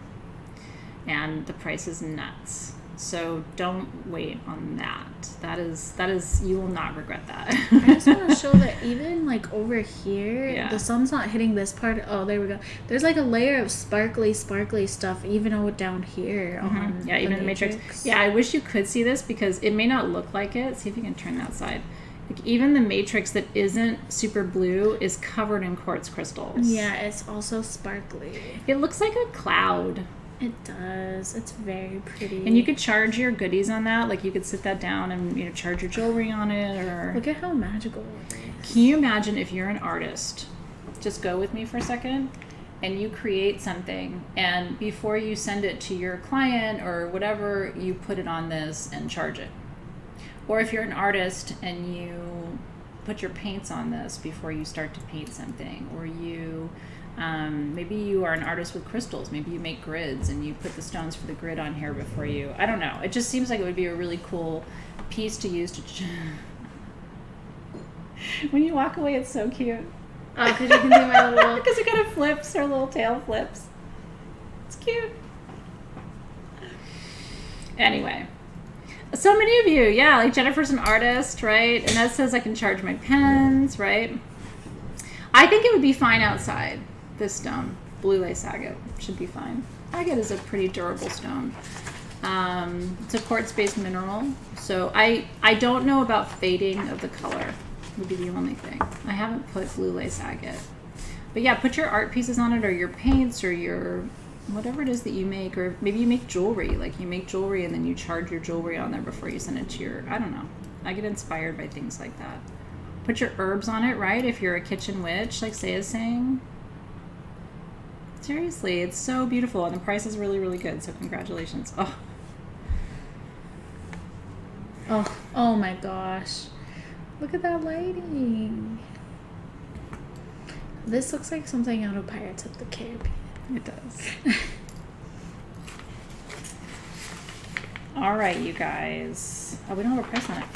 And the price is nuts. So don't wait on that. That is, you will not regret that. I just want to show that even like over here, the sun's not hitting this part. Oh, there we go. There's like a layer of sparkly stuff even down here. On even the matrix. Yeah, I wish you could see this because it may not look like it. See if you can turn that side. Like even the matrix that isn't super blue is covered in quartz crystals. Yeah, it's also sparkly. It looks like a cloud. It does. It's very pretty. And you could charge your goodies on that. Like you could sit that down and charge your jewelry on it. Or look at how magical it is. Can you imagine if you're an artist? Just go with me for a second. And you create something, and before you send it to your client or whatever, you put it on this and charge it. Or if you're an artist and you put your paints on this before you start to paint something, or you maybe you are an artist with crystals. Maybe you make grids and you put the stones for the grid on here before you. I don't know. It just seems like it would be a really cool piece to use to. When you walk away, it's so cute. Oh, because you can see my little. Because it kind of flips. Her little tail flips. It's cute. Anyway. So many of you, like Jennifer's an artist, right? And that says I can charge my pens, right? I think it would be fine outside. This stone, blue lace agate, should be fine. Agate is a pretty durable stone. It's a quartz-based mineral, so I don't know about fading of the color. Would be the only thing. I haven't put blue lace agate, but yeah, put your art pieces on it, or your paints, or your whatever it is that you make, or maybe you make jewelry. Like you make jewelry and then you charge your jewelry on there before you send it to your. I don't know. I get inspired by things like that. Put your herbs on it, right? If you're a kitchen witch, like Say is saying. Seriously, it's so beautiful, and the price is really, really good. So congratulations. Oh my gosh. Look at that lighting. This looks like something out of Pirates of the Caribbean. It does. All right, you guys. Oh, we don't have a price on it.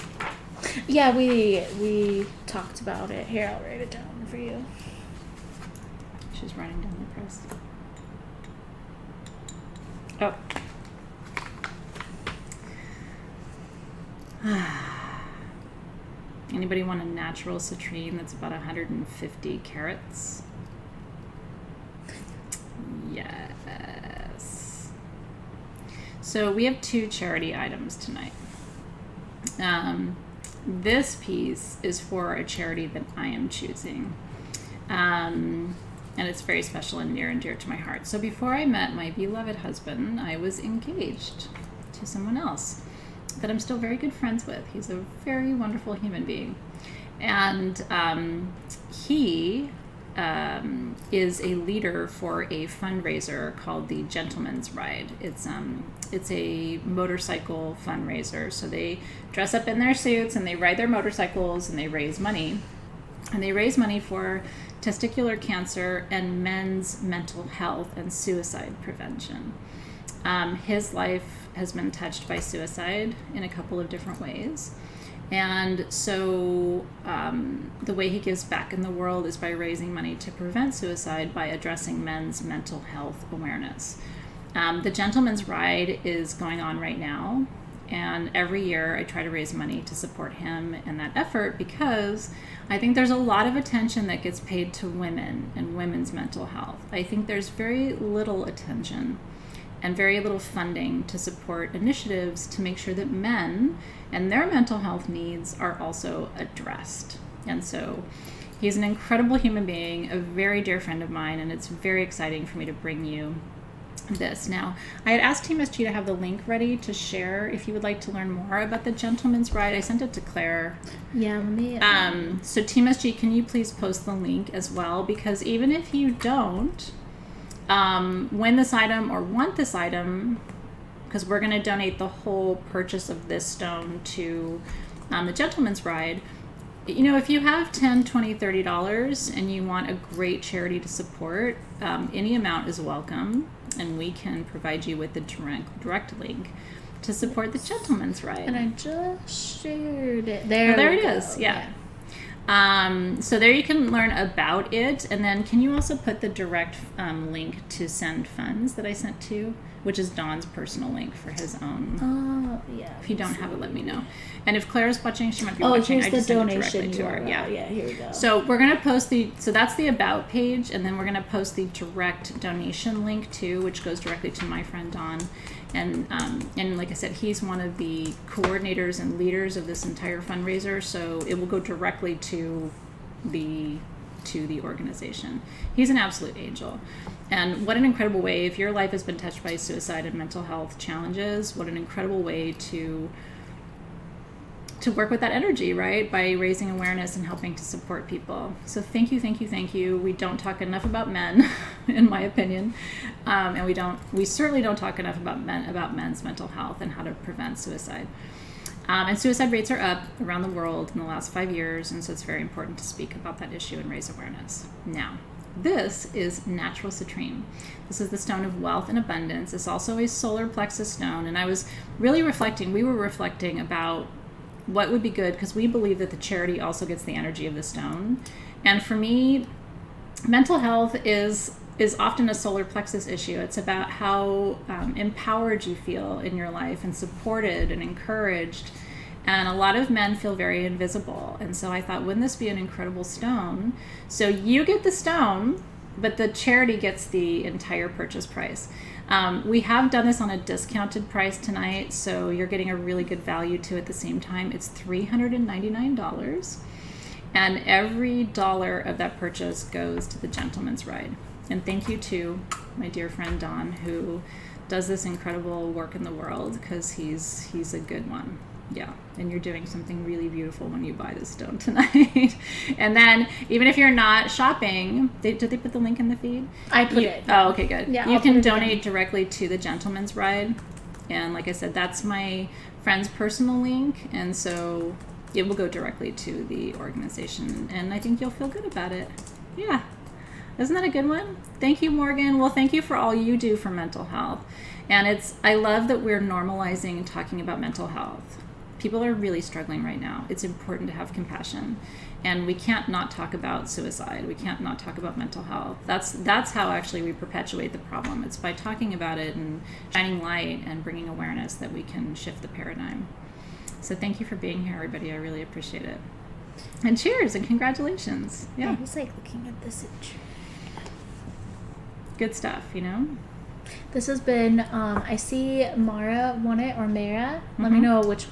Yeah, we talked about it. Here, I'll write it down for you. She's writing down the price. Oh. Anybody want a natural citrine that's about 150 carats? Yes. So we have 2 charity items tonight. This piece is for a charity that I am choosing. And it's very special and near and dear to my heart. So before I met my beloved husband, I was engaged to someone else that I'm still very good friends with. He's a very wonderful human being. And he is a leader for a fundraiser called the Gentleman's Ride. It's a motorcycle fundraiser. So they dress up in their suits and they ride their motorcycles and they raise money. And they raise money for testicular cancer and men's mental health and suicide prevention. His life has been touched by suicide in a couple of different ways. And so the way he gives back in the world is by raising money to prevent suicide by addressing men's mental health awareness. The Gentleman's Ride is going on right now. And every year I try to raise money to support him in that effort because I think there's a lot of attention that gets paid to women and women's mental health. I think there's very little attention and very little funding to support initiatives to make sure that men and their mental health needs are also addressed. And so he's an incredible human being, a very dear friend of mine, and it's very exciting for me to bring you this. Now, I had asked Team SG to have the link ready to share if you would like to learn more about the Gentleman's Ride. I sent it to Claire. Yeah, let me... So Team SG, can you please post the link as well? Because even if you don't win this item or want this item, because we're going to donate the whole purchase of this stone to the Gentleman's Ride, you know, if you have $10, $20, $30 and you want a great charity to support, any amount is welcome, and we can provide you with the direct link to support the Gentleman's Ride. And I just shared it. There it is. Yeah. So there you can learn about it, and then can you also put the direct link to send funds that I sent to, which is Dawn's personal link for his own. Oh, yeah. If you don't have it, let me know. And if Claire's watching, she might be watching. Here's I just the sent it donation directly to her. URL. Yeah, here we go. So we're gonna post so that's the about page, and then we're gonna post the direct donation link too, which goes directly to my friend Dawn. And like I said, he's one of the coordinators and leaders of this entire fundraiser, so it will go directly to the organization. He's an absolute angel. And what an incredible way, if your life has been touched by suicide and mental health challenges, what an incredible way to work with that energy, right? By raising awareness and helping to support people. So thank you, thank you, thank you. We don't talk enough about men, in my opinion. And we certainly don't talk enough about men's mental health and how to prevent suicide. And suicide rates are up around the world in the last 5 years, and so it's very important to speak about that issue and raise awareness. Now, this is natural citrine. This is the stone of wealth and abundance. It's also a solar plexus stone, and I was really we were reflecting about what would be good, because we believe that the charity also gets the energy of the stone. And for me, mental health is often a solar plexus issue. It's about how empowered you feel in your life and supported and encouraged. And a lot of men feel very invisible. And so I thought, wouldn't this be an incredible stone? So you get the stone, but the charity gets the entire purchase price. We have done this on a discounted price tonight, so you're getting a really good value too at the same time. It's $399. And every dollar of that purchase goes to the Gentleman's Ride. And thank you to my dear friend Don, who does this incredible work in the world, because he's a good one. Yeah, and you're doing something really beautiful when you buy this stone tonight. And then, even if you're not shopping, did they put the link in the feed? I put it. Oh, okay, good. Yeah, you can donate directly to the Gentleman's Ride. And like I said, that's my friend's personal link. And so it will go directly to the organization. And I think you'll feel good about it. Yeah. Isn't that a good one? Thank you, Morgan. Well, thank you for all you do for mental health. And I love that we're normalizing and talking about mental health. People are really struggling right now. It's important to have compassion. And we can't not talk about suicide. We can't not talk about mental health. That's how actually we perpetuate the problem. It's by talking about it and shining light and bringing awareness that we can shift the paradigm. So thank you for being here, everybody. I really appreciate it. And cheers and congratulations. Yeah. I was like looking at this. Good stuff, you know? This has been, I see Mara won it, or Mara. Let me know which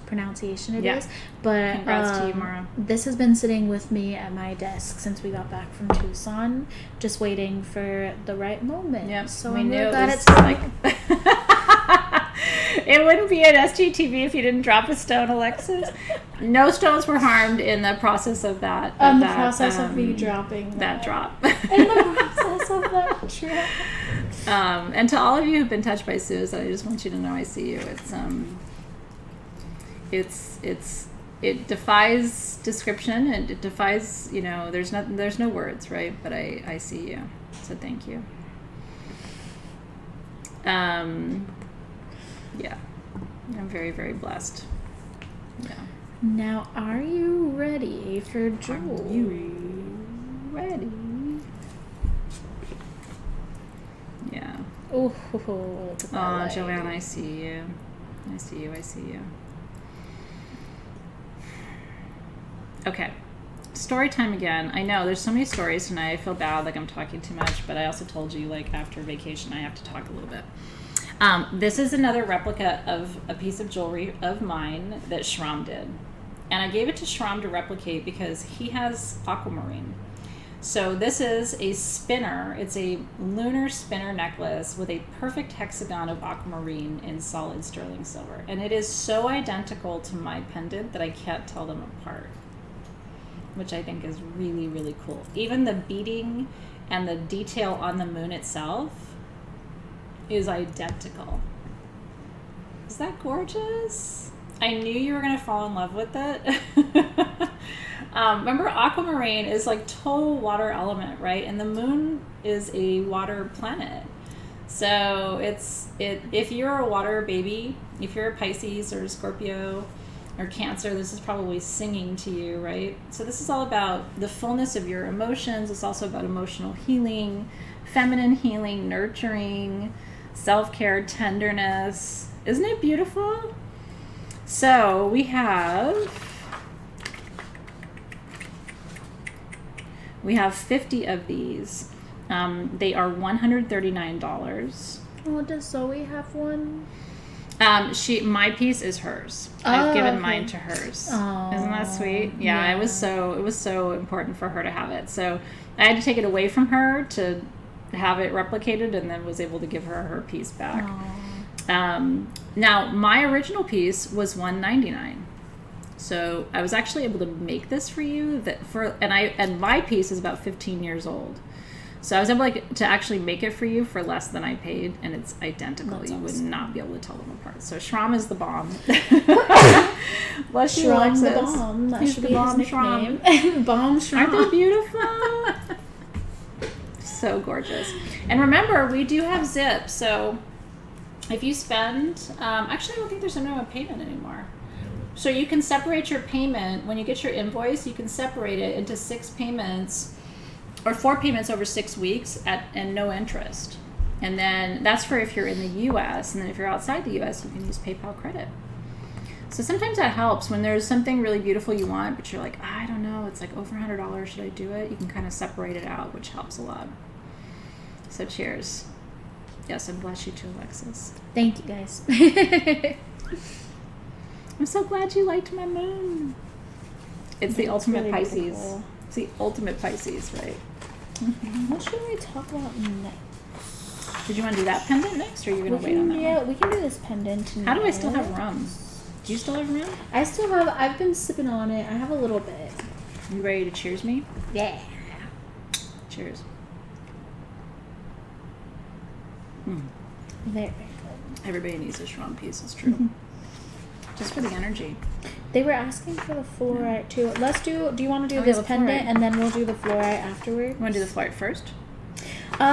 pronunciation it is. But congrats to you, Mara. This has been sitting with me at my desk since we got back from Tucson, just waiting for the right moment. Yep. So we I'm knew really glad it was it's like... It wouldn't be an SGTV if you didn't drop a stone, Alexys. No stones were harmed in the process of that. The process of me dropping that drop. In the process of that drop. And to all of you who've been touched by suicide, I just want you to know I see you. It defies description, and it defies, there's no words, right? But I see you. So thank you. Yeah. I'm very, very blessed. Yeah. Now, are you ready for jewelry? Are you ready? Yeah. Oh, Joanne, I see you. I see you. Okay. Story time again. I know there's so many stories tonight. I feel bad, like I'm talking too much, but I also told you, like, after vacation I have to talk a little bit. This is another replica of a piece of jewelry of mine that Shram did. And I gave it to Shram to replicate because he has aquamarine. So this is a spinner. It's a lunar spinner necklace with a perfect hexagon of aquamarine in solid sterling silver. And it is so identical to my pendant that I can't tell them apart, which I think is really, really cool. Even the beading and the detail on the moon itself is identical. Is that gorgeous? I knew you were going to fall in love with it. Remember, aquamarine is like total water element, right? And the moon is a water planet. So if you're a water baby, if you're a Pisces or a Scorpio or Cancer, this is probably singing to you, right? So this is all about the fullness of your emotions. It's also about emotional healing, feminine healing, nurturing, self-care, tenderness. Isn't it beautiful? So we have 50 of these. They are $139. Oh, does Zoe have one? My piece is hers. I've given mine to hers. Oh, isn't that sweet? Yeah, it was so important for her to have it. So I had to take it away from her to have it replicated, and then was able to give her piece back. Now my original piece was $199. So I was actually able to make this for you and my piece is about 15 years old. So I was able to actually make it for you for less than I paid, and it's identical. That's you awesome. would not be able to tell them apart. So Shram is the bomb. Shram the bomb. That He's should the be bomb his nickname. Bomb Shram. Aren't they beautiful? So gorgeous. And remember, we do have zip. So if you spend, actually I don't think there's a minimum payment anymore. So you can separate your payment. When you get your invoice, you can separate it into 6 payments or 4 payments over 6 weeks and no interest. And then that's for if you're in the US. And then if you're outside the US, you can use PayPal credit. So sometimes that helps when there's something really beautiful you want, but you're like, I don't know, it's like over $100. Should I do it? You can kind of separate it out, which helps a lot. So cheers. Yes, and bless you too, Alexys. Thank you, guys. I'm so glad you liked my moon. It's the ultimate really Pisces. beautiful. It's the ultimate Pisces, right? Mm-hmm. What should we talk about next? Did you want to do that pendant next, or are you going to wait on that one? Yeah, we can do this pendant tonight. How do I still have rum? Do you still have rum? I've been sipping on it. I have a little bit. You ready to cheers me? Yeah. Cheers. Very, very good. Everybody needs a Shram piece, it's true. Mm-hmm. Just for the energy. They were asking for the fluorite too. Do you want to do this pendant, and then we'll do the fluorite afterward? You want to do the fluorite first? Do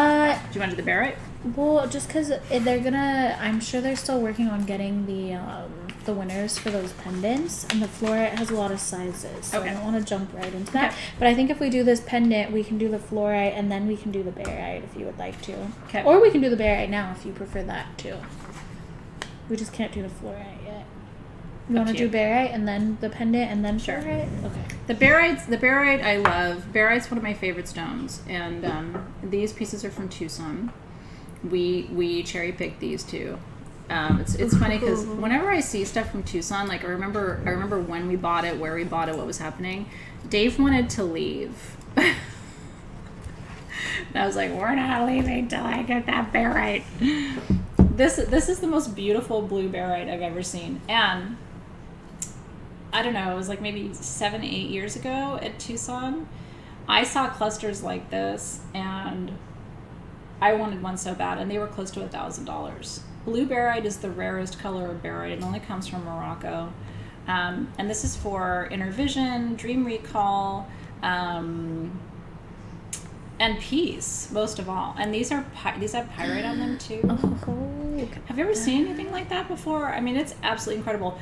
you want to do the barite? Well, just because I'm sure they're still working on getting the winners for those pendants, and the fluorite has a lot of sizes, so I don't want to jump right into that. Okay. But I think if we do this pendant, we can do the fluorite, and then we can do the barite if you would like to. Okay. Or we can do the barite now if you prefer that too. We just can't do the fluorite yet. You want to do barite and then the pendant and then fluorite? Okay. The barite I love. Barite's one of my favorite stones, and these pieces are from Tucson. We cherry picked these too. It's funny because whenever I see stuff from Tucson, like I remember when we bought it, where we bought it, what was happening. Dave wanted to leave. And I was like, we're not leaving till I get that barite. this is the most beautiful blue barite I've ever seen. And I don't know, it was like maybe 7-8 years ago at Tucson. I saw clusters like this, and I wanted one so bad, and they were close to $1,000. Blue barite is the rarest color of barite. It only comes from Morocco. And this is for inner vision, dream recall, and peace, most of all. And these have pyrite on them too. Oh, have you ever seen anything like that before? I mean, it's absolutely incredible.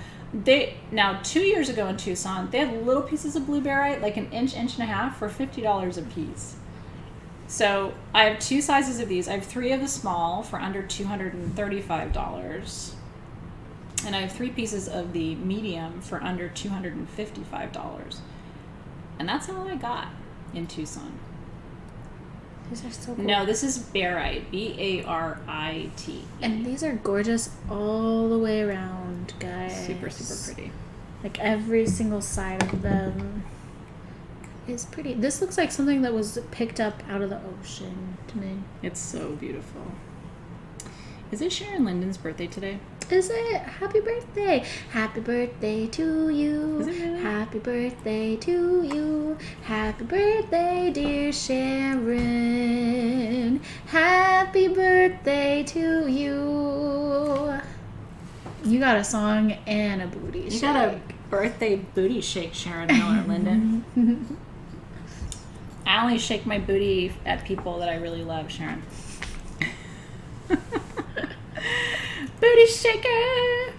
Now 2 years ago in Tucson, they had little pieces of blue barite, like an inch and a half, for $50 a piece. So I have 2 sizes of these. I have 3 of the small for under $235. And I have 3 pieces of the medium for under $255. And that's all I got in Tucson. These are so cool. No, this is barite, B-A-R-I-T. And these are gorgeous all the way around, guys. Super, super pretty. Like every single side of them is pretty. This looks like something that was picked up out of the ocean to me. It's so beautiful. Is it Sharon Linden's birthday today? Is it? Happy birthday. Happy birthday to you. Is it really? Happy birthday to you. Happy birthday, dear Sharon. Happy birthday to you. You got a song and a booty shake. You got a birthday booty shake, Sharon Miller Linden. I only shake my booty at people that I really love, Sharon. Booty shaker.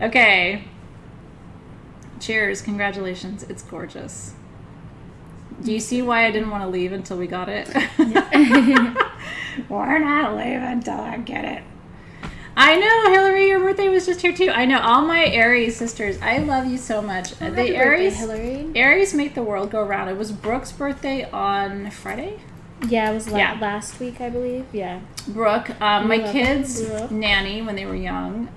Okay. Cheers. Congratulations. It's gorgeous. Do you see why I didn't want to leave until we got it? We're not leaving until I get it. I know, Hillary, your birthday was just here too. I know, all my Aries sisters, I love you so much. Happy birthday, Hillary. Aries make the world go round. It was Brooke's birthday on Friday. Yeah, it was last week, I believe. Yeah. Brooke, my kids' nanny when they were young,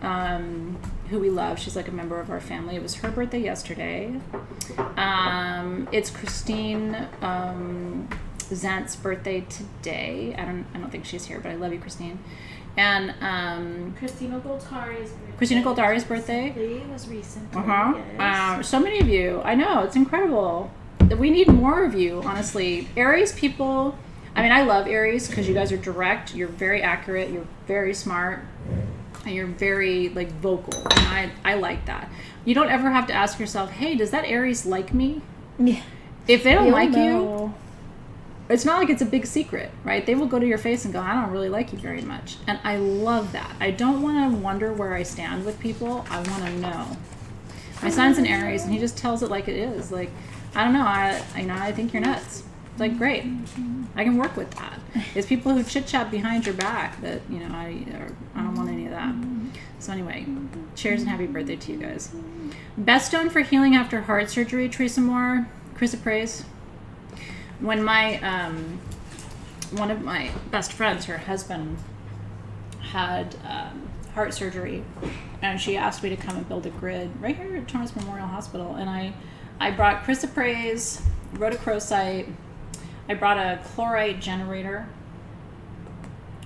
who we love. She's like a member of our family. It was her birthday yesterday. It's Christine Zant's birthday today. I don't think she's here, but I love you, Christine. And Christina Goltari's birthday. Christina Goltari's birthday. It was recently. Yes. So many of you. I know, it's incredible. We need more of you, honestly. Aries people. I mean, I love Aries because you guys are direct, you're very accurate, you're very smart, and you're very, like, vocal. And I like that. You don't ever have to ask yourself, hey, does that Aries like me? Yeah. If they don't like you, it's not like it's a big secret, right? They will go to your face and go, I don't really like you very much. And I love that. I don't want to wonder where I stand with people. I want to know. My son's an Aries, and he just tells it like it is. Like, I don't know. I think you're nuts. It's like, great. I can work with that. It's people who chit-chat behind your back that, I don't want any of that. So anyway, cheers and happy birthday to you guys. Best stone for healing after heart surgery, Teresa Moore, chrysoprase. When my, one of my best friends, her husband, had heart surgery, and she asked me to come and build a grid right here at Torrance Memorial Hospital, and I brought chrysoprase, rhodochrosite. I brought a chlorite generator.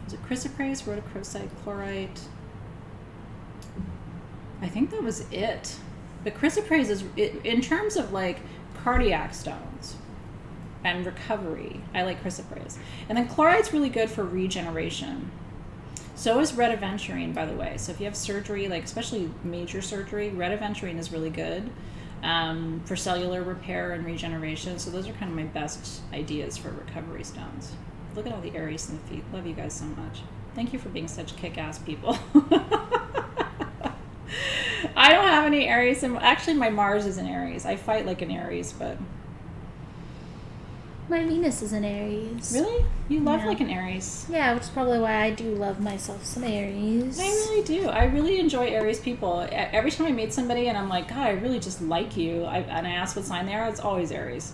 Was it chrysoprase, rhodochrosite, chlorite? I think that was it. But chrysoprase is, in terms of like cardiac stones and recovery, I like chrysoprase. And then chlorite's really good for regeneration. So is red aventurine, by the way. So if you have surgery, like especially major surgery, red aventurine is really good. For cellular repair and regeneration. So those are kind of my best ideas for recovery stones. Look at all the Aries in the feet. Love you guys so much. Thank you for being such kick-ass people. I don't have any Aries. Actually, my Mars is an Aries. I fight like an Aries, but... My Venus is an Aries. Really? You love like an Aries. Yeah, which is probably why I do love myself some Aries. I really do. I really enjoy Aries people. Every time I meet somebody and I'm like, God, I really just like you, and I ask what sign they are, it's always Aries.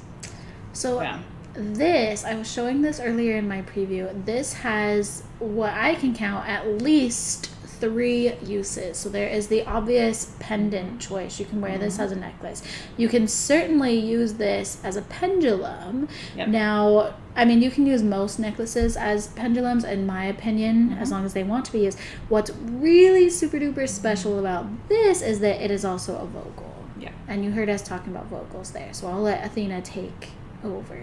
So this, I was showing this earlier in my preview, this has what I can count at least 3 uses. So there is the obvious pendant choice. You can wear this as a necklace. You can certainly use this as a pendulum. Yep. Now, I mean, you can use most necklaces as pendulums, in my opinion, as long as they want to be used. What's really super duper special about this is that it is also a Vogel. Yeah. And you heard us talking about Vogels there. So I'll let Athena take over.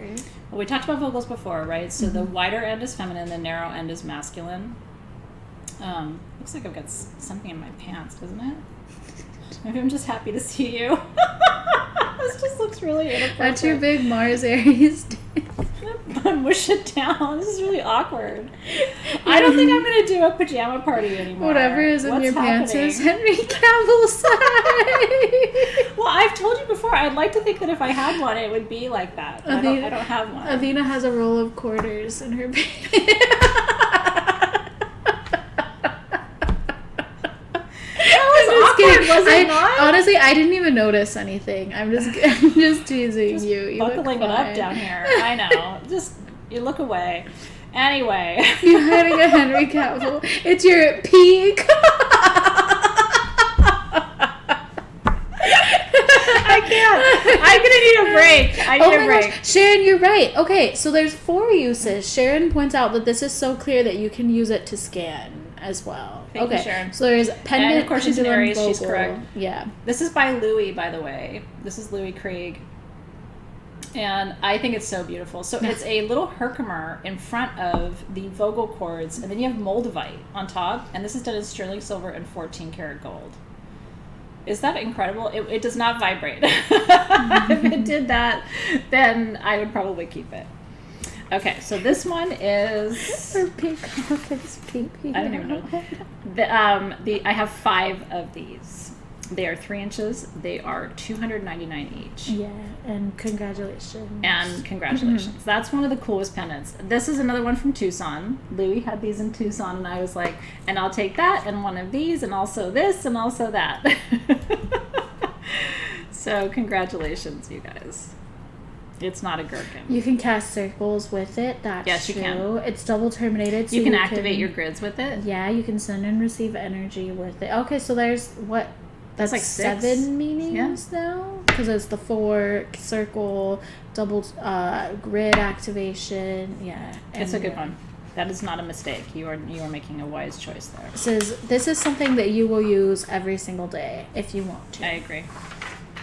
Well, we talked about Vogels before, right? So the wider end is feminine, the narrow end is masculine. Looks like I've got something in my pants, doesn't it? Maybe I'm just happy to see you. This just looks really inappropriate. That's your big Mars Aries. Mush it down. This is really awkward. I don't think I'm going to do a pajama party anymore. Whatever is in your pants is Henry Cavill's side. Well, I've told you before, I'd like to think that if I had one, it would be like that. I don't have one. Athena has a roll of quarters in her pants. Honestly, I didn't even notice anything. I'm just teasing you. You buckling it up down here. I know. Just you look away. Anyway, you're having a Henry Cavill. It's your Peacock. I can't. I'm gonna need a break. I need a break. Gosh. Sharon, you're right. Okay, so there's 4 uses. Sharon points out that this is so clear that you can use it to scan as well. Thank you, Sharon. So there's pendant. And of course she's an Aries. She's correct. Yeah. This is by Louis, by the way. This is Louis Krieg. And I think it's so beautiful. So it's a little Herkimer in front of the Vogel quartz, and then you have Moldavite on top, and this is done in sterling silver and 14 karat gold. Is that incredible? It does not vibrate. If it did that, then I would probably keep it. Okay, so this one is... Her Peacock is pee-pee. I don't even know. I have 5 of these. They are 3 inches. They are $299 each. Yeah, and congratulations. That's one of the coolest pendants. This is another one from Tucson. Louis had these in Tucson, and I was like, and I'll take that, and one of these, and also this, and also that. So congratulations, you guys. It's not a gherkin. You can cast circles with it. That's true. Can. It's double terminated. So you can activate your grids with it. Yeah, you can send and receive energy with it. Okay, so there's what? That's like 7 meanings now? Because it's the 4 circle, double grid activation. Yeah. It's a good one. That is not a mistake. You are making a wise choice there. This is something that you will use every single day if you want to. I agree.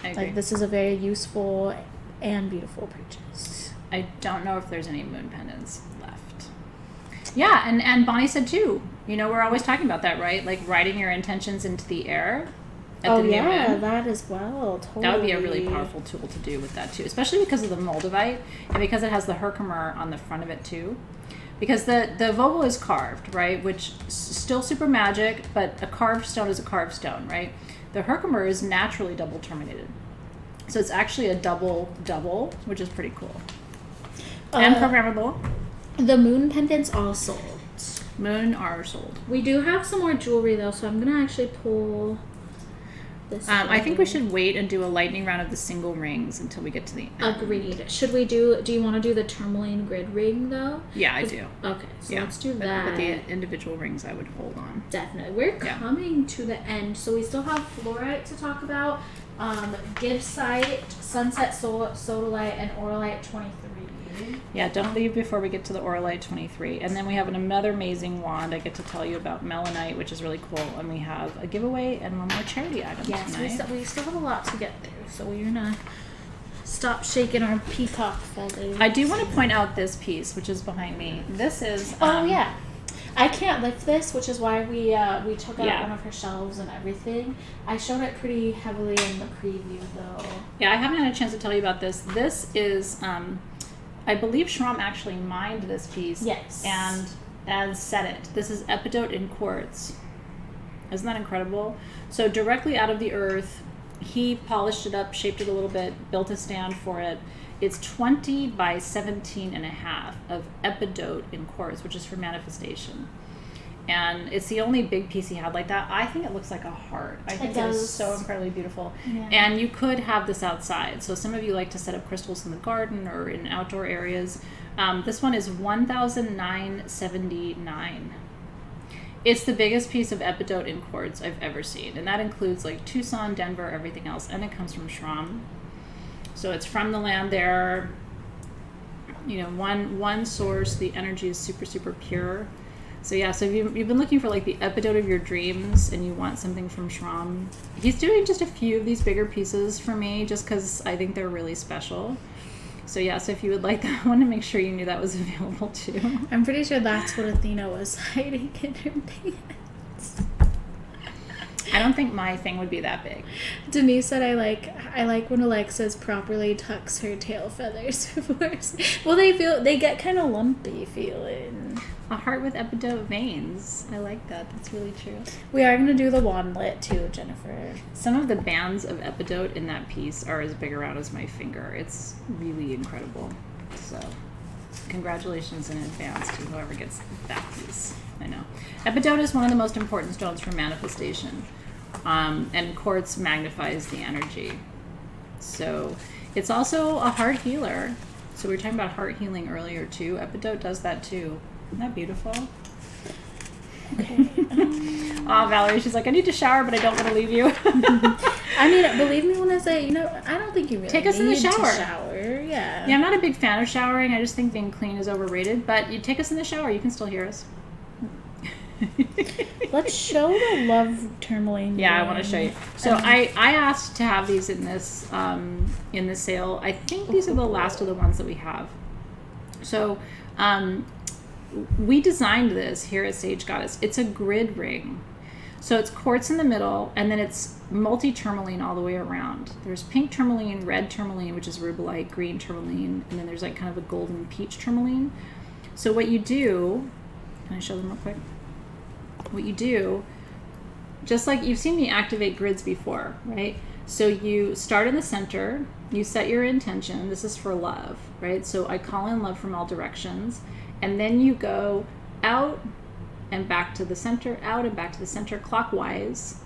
Like, this is a very useful and beautiful purchase. I don't know if there's any moon pendants left. Yeah, and Bonnie said too. You know, we're always talking about that, right? Like writing your intentions into the air. That as well. Totally. That would be a really powerful tool to do with that too, especially because of the Moldavite and because it has the Herkimer on the front of it too. Because the Vogel is carved, right? Which is still super magic, but a carved stone is a carved stone, right? The Herkimer is naturally double terminated. So it's actually a double, which is pretty cool. And programmable. The moon pendants all sold. Moon are sold. We do have some more jewelry though, so I'm going to actually pull... I think we should wait and do a lightning round of the single rings until we get to the end. Agreed. Should we do you want to do the Tourmaline grid ring though? Yeah, I do. Okay, so let's do that. But the individual rings I would hold on. Definitely. We're coming to the end, so we still have Fluorite to talk about. Gibbsite, Sunset Sodalite, and Auralite 23. Yeah, don't leave before we get to the Auralite 23. And then we have another amazing wand I get to tell you about, Melanite, which is really cool. And we have a giveaway and one more charity item tonight. We still have a lot to get through, so we're going to stop shaking our peacock feathers. I do want to point out this piece, which is behind me. This is... I can't lift this, which is why we took out one of her shelves and everything. I showed it pretty heavily in the preview, though. Yeah, I haven't had a chance to tell you about this. This is... I believe Shram actually mined this piece. Yes. And set it. This is Lepidolite in quartz. Isn't that incredible? So directly out of the earth, he polished it up, shaped it a little bit, built a stand for it. It's 20 by 17 and a half of Lepidolite in quartz, which is for manifestation. And it's the only big piece he had like that. I think it looks like a heart. I think it is so incredibly beautiful. Yeah. And you could have this outside. So some of you like to set up crystals in the garden or in outdoor areas. This one is $1,979. it's the biggest piece of epidote in quartz I've ever seen. And that includes like Tucson, Denver, everything else. And it comes from Schramm. So it's from the land there. You know, one source, the energy is super, super pure. So yeah, so if you've been looking for like the epidote of your dreams and you want something from Schramm, he's doing just a few of these bigger pieces for me just because I think they're really special. So yeah, so if you would like that, I want to make sure you knew that was available too. I'm pretty sure that's what Athena was hiding in her pants. I don't think my thing would be that big. Denise said, I like when Alexys properly tucks her tail feathers before. Well, they get kind of lumpy feeling. A heart with epidote veins. I like that. That's really true. We are going to do the wandlet too, Jennifer. Some of the bands of epidote in that piece are as big around as my finger. It's really incredible. So congratulations in advance to whoever gets that piece. I know. Epidote is one of the most important stones for manifestation. And quartz magnifies the energy. So it's also a heart healer. So we were talking about heart healing earlier too. Epidote does that too. Isn't that beautiful? Okay. Oh, Valerie, she's like, I need to shower, but I don't want to leave you. I mean, believe me when I say, I don't think you really take us in the shower. To shower. Yeah. Yeah, I'm not a big fan of showering. I just think being clean is overrated. But you take us in the shower, you can still hear us. Let's show the love tourmaline. Yeah, I want to show you. So I asked to have these in this sale. I think these are the last of the ones that we have. So we designed this here at Sage Goddess. It's a grid ring. So it's quartz in the middle, and then it's multi-tourmaline all the way around. There's pink tourmaline, red tourmaline, which is rubellite, green tourmaline, and then there's like kind of a golden peach tourmaline. So what you do, can I show them real quick? What you do, just like you've seen me activate grids before, right? So you start in the center, you set your intention. This is for love, right? So I call in love from all directions, and then you go out and back to the center, out and back to the center clockwise,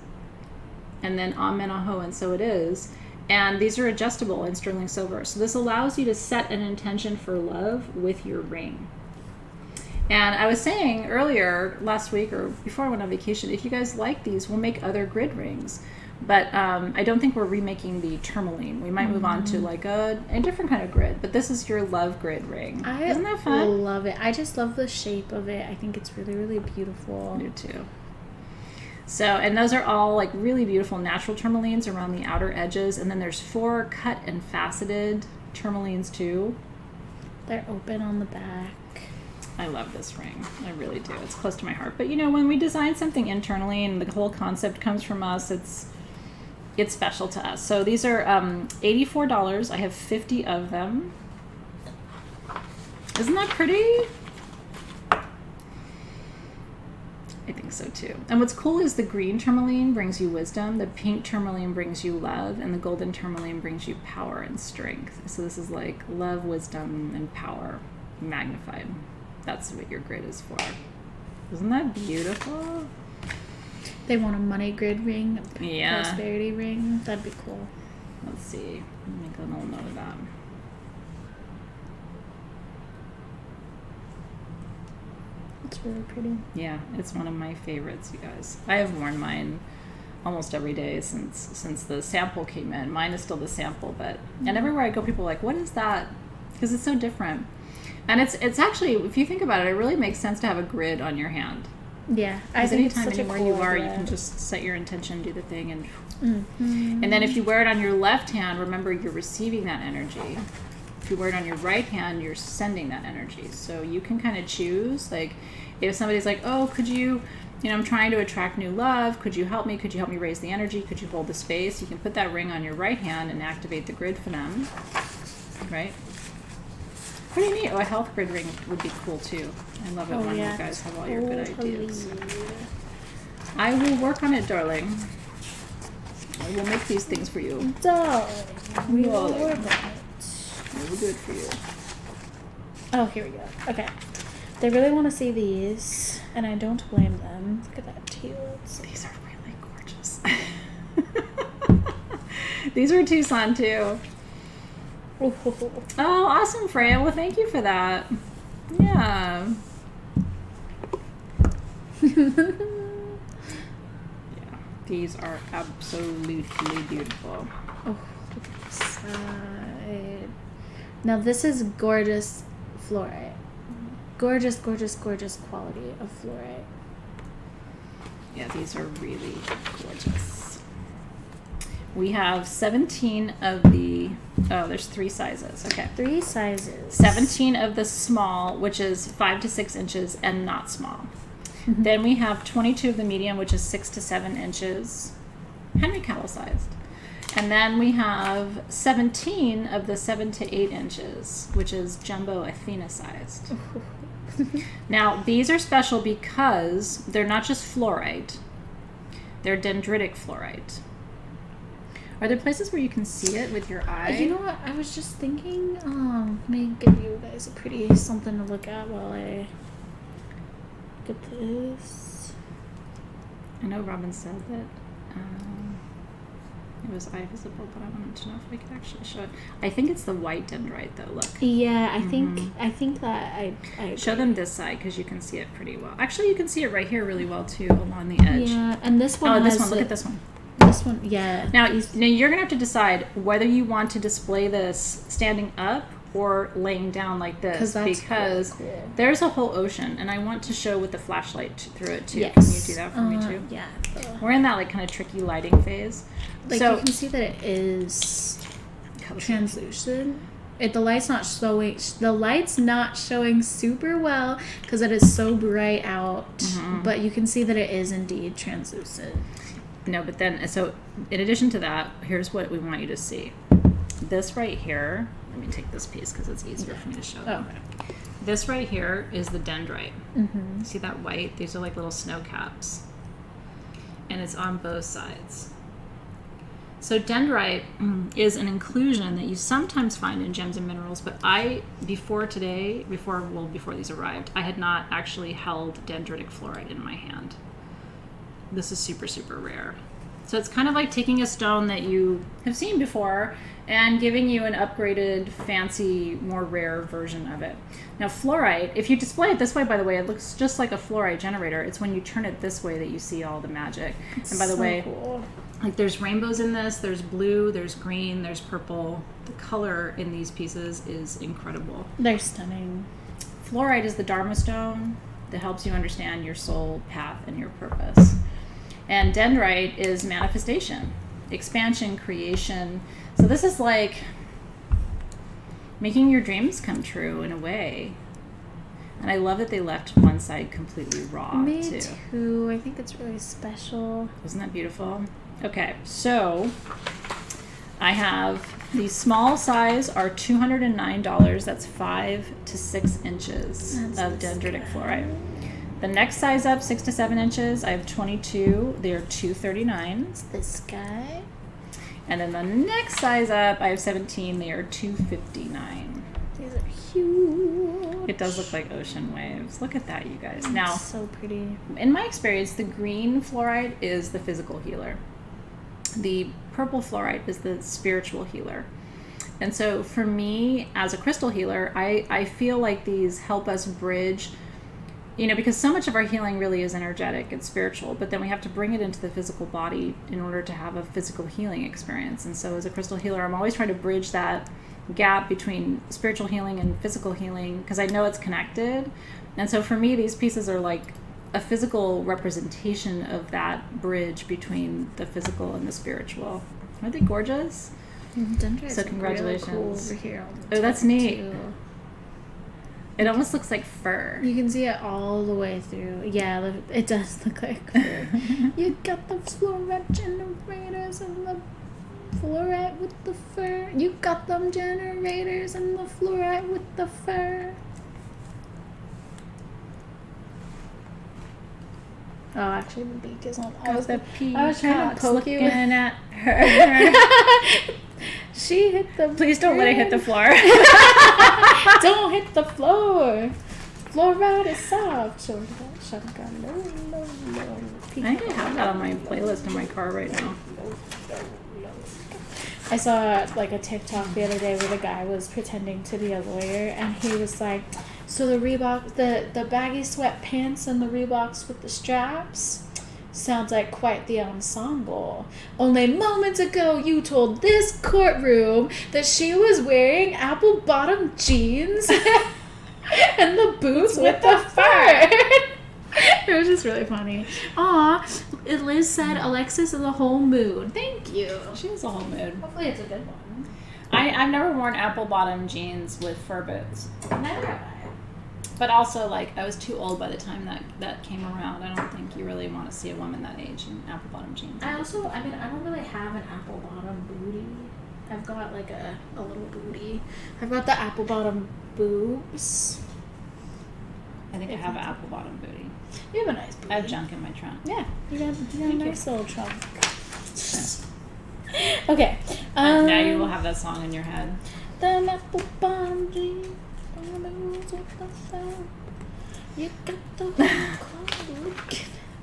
and then amen, aho, and so it is. And these are adjustable in sterling silver. So this allows you to set an intention for love with your ring. And I was saying earlier, last week or before I went on vacation, if you guys like these, we'll make other grid rings. But I don't think we're remaking the tourmaline. We might move on to like a different kind of grid. But this is your love grid ring. Isn't that fun? I love it. I just love the shape of it. I think it's really, really beautiful. I do too. So, and those are all like really beautiful natural tourmalines around the outer edges. And then there's 4 cut and faceted tourmalines too. They're open on the back. I love this ring. I really do. It's close to my heart. But when we design something internally and the whole concept comes from us, it's special to us. So these are $84. I have 50 of them. Isn't that pretty? I think so too. And what's cool is the green tourmaline brings you wisdom, the pink tourmaline brings you love, and the golden tourmaline brings you power and strength. So this is like love, wisdom, and power magnified. That's what your grid is for. Isn't that beautiful? They want a money grid ring, a yeah. prosperity ring. That'd be cool. Let's see. Make a little note of that. It's really pretty. Yeah, it's one of my favorites, you guys. I have worn mine almost every day since the sample came in. Mine is still the sample, but and everywhere I go, people are like, "What is that?" Because it's so different. And it's actually, if you think about it, it really makes sense to have a grid on your hand. Yeah, I think it's such anywhere a cool you are, idea. you can just set your intention, do the thing, and and then if you wear it on your left hand, remember you're receiving that energy. If you wear it on your right hand, you're sending that energy. So you can kind of choose, like, if somebody's like, "Oh, could you, I'm trying to attract new love. Could you help me? Could you help me raise the energy? Could you hold the space?" You can put that ring on your right hand and activate the grid for them, right? Pretty neat. Oh, a health grid ring would be cool too. I love it when you guys have all your good ideas. I will work on it, darling. I will make these things for you. Darling, we will work on it. It'll be good for you. Oh, here we go. Okay. They really want to see these, and I don't blame them. Look at that teal. These are really gorgeous. These are Tucson too. Oh, awesome, Freya. Well, thank you for that. Yeah. Yeah, these are absolutely beautiful. Oh, look at the side. Now this is gorgeous fluorite. Gorgeous, gorgeous, gorgeous quality of fluorite. Yeah, these are really gorgeous. We have 17 of the, there's 3 sizes. Okay. 3 sizes. 17 of the small, which is 5 to 6 inches and not small. Mm-hmm. Then we have 22 of the medium, which is 6 to 7 inches, Henry Cattle sized. And then we have 17 of the 7 to 8 inches, which is jumbo Athena sized. Now, these are special because they're not just fluorite, they're dendritic fluorite. Are there places where you can see it with your eye? You know what? I was just thinking, let me give you guys a pretty something to look at while I get this. I know Robin said that it was eye visible, but I wanted to know if we could actually show it. I think it's the white dendrite, though. Look. Yeah, I think that I show them this side because you can see it pretty well. Actually, you can see it right here really well too, along the edge. Yeah, and this one. Oh, this one. Look at this one. This one, yeah. Now you're gonna have to decide whether you want to display this standing up or laying down like this, because really cool. There's a whole ocean, and I want to show with the flashlight through it too. Yes. Can you do that for me too? Yeah. We're in that like kind of tricky lighting phase. Like so you can see that it is translucent. The light's not showing. The light's not showing super well because it is so bright out. Mm-hmm. But you can see that it is indeed translucent. No, but then, so in addition to that, here's what we want you to see. This right here, let me take this piece because it's easier for me to show. Oh. This right here is the dendrite. Mm-hmm. See that white? These are like little snow caps. And it's on both sides. So dendrite is an inclusion that you sometimes find in gems and minerals, but before these arrived, I had not actually held dendritic fluorite in my hand. This is super, super rare. So it's kind of like taking a stone that you have seen before and giving you an upgraded, fancy, more rare version of it. Now fluorite, if you display it this way, by the way, it looks just like a fluorite generator. It's when you turn it this way that you see all the magic. And by the way, cool. Like there's rainbows in this, there's blue, there's green, there's purple. The color in these pieces is incredible. They're stunning. Fluorite is the Dharma stone that helps you understand your soul path and your purpose. And dendrite is manifestation, expansion, creation. So this is like making your dreams come true in a way. And I love that they left one side completely raw, Me too. I think it's really special. Isn't that beautiful? Okay, so I have the small size are $209. That's 5 to 6 inches of dendritic fluorite. The next size up, 6 to 7 inches, I have 22. They are $239. It's this guy. And then the next size up, I have 17. They are $259. These are huge. It does look like ocean waves. Look at that, you guys. Now, so pretty. In my experience, the green fluorite is the physical healer. The purple fluorite is the spiritual healer. And so for me, as a crystal healer, I feel like these help us bridge, because so much of our healing really is energetic and spiritual, but then we have to bring it into the physical body in order to have a physical healing experience. And so as a crystal healer, I'm always trying to bridge that gap between spiritual healing and physical healing because I know it's connected. And so for me, these pieces are like a physical representation of that bridge between the physical and the spiritual. Aren't they gorgeous? So congratulations. Really cool over here. Oh, that's neat. Too. It almost looks like fur. You can see it all the way through. Yeah, it does look like fur. You got the fluorite generators and the fluorite with the fur. You got them generators and the fluorite with the fur. Oh, actually, the beak is on. I was trying to poke you in at her. She hit the. Please don't let it hit the floor. Don't hit the floor. Fluorite is soft. I think I have that on my playlist in my car right now. I saw like a TikTok the other day where the guy was pretending to be a lawyer and he was like, So the Reebok, the baggy sweatpants and the Reeboks with the straps sounds like quite the ensemble. Only moments ago you told this courtroom that she was wearing apple bottom jeans and the boots with the fur. It was just really funny. Aw, Liz said Alexys is a whole mood. Thank you. She is a whole mood. Hopefully it's a good one. I've never worn apple bottom jeans with fur boots. Never have I. But also, like, I was too old by the time that came around. I don't think you really want to see a woman that age in apple bottom jeans. I don't really have an apple bottom booty. I've got like a little booty. I've got the apple bottom boobs. I think I have an apple bottom booty. You have a nice booty. I have junk in my trunk. Yeah, you got a nice little trunk. Okay. Now you will have that song in your head. The apple bottom jeans. You got the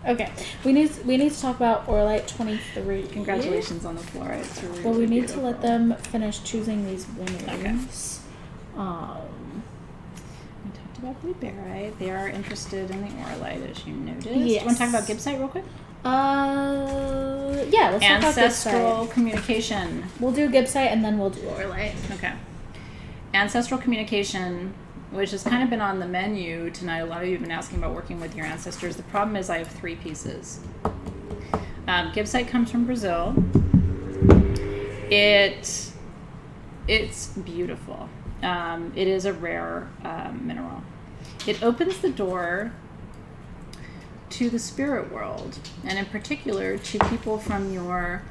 Okay, we need to talk about Auralite 23. Congratulations on the Fluorite. It's really, well, we really need beautiful. to let them finish choosing these winners. Okay. We talked about the Barite. They are interested in the Auralite, as you noticed. Yes. Do you want to talk about Gibbsite real quick? Yeah, let's talk about Ancestral Gibbsite. communication. We'll do Gibbsite and then we'll do Auralite. Okay. Ancestral communication, which has kind of been on the menu tonight. A lot of you have been asking about working with your ancestors. The problem is I have 3 pieces. Gibbsite comes from Brazil. It's beautiful. It is a rare mineral. It opens the door to the spirit world, and in particular to people from your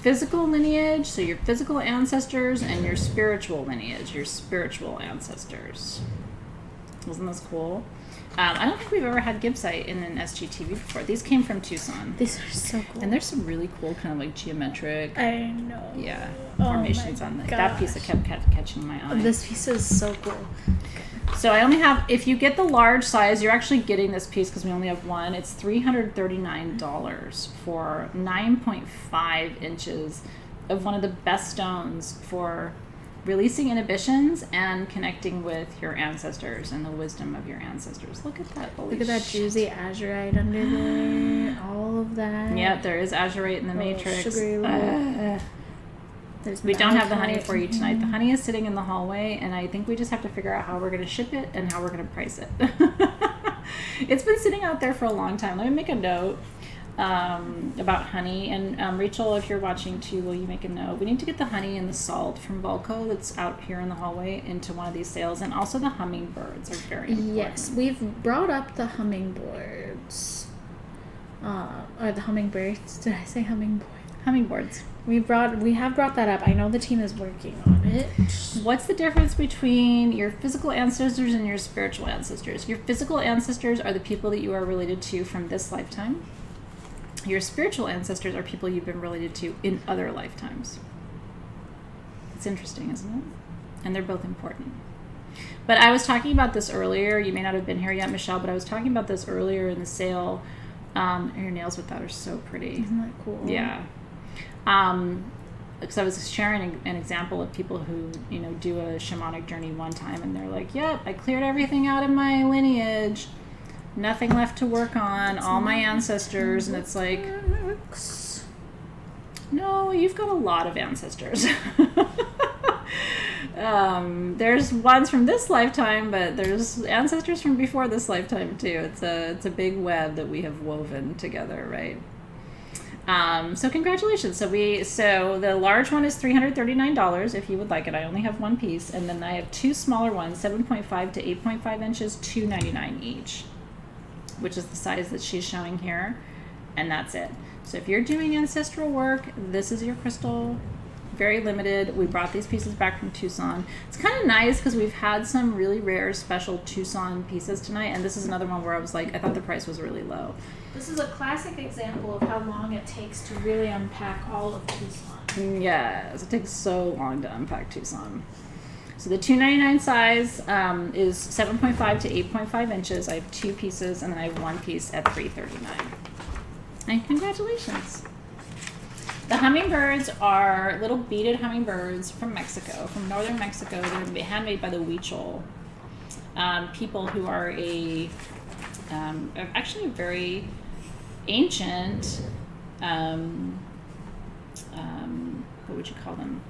physical lineage, so your physical ancestors, and your spiritual lineage, your spiritual ancestors. Isn't this cool? I don't think we've ever had Gibbsite in an SGTV before. These came from Tucson. These are so cool. And there's some really cool kind of like geometric I know. Yeah, Oh formations my on gosh. that piece that kept catching my eye. This piece is so cool. So I only have, if you get the large size, you're actually getting this piece because we only have one. It's $339 for 9.5 inches of one of the best stones for releasing inhibitions and connecting with your ancestors and the wisdom of your ancestors. Look at that. Holy Look at that shit. juicy azurite under there. All of that. Yeah, there is azurite in the matrix. Sugary We don't have the honey for you tonight. The honey is sitting in the hallway, and I think we just have to figure out how we're going to ship it and how we're going to price it. It's been sitting out there for a long time. Let me make a note about honey. And Rachel, if you're watching too, will you make a note? We need to get the honey and the salt from Vogel that's out here in the hallway into one of these sales. And also the hummingbirds are very important. Yes, we've brought up the hummingbirds. Or the hummingbirds. Did I say hummingbird? Hummingbirds. We have brought that up. I know the team is working on it. What's the difference between your physical ancestors and your spiritual ancestors? Your physical ancestors are the people that you are related to from this lifetime. Your spiritual ancestors are people you've been related to in other lifetimes. It's interesting, isn't it? And they're both important. But I was talking about this earlier. You may not have been here yet, Michelle, but I was talking about this earlier in the sale. Your nails with that are so pretty. Isn't that cool? Yeah. Because I was sharing an example of people who, do a shamanic journey one time, and they're like, yep, I cleared everything out in my lineage. Nothing left to work on. All my ancestors. And it's like, no, you've got a lot of ancestors. There's ones from this lifetime, but there's ancestors from before this lifetime too. It's a big web that we have woven together, right? So congratulations. So the large one is $339 if you would like it. I only have one piece, and then I have 2 smaller ones, 7.5 to 8.5 inches, $299 each, which is the size that she's showing here, and that's it. So if you're doing ancestral work, this is your crystal. Very limited. We brought these pieces back from Tucson. It's kind of nice because we've had some really rare special Tucson pieces tonight, and this is another one where I was like, I thought the price was really low. This is a classic example of how long it takes to really unpack all of Tucson. Yes, it takes so long to unpack Tucson. So the $299 size is 7.5 to 8.5 inches. I have 2 pieces, and then I have 1 piece at $339. And congratulations. The hummingbirds are little beaded hummingbirds from Mexico, from northern Mexico. They're handmade by the Huichol people who are actually a very ancient, what would you call them?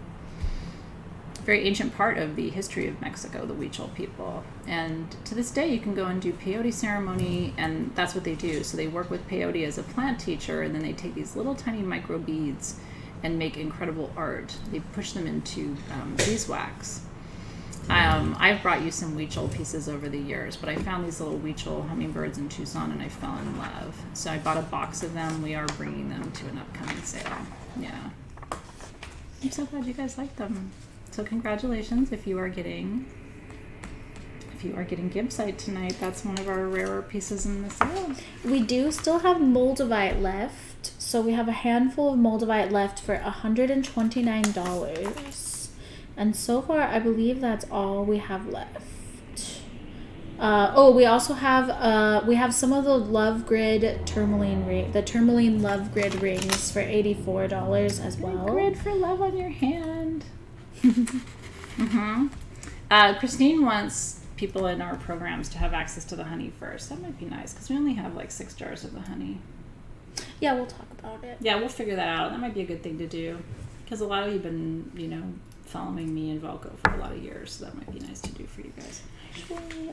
Very ancient part of the history of Mexico, the Huichol people. And to this day, you can go and do peyote ceremony, and that's what they do. So they work with peyote as a plant teacher, and then they take these little tiny micro beads and make incredible art. They push them into beeswax. I've brought you some Huichol pieces over the years, but I found these little Huichol hummingbirds in Tucson, and I fell in love. So I bought a box of them. We are bringing them to an upcoming sale. Yeah. I'm so glad you guys like them. So congratulations if you are getting Gibbsite tonight. That's one of our rarer pieces in the sale. We do still have Moldavite left. So we have a handful of Moldavite left for $129. And so far, I believe that's all we have left. We also have some of the Love Grid Tourmaline the Tourmaline Love Grid rings for $84 as well. Grid for love on your hand. Christine wants people in our programs to have access to the honey first. That might be nice because we only have like 6 jars of the honey. Yeah, we'll talk about it. Yeah, we'll figure that out. That might be a good thing to do because a lot of you have been, following me and Vogel for a lot of years, so that might be nice to do for you guys.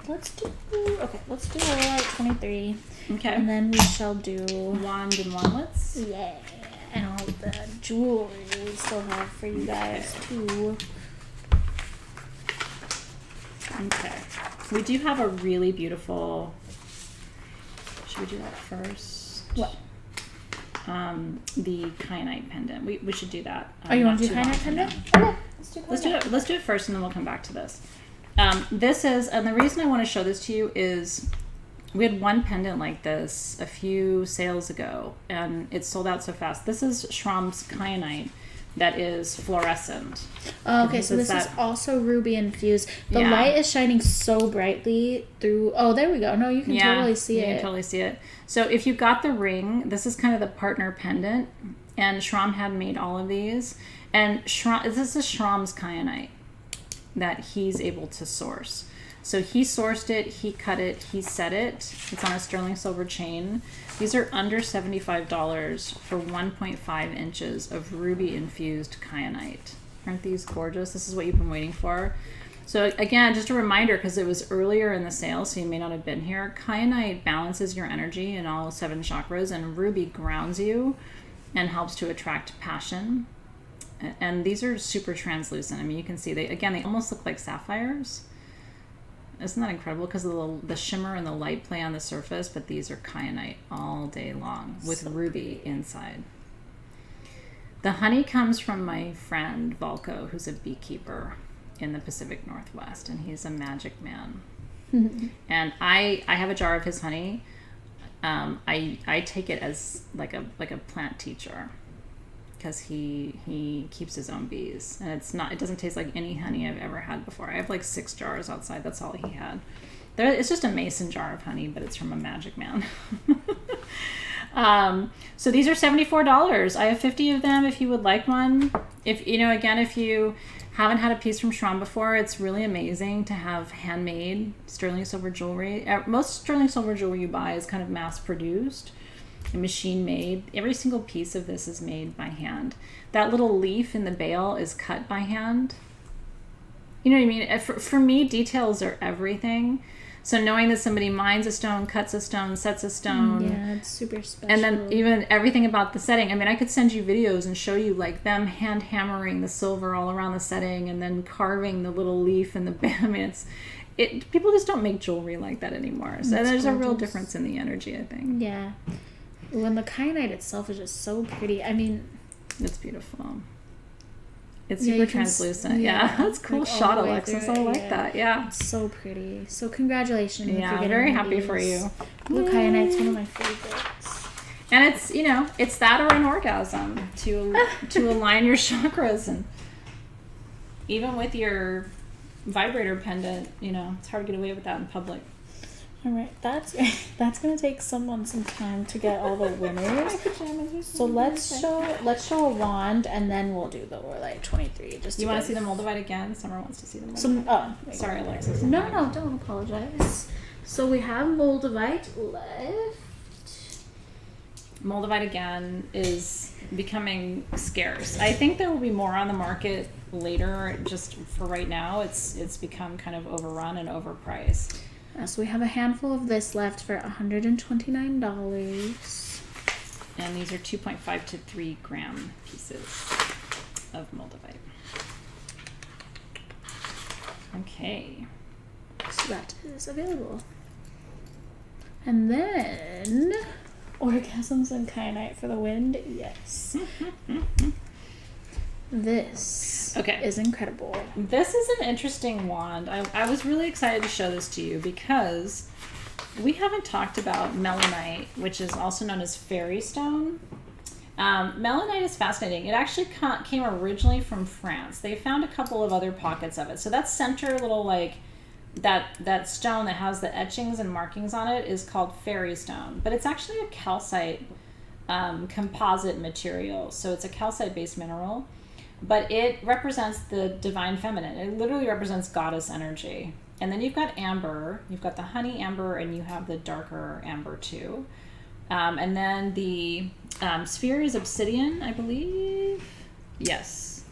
Let's do Auralite 23. Okay. And then we shall do wand and wandlets. Yeah. And all the jewelry we still have for you guys too. Okay. We do have a really beautiful. Should we do that first? What? The Kyanite pendant. We should do that. You want to do Kyanite pendant? Okay. Let's do it first, and then we'll come back to this. This is, and the reason I want to show this to you is we had one pendant like this a few sales ago, and it sold out so fast. This is Schramm's Kyanite that is fluorescent. Oh, okay, so this is also ruby infused. The light is shining so brightly through. Oh, there we go. No, you can totally see it. You can totally see it. So if you got the ring, this is kind of the partner pendant, and Schramm had made all of these. And this is Schramm's Kyanite that he's able to source. So he sourced it, he cut it, he set it. It's on a sterling silver chain. These are under $75 for 1.5 inches of ruby infused Kyanite. Aren't these gorgeous? This is what you've been waiting for. So again, just a reminder, because it was earlier in the sale, so you may not have been here, Kyanite balances your energy in all 7 chakras, and ruby grounds you and helps to attract passion. And these are super translucent. I mean, you can see they almost look like sapphires. Isn't that incredible? Because of the shimmer and the light play on the surface, but these are Kyanite all day long with ruby inside. The honey comes from my friend Volko, who's a beekeeper in the Pacific Northwest, and he's a magic man. And I have a jar of his honey. I take it as like a plant teacher, because he keeps his own bees, and it doesn't taste like any honey I've ever had before. I have like 6 jars outside. That's all he had. It's just a mason jar of honey, but it's from a magic man. So these are $74. I have 50 of them if you would like one. If you haven't had a piece from Schramm before, it's really amazing to have handmade sterling silver jewelry. Most sterling silver jewelry you buy is kind of mass produced. Machine made. Every single piece of this is made by hand. That little leaf in the bale is cut by hand. You know what I mean? For me, details are everything. So knowing that somebody mines a stone, cuts a stone, sets a stone. Yeah, it's super special. And then even everything about the setting. I mean, I could send you videos and show you like them hand hammering the silver all around the setting and then carving the little leaf in the bale. I mean, people just don't make jewelry like that anymore. So there's a real difference in the energy, I think. Yeah. When the Kyanite itself is just so pretty. I mean, it's beautiful. It's super translucent. Yeah, that's cool. Like shot, Alexys. I like that. Yeah. It's so pretty. So congratulations. Yeah, I'm very happy for you. Blue Kyanite's one of my favorites. And it's that or an orgasm to align your chakras, and even with your vibrator pendant, it's hard to get away with that in public. All right, that's gonna take someone some time to get all the winners. So let's show a wand, and then we'll do the Auralite 23. Just you want to see the Moldavite again? Summer wants to see the Moldavite. Sorry, Alexis. No, don't apologize. So we have Moldavite left. Moldavite again is becoming scarce. I think there will be more on the market later. Just for right now, it's become kind of overrun and overpriced. So we have a handful of this left for $129. And these are 2.5 to 3 gram pieces of Moldavite. Okay. So that is available. And then orgasms and kyanite for the wind. Yes. This is incredible. This is an interesting wand. I was really excited to show this to you because we haven't talked about melanite, which is also known as fairy stone. Melanite is fascinating. It actually came originally from France. They found a couple of other pockets of it. So that center little that stone that has the etchings and markings on it is called fairy stone. But it's actually a calcite composite material. So it's a calcite-based mineral. But it represents the divine feminine. It literally represents goddess energy. And then you've got amber. You've got the honey amber, and you have the darker amber too. And then the sphere is obsidian, I believe. Yes.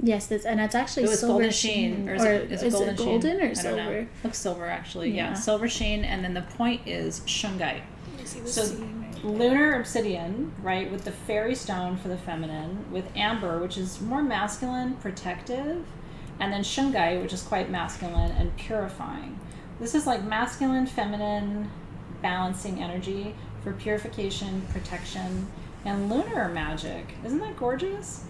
Yes, and it's actually it was silver golden sheen. Or is it golden it golden sheen? or silver? Looks silver, actually. Yeah, silver sheen. And then the point is shungite. So lunar obsidian, right, with the fairy stone for the feminine, with amber, which is more masculine, protective, and then shungite, which is quite masculine and purifying. This is like masculine, feminine, balancing energy for purification, protection, and lunar magic. Isn't that gorgeous?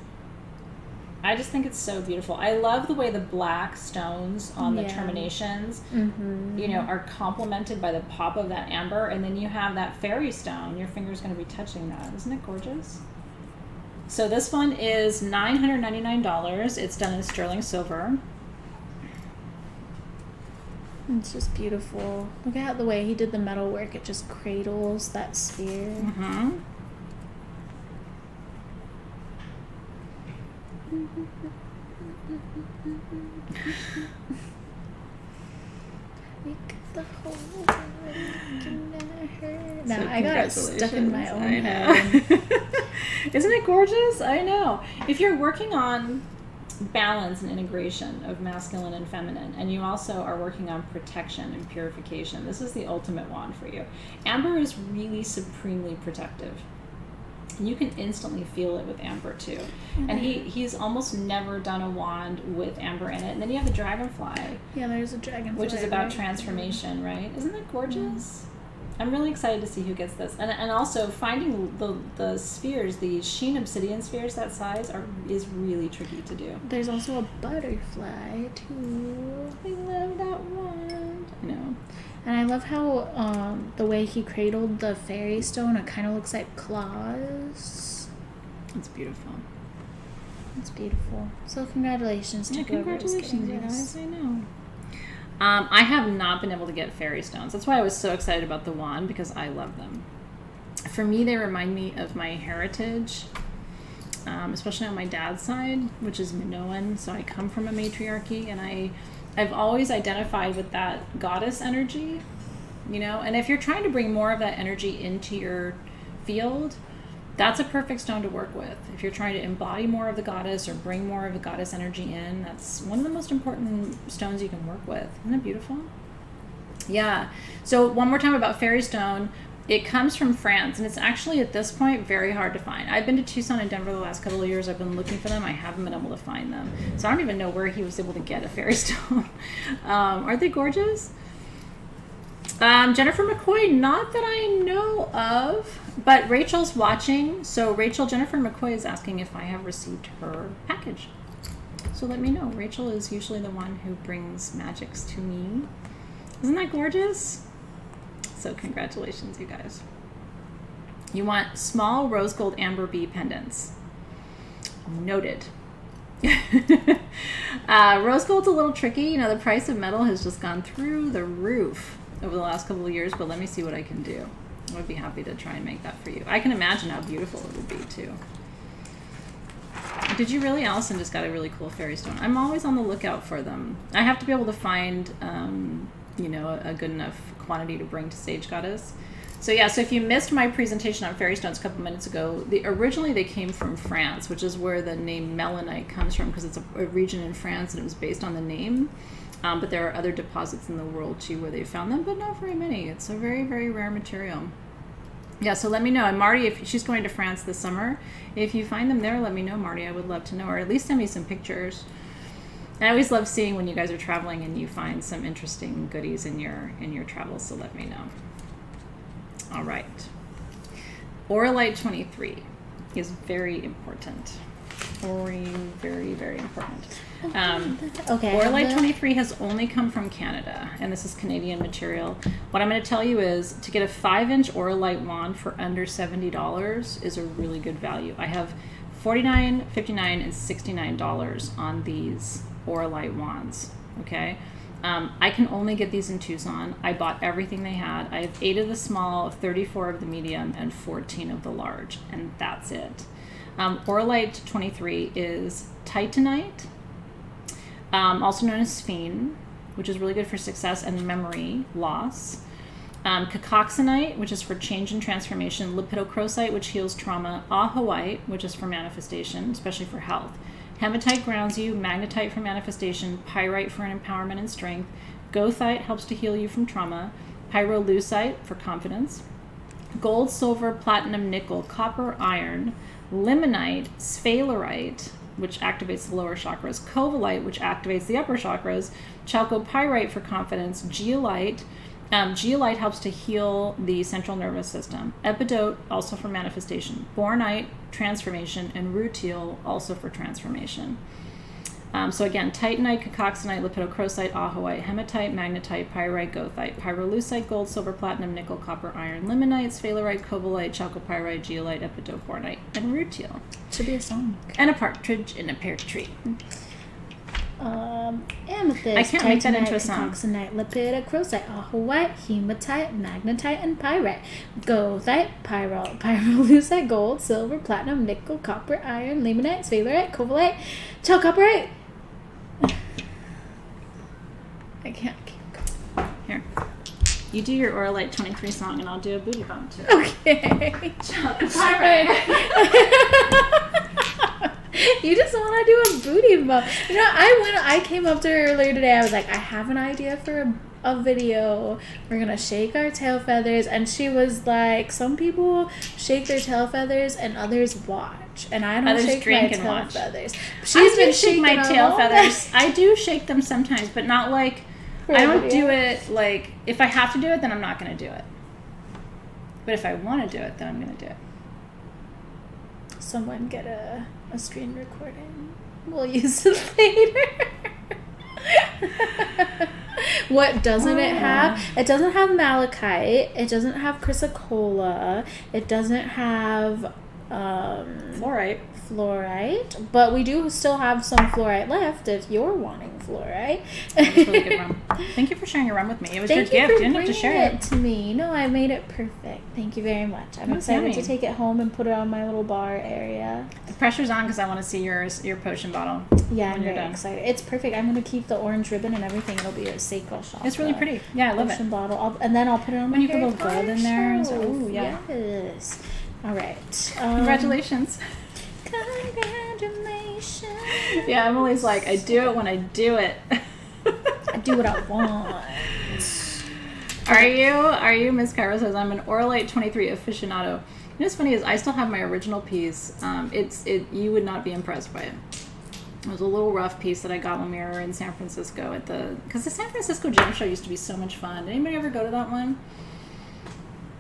I just think it's so beautiful. I love the way the black stones on the terminations, are complemented by the pop of that amber, and then you have that fairy stone. Your finger's going to be touching that. Isn't it gorgeous? So this one is $999. It's done in sterling silver. It's just beautiful. Look at the way he did the metal work. It just cradles that sphere. Now I got it stuck in my own head. Isn't it gorgeous? I know. If you're working on balance and integration of masculine and feminine, and you also are working on protection and purification, this is the ultimate wand for you. Amber is really supremely protective. You can instantly feel it with amber too. And he's almost never done a wand with amber in it. And then you have the dragonfly. Yeah, there's a dragonfly. Which is about transformation, right? Isn't that gorgeous? I'm really excited to see who gets this. And also finding the spheres, the sheen obsidian spheres that size is really tricky to do. There's also a butterfly too. I love that wand. I know. And I love how the way he cradled the fairy stone, it kind of looks like claws. It's beautiful. It's beautiful. So congratulations to whoever is getting you this. guys. I know. I have not been able to get fairy stones. That's why I was so excited about the wand, because I love them. For me, they remind me of my heritage, especially on my dad's side, which is Minoan. So I come from a matriarchy, and I've always identified with that goddess energy, and if you're trying to bring more of that energy into your field, that's a perfect stone to work with. If you're trying to embody more of the goddess or bring more of the goddess energy in, that's one of the most important stones you can work with. Isn't it beautiful? Yeah. So one more time about fairy stone. It comes from France, and it's actually at this point very hard to find. I've been to Tucson and Denver the last couple of years. I've been looking for them. I haven't been able to find them. So I don't even know where he was able to get a fairy stone. Aren't they gorgeous? Jennifer McCoy, not that I know of, but Rachel's watching. So Jennifer McCoy is asking if I have received her package. So let me know. Rachel is usually the one who brings magics to me. Isn't that gorgeous? So congratulations, you guys. You want small rose gold amber bee pendants. Noted. Rose gold's a little tricky. The price of metal has just gone through the roof. over the last couple of years, but let me see what I can do. I would be happy to try and make that for you. I can imagine how beautiful it would be too. Did you really? Allison just got a really cool fairy stone. I'm always on the lookout for them. I have to be able to find, you know, a good enough quantity to bring to Sage Goddess. So yeah, so if you missed my presentation on fairy stones a couple minutes ago, originally they came from France, which is where the name melanite comes from, because it's a region in France and it was based on the name. But there are other deposits in the world too where they found them, but not very many. It's a very, very rare material. Yeah, so let me know. And Marty, if she's going to France this summer, if you find them there, let me know, Marty. I would love to know, or at least send me some pictures. I always love seeing when you guys are traveling and you find some interesting goodies in your travels, so let me know. All right. Auralite 23 is very important. Very, very important. Okay. Auralite 23 has only come from Canada, and this is Canadian material. What I'm going to tell you is to get a 5-inch Auralite wand for under $70 is a really good value. I have $49, $59, and $69 on these Auralite wands. Okay. I can only get these in Tucson. I bought everything they had. I have 8 of the small, 34 of the medium, and 14 of the large, and that's it. Auralite 23 is titanite, also known as sphene, which is really good for success and memory loss. Cacoxenite, which is for change and transformation. Lepidocrosite, which heals trauma. Ahawite, which is for manifestation, especially for health. Hematite grounds you. Magnetite for manifestation. Pyrite for an empowerment and strength. Goethite helps to heal you from trauma. Pyrolusite for confidence. Gold, silver, platinum, nickel, copper, iron. Limonite, sphalerite, which activates the lower chakras. Covalite, which activates the upper chakras. Chalcopyrite for confidence. Geolite. Geolite helps to heal the central nervous system. Epidote, also for manifestation. Bornite, transformation. And rutile, also for transformation. So again, titanite, cacoxenite, lepidocrosite, ahawite, hematite, magnetite, pyrite, goethite, pyrolusite, gold, silver, platinum, nickel, copper, iron, limonite, sphalerite, covalite, chalcopyrite, geolite, epidote, bornite, and rutile. Should be a song. And a partridge in a pear tree. Amethyst, I can't make that into a song. Cacoxenite, lepidocrosite, ahawite, hematite, magnetite, and pyrite. Goethite, pyrolusite, gold, silver, platinum, nickel, copper, iron, limonite, sphalerite, covalite, chalcopyrite. I can't keep going. Here. You do your Auralite 23 song and I'll do a booty bump too. Okay. Chalcopyrite. You just want to do a booty bump. You know, I came up to her earlier today. I was like, I have an idea for a video. We're going to shake our tail feathers. And she was like, some people shake their tail feathers and others watch. And I don't shake my tail feathers. She's been shaking my tail feathers. I do shake them sometimes, but not like, I don't do it like, if I have to do it, then I'm not going to do it. But if I want to do it, then I'm going to do it. Someone get a screen recording. We'll use it later. What doesn't it have? It doesn't have malachite. It doesn't have chrysocolla. It doesn't have fluorite. But we do still have some fluorite left if you're wanting fluorite. That was a really good rum. Thank you for sharing your rum with me. It was your gift. You didn't have to share it to me. No, I made it perfect. Thank you very much. I'm excited to take it home and put it on my little bar area. The pressure's on because I want to see your potion bottle. Yeah, I'm very excited. It's perfect. I'm going to keep the orange ribbon and everything. It'll be a sacral shop. It's really pretty. Yeah, I love it. Potion bottle. And then I'll put it on my you put a little gold in there. And so, ooh, yeah. Yes. All right. Congratulations. Congratulations. Yeah, Emily's like, I do it when I do it. I do what I want. Are you, Miss Cairo says, I'm an Auralite 23 aficionado. You know what's funny is I still have my original piece. You would not be impressed by it. It was a little rough piece that I got when we were in San Francisco because the San Francisco Gem Show used to be so much fun. Did anybody ever go to that one?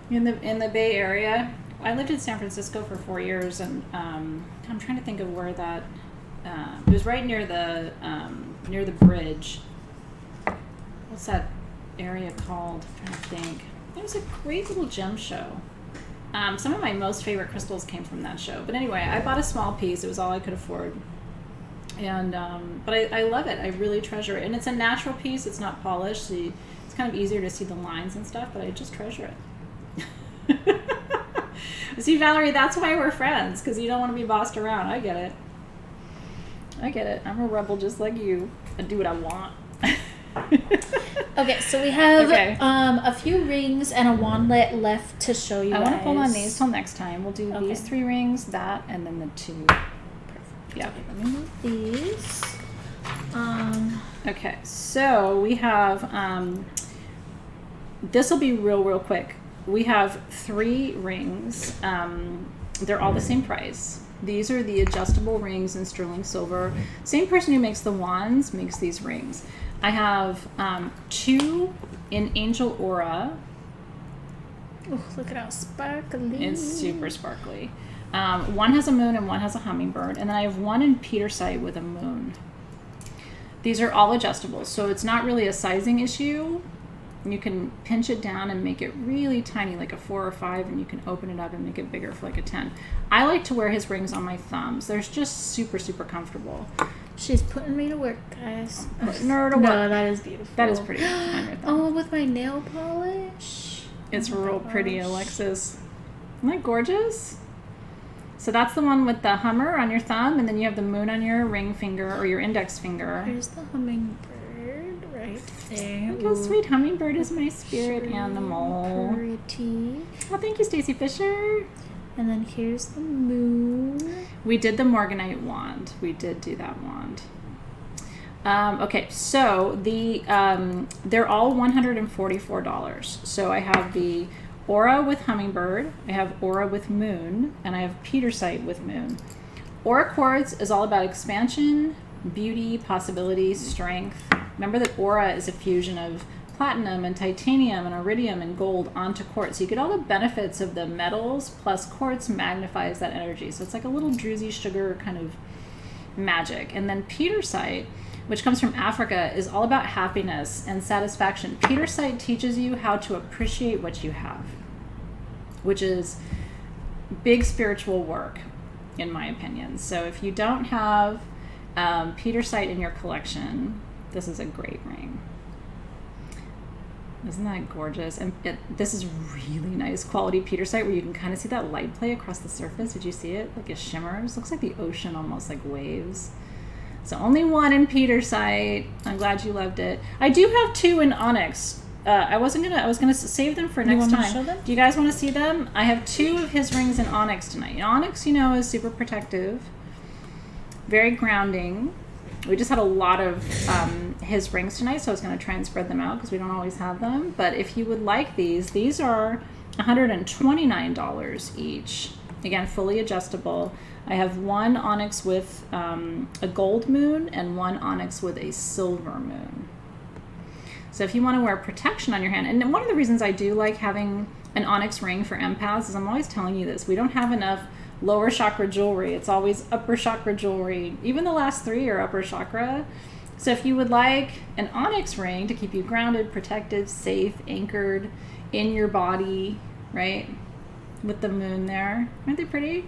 In the Bay Area? I lived in San Francisco for 4 years, and I'm trying to think of where that. It was right near the bridge. What's that area called? I'm trying to think. It was a great little gem show. Some of my most favorite crystals came from that show. But anyway, I bought a small piece. It was all I could afford. And but I love it. I really treasure it. And it's a natural piece. It's not polished. So it's kind of easier to see the lines and stuff, but I just treasure it. See, Valerie, that's why we're friends, because you don't want to be bossed around. I get it. I'm a rebel just like you. I do what I want. Okay, so we have a few rings and a wandlet left to show you. I want to pull on these till next time. We'll do these 3 rings, that, and then the 2. Perfect. Yeah. Okay, let me move these. Okay, so we have, this will be real quick. We have 3 rings. They're all the same price. These are the adjustable rings in sterling silver. Same person who makes the wands makes these rings. I have 2 in Angel Aura. Oh, look at how sparkly. It's super sparkly. One has a moon and one has a hummingbird. And then I have 1 in Petersite with a moon. These are all adjustable, so it's not really a sizing issue. You can pinch it down and make it really tiny, like a 4 or 5, and you can open it up and make it bigger for like a 10. I like to wear his rings on my thumbs. They're just super cute. She's putting me to work, guys. Putting her to work. No, that is beautiful. That is pretty. Oh, with my nail polish. It's real pretty, Alexis. Isn't that gorgeous? So that's the one with the hummer on your thumb, and then you have the moon on your ring finger or your index finger. Here's the hummingbird right there. Look how sweet. Hummingbird is my spirit animal. Pretty. Oh, thank you, Stacy Fisher. And then here's the moon. We did the Morganite wand. We did do that wand. Okay, so they're all $144. So I have the Aura with Hummingbird, I have Aura with Moon, and I have Petersite with Moon. Aura Quartz is all about expansion, beauty, possibility, strength. Remember that Aura is a fusion of platinum and titanium and iridium and gold onto quartz. So you get all the benefits of the metals, plus quartz magnifies that energy. So it's like a little druzy sugar kind of magic. And then Petersite, which comes from Africa, is all about happiness and satisfaction. Petersite teaches you how to appreciate what you have, which is big spiritual work, in my opinion. So if you don't have Petersite in your collection, this is a great ring. Isn't that gorgeous? And this is really nice quality Petersite where you can kind of see that light play across the surface. Did you see it? Like it shimmers. Looks like the ocean, almost like waves. So only 1 in Petersite. I'm glad you loved it. I do have 2 in onyx. I was gonna save them for next time. Show them? Do you guys want to see them? I have 2 of his rings in onyx tonight. Onyx, you know, is super protective, very grounding. We just had a lot of his rings tonight, so I was going to try and spread them out because we don't always have them. But if you would like these are $129 each. Again, fully adjustable. I have 1 onyx with a gold moon and 1 onyx with a silver moon. So if you want to wear protection on your hand, and one of the reasons I do like having an onyx ring for empaths is I'm always telling you this, we don't have enough lower chakra jewelry. It's always upper chakra jewelry. Even the last 3 are upper chakra. So if you would like an onyx ring to keep you grounded, protected, safe, anchored in your body, right? With the moon there. Aren't they pretty?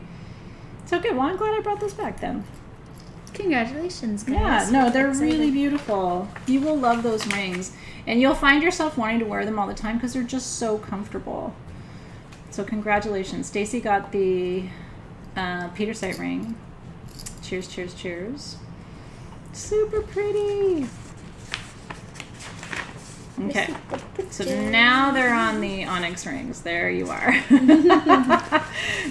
So good. Well, I'm glad I brought this back then. Congratulations, guys. Yeah, no, they're really beautiful. You will love those rings. And you'll find yourself wanting to wear them all the time because they're just so comfortable. So congratulations. Stacy got the Petersite ring. Cheers, cheers, cheers. Super pretty. Okay, so now they're on the onyx rings. There you are.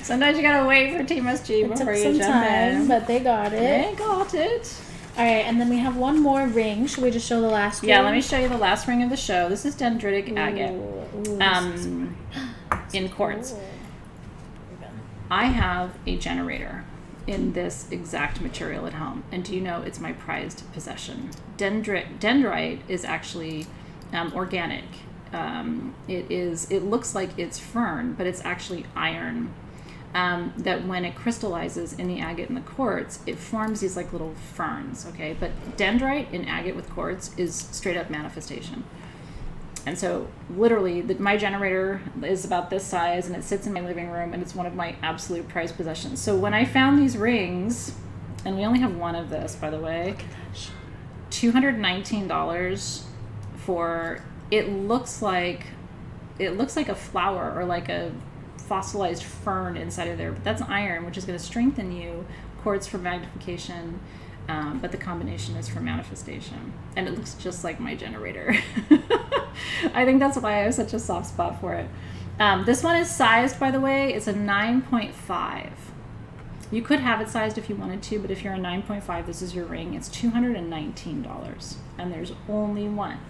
Sometimes you gotta wait for Team SG before you jump in. But they got it. They got it. All right, and then we have 1 more ring. Should we just show the last ring? Yeah, let me show you the last ring of the show. This is Dendritic agate in quartz. I have a generator in this exact material at home, and do you know it's my prized possession? Dendrite is actually organic. It looks like it's fern, but it's actually iron. That when it crystallizes in the agate and the quartz, it forms these like little ferns. Okay, but dendrite in agate with quartz is straight up manifestation. And so literally my generator is about this size and it sits in my living room and it's one of my absolute prized possessions. So when I found these rings, and we only have 1 of this, by the way, $219 for it looks like a flower or like a fossilized fern inside of there, but that's iron, which is going to strengthen you. Quartz for magnification, but the combination is for manifestation, and it looks just like my generator. I think that's why I have such a soft spot for it. This one is sized, by the way. It's a 9.5. You could have it sized if you wanted to, but if you're a 9.5, this is your ring. It's $219, and there's only one.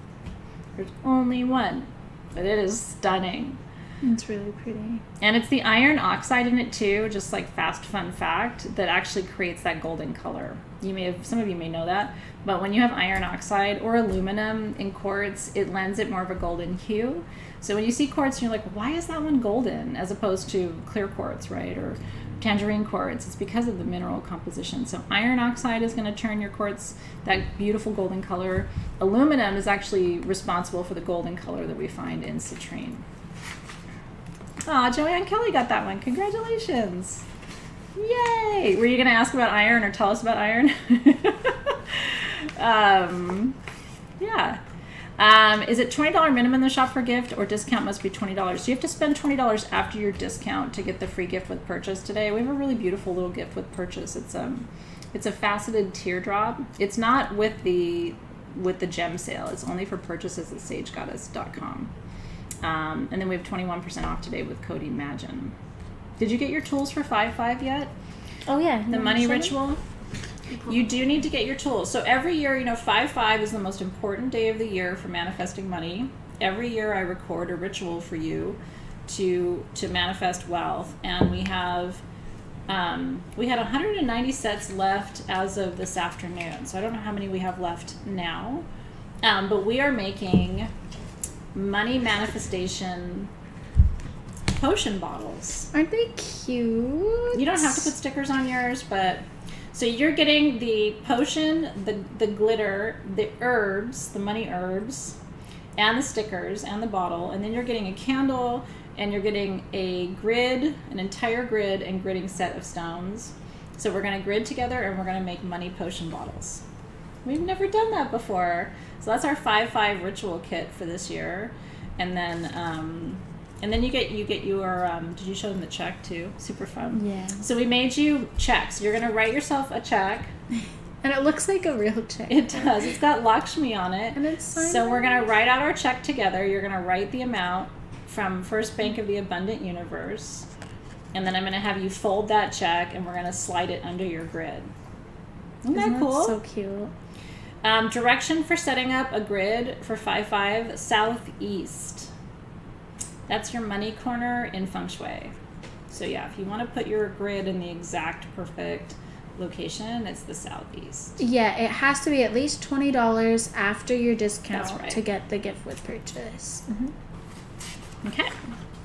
There's only one, but it is stunning. It's really pretty. And it's the iron oxide in it too, just like fast fun fact, that actually creates that golden color. Some of you may know that, but when you have iron oxide or aluminum in quartz, it lends it more of a golden hue. So when you see quartz, you're like, why is that one golden as opposed to clear quartz, right? Or tangerine quartz. It's because of the mineral composition. So iron oxide is going to turn your quartz that beautiful golden color. Aluminum is actually responsible for the golden color that we find in citrine. Aw, Joanne Kelly got that one. Congratulations. Yay! Were you going to ask about iron or tell us about iron? Yeah. Is it $20 minimum in the shop for gift, or discount must be $20? So you have to spend $20 after your discount to get the free gift with purchase today. We have a really beautiful little gift with purchase. It's a faceted teardrop. It's not with the gem sale. It's only for purchases at sagegoddess.com. And then we have 21% off today with code IMAGINE. Did you get your tools for 5/5 yet? Oh yeah, The money ritual? You do need to get your tools. So every year, 5/5 is the most important day of the year for manifesting money. Every year I record a ritual for you to manifest wealth. And we had 190 sets left as of this afternoon. So I don't know how many we have left now. But we are making money manifestation potion bottles. Aren't they cute? You don't have to put stickers on yours, but so you're getting the potion, the glitter, the herbs, the money herbs, and the stickers and the bottle, and then you're getting a candle, and you're getting a grid, an entire grid and gridding set of stones. So we're going to grid together, and we're going to make money potion bottles. We've never done that before. So that's our 5/5 ritual kit for this year. And then you get your did you show them the check too? Super fun. Yeah. So we made you checks. You're gonna write yourself a check. And it looks like a real check. It does. It's got Lakshmi on it. And it's signed. So we're gonna write out our check together. You're gonna write the amount from First Bank of the Abundant Universe. And then I'm gonna have you fold that check, and we're gonna slide it under your grid. Isn't that cool? So cute. Direction for setting up a grid for 5/5, southeast. That's your money corner in Feng Shui. So yeah, if you want to put your grid in the exact perfect location, it's the southeast. Yeah, it has to be at least $20 after your discount. That's right. To get the gift with purchase. Mm-hmm. Okay.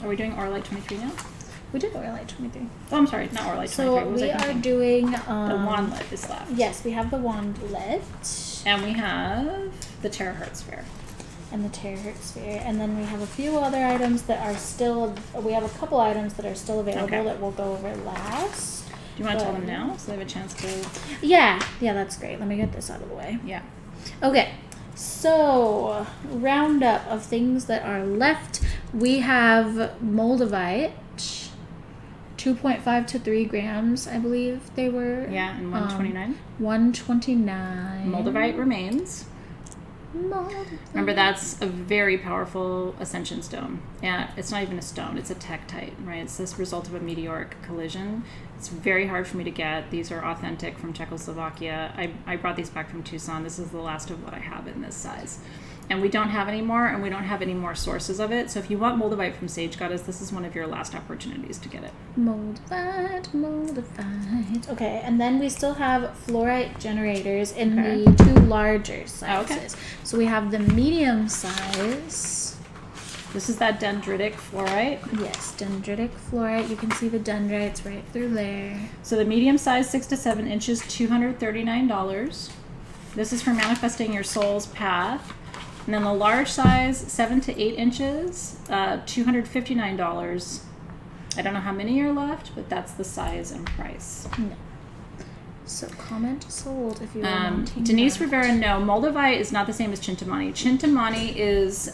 Are we doing Auralite 23 now? We did Auralite 23. Oh, I'm sorry, not Auralite 23. So What was we I are thinking? doing... the wandlet is left. Yes, we have the wandlet. And we have the terahertz sphere. And the terahertz sphere. And then we have a few other items that are still... We have a couple items that are still available that we'll go over last. Do you want to tell them now so they have a chance to... Yeah, that's great. Let me get this out of the way. Yeah. Okay, so roundup of things that are left. We have Moldavite, 2.5 to 3 grams, I believe they were. Yeah, and 129. 129. Moldavite remains. Remember, that's a very powerful ascension stone. Yeah, it's not even a stone, it's a tektite, right? It's this result of a meteoric collision. It's very hard for me to get. These are authentic from Czechoslovakia. I brought these back from Tucson. This is the last of what I have in this size. And we don't have any more, and we don't have any more sources of it. So if you want Moldavite from Sage Goddess, this is one of your last opportunities to get it. Moldavite. Okay, and then we still have fluorite generators in the 2 larger sizes. So we have the medium size. This is that dendritic fluorite. Yes, dendritic fluorite. You can see the dendrites right through there. So the medium size, 6 to 7 inches, $239. This is for manifesting your soul's path. And then the large size, 7 to 8 inches, $259. I don't know how many are left, but that's the size and price. No. So comment sold if you are wanting Denise that. Rivera, no. Moldavite is not the same as Chintamani. Chintamani is,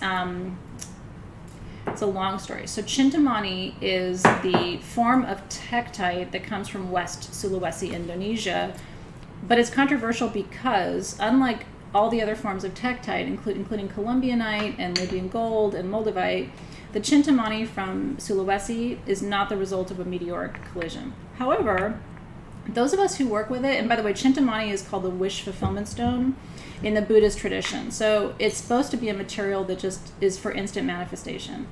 it's a long story. So Chintamani is the form of tektite that comes from West Sulawesi, Indonesia. But it's controversial because, unlike all the other forms of tektite, including Columbianite and Libyan gold and Moldavite, the Chintamani from Sulawesi is not the result of a meteoric collision. However, those of us who work with it, and by the way, Chintamani is called the wish fulfillment stone in the Buddhist tradition. So it's supposed to be a material that just is for instant manifestation.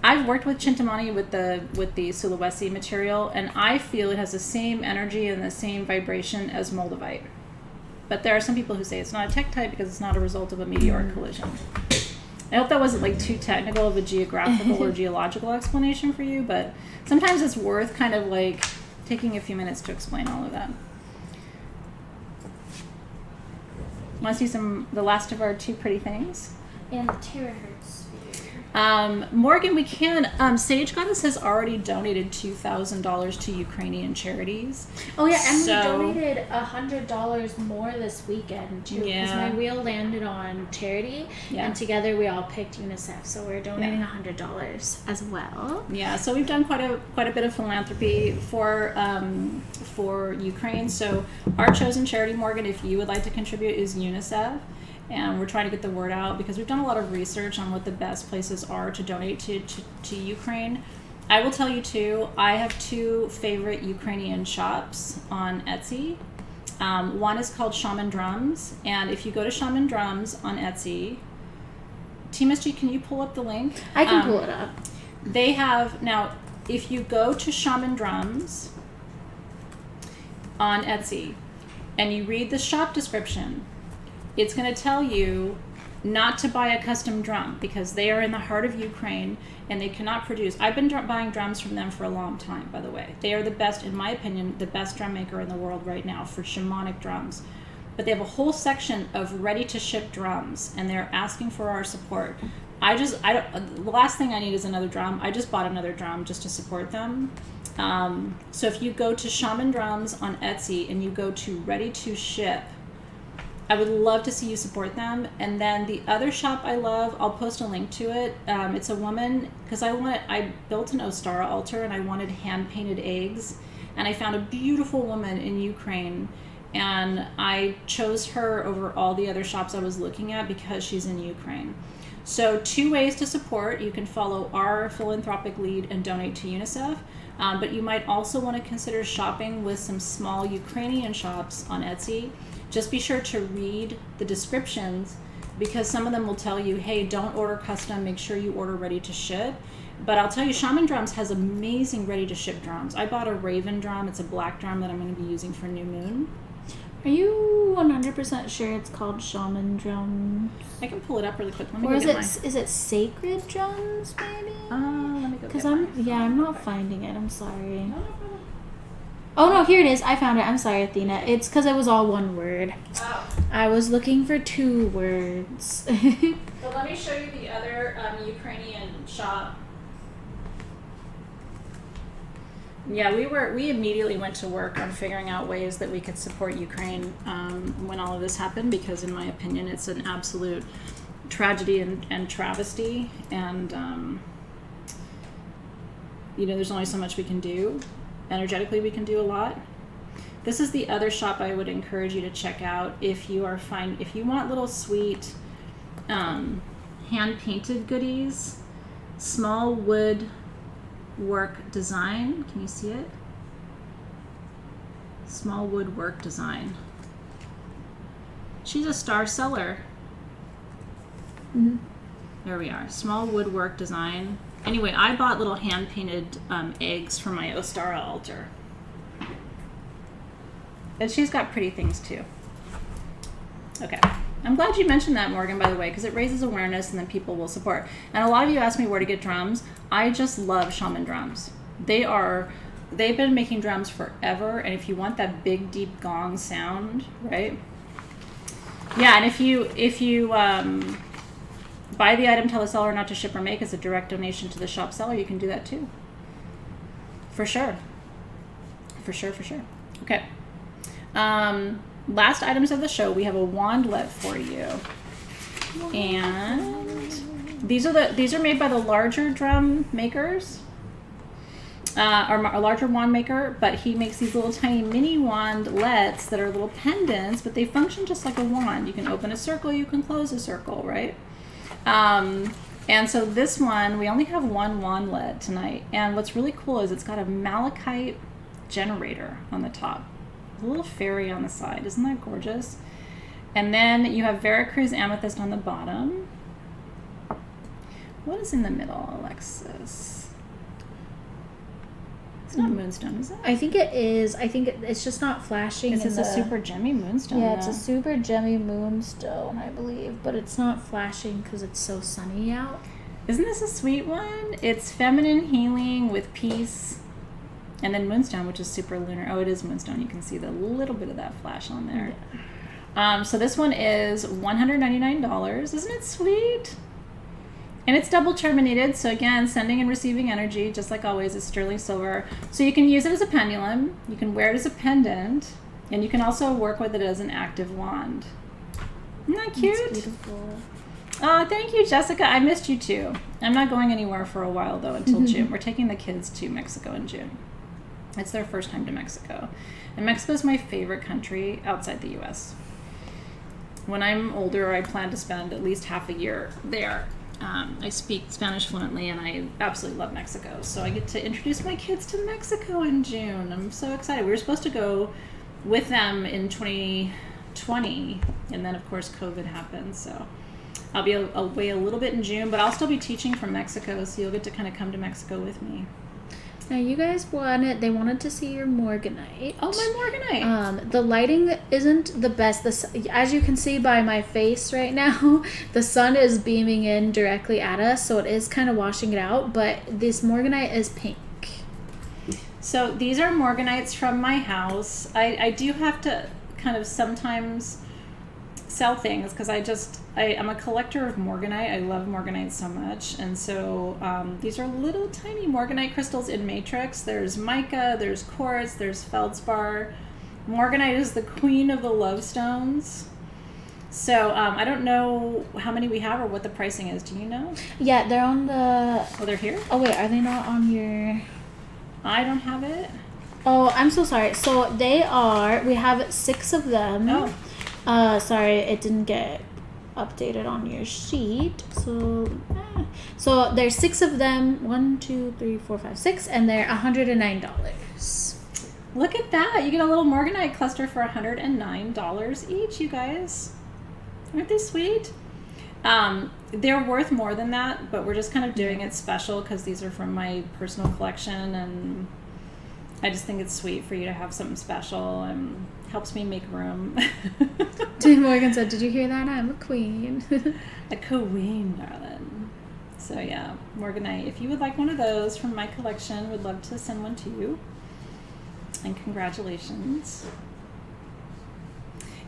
I've worked with Chintamani with the Sulawesi material, and I feel it has the same energy and the same vibration as Moldavite. But there are some people who say it's not a tektite because it's not a result of a meteoric collision. I hope that wasn't like too technical of a geographical or geological explanation for you, but sometimes it's worth kind of like taking a few minutes to explain all of that. Want to see the last of our two pretty things? And the terahertz. Morgan, we can. Sage Goddess has already donated $2,000 to Ukrainian charities. Oh yeah, and we donated $100 more this weekend too, because my wheel landed on charity, and together we all picked UNICEF. So we're donating $100 as well. Yeah, so we've done quite a bit of philanthropy for Ukraine. So our chosen charity, Morgan, if you would like to contribute, is UNICEF. And we're trying to get the word out because we've done a lot of research on what the best places are to donate to Ukraine. I will tell you too, I have two favorite Ukrainian shops on Etsy. One is called Shaman Drums, and if you go to Shaman Drums on Etsy, Team SG, can you pull up the link? I can pull it up. They have, now, if you go to Shaman Drums on Etsy and you read the shop description, it's going to tell you not to buy a custom drum because they are in the heart of Ukraine and they cannot produce. I've been buying drums from them for a long time, by the way. They are the best, in my opinion, the best drum maker in the world right now for shamanic drums. But they have a whole section of ready-to-ship drums, and they're asking for our support. The last thing I need is another drum. I just bought another drum just to support them. So if you go to Shaman Drums on Etsy and you go to ready-to-ship, I would love to see you support them. And then the other shop I love, I'll post a link to it. It's a woman, because I built an Ostara altar and I wanted hand-painted eggs. And I found a beautiful woman in Ukraine. And I chose her over all the other shops I was looking at because she's in Ukraine. So 2 ways to support. You can follow our philanthropic lead and donate to UNICEF. But you might also want to consider shopping with some small Ukrainian shops on Etsy. Just be sure to read the descriptions because some of them will tell you, hey, don't order custom, make sure you order ready to ship. But I'll tell you, Shaman Drums has amazing ready to ship drums. I bought a Raven drum. It's a black drum that I'm going to be using for New Moon. Are you 100% sure it's called Shaman Drums? I can pull it up really quick. Let me or go is get it is it Sacred Drums maybe? Let me go. Because I'm not finding it. I'm sorry. Oh no, here it is. I found it. I'm sorry, Athena. It's because it was all one word. Oh. I was looking for 2 words. So let me show you the other Ukrainian shop. Yeah, we immediately went to work on figuring out ways that we could support Ukraine when all of this happened, because in my opinion, it's an absolute tragedy and travesty. And, there's only so much we can do. Energetically, we can do a lot. This is the other shop I would encourage you to check out if you want little sweet hand-painted goodies, small wood work design. Can you see it? Small woodwork design. She's a star seller. Mm-hmm. There we are. Small woodwork design. Anyway, I bought little hand-painted eggs for my Ostara altar. And she's got pretty things too. Okay. I'm glad you mentioned that, Morgan, by the way, because it raises awareness and then people will support. And a lot of you ask me where to get drums. I just love Shaman Drums. They've been making drums forever, and if you want that big, deep gong sound, right? Yeah, and if you buy the item, tell the seller not to ship or make as a direct donation to the shop seller, you can do that too. For sure. For sure. Okay. Last items of the show, we have a wandlet for you. And these are made by the larger drum makers. Or a larger wand maker, but he makes these little tiny mini wandlets that are little pendants, but they function just like a wand. You can open a circle, you can close a circle, right? And so this one, we only have one wandlet tonight. And what's really cool is it's got a malachite generator on the top. A little fairy on the side. Isn't that gorgeous? And then you have Veracruz amethyst on the bottom. What is in the middle, Alexys? It's not moonstone, is it? I think it is. I think it's just not flashing. It's a super gemmy moonstone. Yeah, it's a super gemmy moonstone, I believe. But it's not flashing because it's so sunny out. Isn't this a sweet one? It's feminine healing with peace. And then moonstone, which is super lunar. Oh, it is moonstone. You can see the little bit of that flash on there. Yeah. So this one is $199. Isn't it sweet? And it's double terminated, so again, sending and receiving energy, just like always, is sterling silver. So you can use it as a pendulum, you can wear it as a pendant, and you can also work with it as an active wand. Isn't that cute? That's beautiful. Oh, thank you, Jessica. I missed you too. I'm not going anywhere for a while, though, until June. We're taking the kids to Mexico in June. It's their first time to Mexico. And Mexico is my favorite country outside the U.S. When I'm older, I plan to spend at least half a year there. I speak Spanish fluently, and I absolutely love Mexico. So I get to introduce my kids to Mexico in June. I'm so excited. We were supposed to go with them in 2020, and then, of course, COVID happened. So I'll be away a little bit in June, but I'll still be teaching from Mexico, so you'll get to kind of come to Mexico with me. Now, you guys they wanted to see your morganite. Oh, my morganite. The lighting isn't the best. As you can see by my face right now, the sun is beaming in directly at us, so it is kind of washing it out, but this morganite is pink. So these are morganites from my house. I do have to kind of sometimes sell things because I'm a collector of morganite. I love morganite so much. And so these are little tiny morganite crystals in matrix. There's mica, there's quartz, there's feldspar. Morganite is the queen of the love stones. So I don't know how many we have or what the pricing is. Do you know? Yeah, they're on the... Oh, they're here? Oh, wait, are they not on your... I don't have it. Oh, I'm so sorry. So we have 6 of them. Oh. Sorry, it didn't get updated on your sheet. So there's 6 of them. 1, 2, 3, 4, 5, 6, and they're $109. Look at that! You get a little morganite cluster for $109 each, you guys. Aren't they sweet? They're worth more than that, but we're just kind of doing it special because these are from my personal collection, and I just think it's sweet for you to have something special and helps me make room. Morgan said, "Did you hear that? I'm a queen." A queen, darling. So yeah, morganite. If you would like one of those from my collection, would love to send one to you. And congratulations.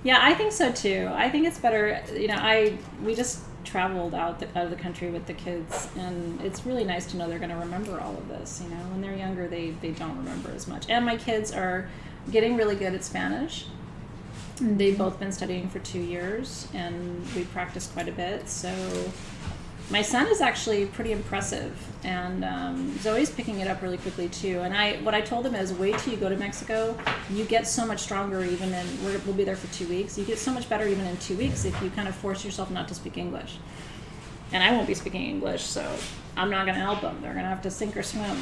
Yeah, I think so too. I think it's better. You know, we just traveled out of the country with the kids, and it's really nice to know they're going to remember all of this. You know, when they're younger, they don't remember as much. And my kids are getting really good at Spanish. They've both been studying for 2 years, and we practice quite a bit. So my son is actually pretty impressive, and Zoe's picking it up really quickly too. And what I told him is, wait till you go to Mexico. You get so much stronger even we'll be there for 2 weeks. You get so much better even in 2 weeks if you kind of force yourself not to speak English. And I won't be speaking English, so I'm not going to help them. They're going to have to sink or swim.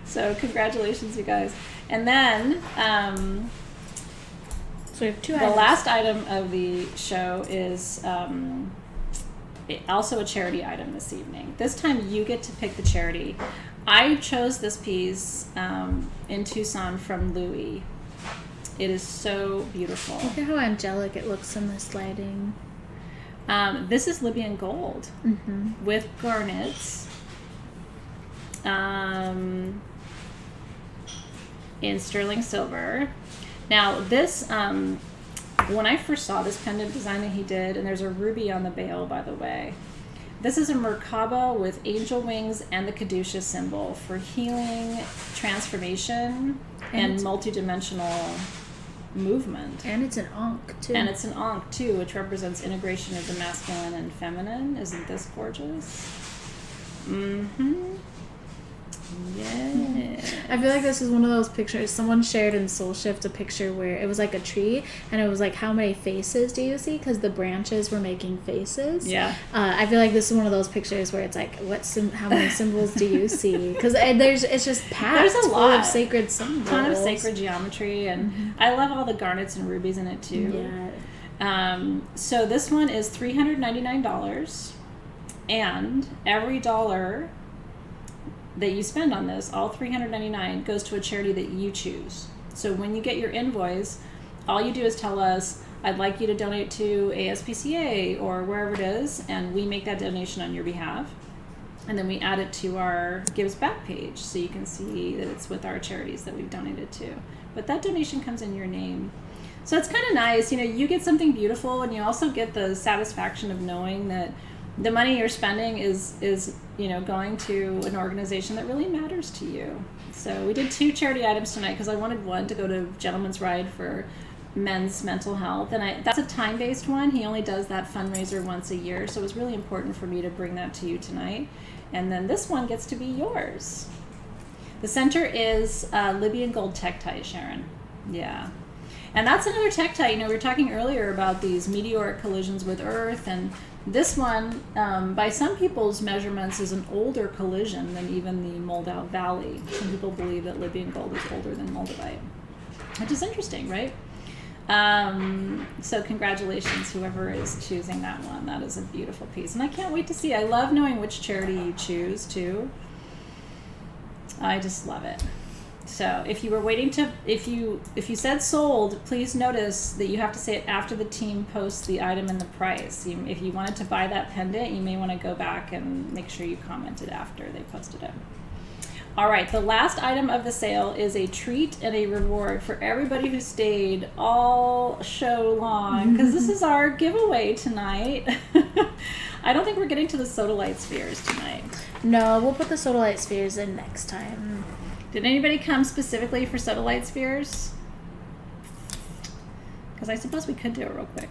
So congratulations, you guys. And then so we have 2 the items. last item of the show is also a charity item this evening. This time you get to pick the charity. I chose this piece in Tucson from Louis. It is so beautiful. Look at how angelic it looks in this lighting. This is Libyan gold with garnets in sterling silver. Now this, when I first saw this pendant design that he did, and there's a ruby on the bail, by the way. This is a Merkaba with angel wings and the Kedusha symbol for healing, transformation, and multidimensional movement. And it's an Ankh, too. And it's an Ankh, too, which represents integration of the masculine and feminine. Isn't this gorgeous? Mm-hmm. Yeah. I feel like this is one of those pictures. Someone shared in Soul Shift a picture where it was like a tree, and it was like, how many faces do you see? Because the branches were making faces. Yeah. I feel like this is one of those pictures where it's like, how many symbols do you see? Because it's just packed. There's a lot of sacred symbols. A ton of sacred geometry, and I love all the garnets and rubies in it too. Yeah. So this one is $399, and every dollar that you spend on this, all $399, goes to a charity that you choose. So when you get your invoice, all you do is tell us, I'd like you to donate to ASPCA or wherever it is, and we make that donation on your behalf. And then we add it to our Gives Back page so you can see that it's with our charities that we've donated to. But that donation comes in your name. So it's kind of nice, you get something beautiful, and you also get the satisfaction of knowing that the money you're spending is going to an organization that really matters to you. So we did 2 charity items tonight because I wanted one to go to Gentleman's Ride for men's mental health, and that's a time-based one. He only does that fundraiser once a year, so it was really important for me to bring that to you tonight. And then this one gets to be yours. The center is Libyan gold tektite, Sharon. Yeah. And that's another tektite. We were talking earlier about these meteoric collisions with Earth, and this one, by some people's measurements, is an older collision than even the Moldau Valley. Some people believe that Libyan gold is older than Moldavite, which is interesting, right? So congratulations, whoever is choosing that one. That is a beautiful piece, and I can't wait to see. I love knowing which charity you choose, too. I just love it. So if you were waiting to, if you said sold, please notice that you have to say it after the team posts the item and the price. If you wanted to buy that pendant, you may want to go back and make sure you commented after they posted it. All right, the last item of the sale is a treat and a reward for everybody who stayed all show long, because this is our giveaway tonight. I don't think we're getting to the sodalite spheres tonight. No, we'll put the sodalite spheres in next time. Did anybody come specifically for sodalite spheres? Because I suppose we could do it real quick.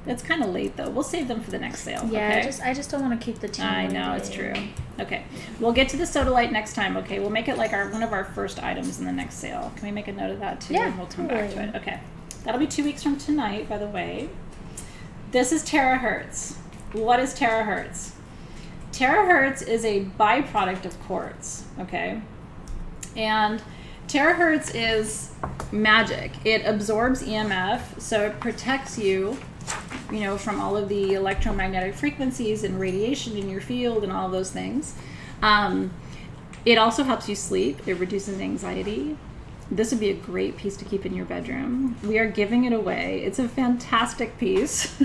It's kind of late, though. We'll save them for the next sale. Yeah, okay? I just don't want to keep the team. I know, it's true. Okay, we'll get to the sodalite next time. Okay, we'll make it like one of our first items in the next sale. Can we make a note of that too? Yeah, and we'll come back to it. Okay, that'll be 2 weeks from tonight, by the way. This is terahertz. What is terahertz? Terahertz is a byproduct of quartz. Okay. And terahertz is magic. It absorbs EMF, so it protects you, from all of the electromagnetic frequencies and radiation in your field and all those things. It also helps you sleep. It reduces anxiety. This would be a great piece to keep in your bedroom. We are giving it away. It's a fantastic piece.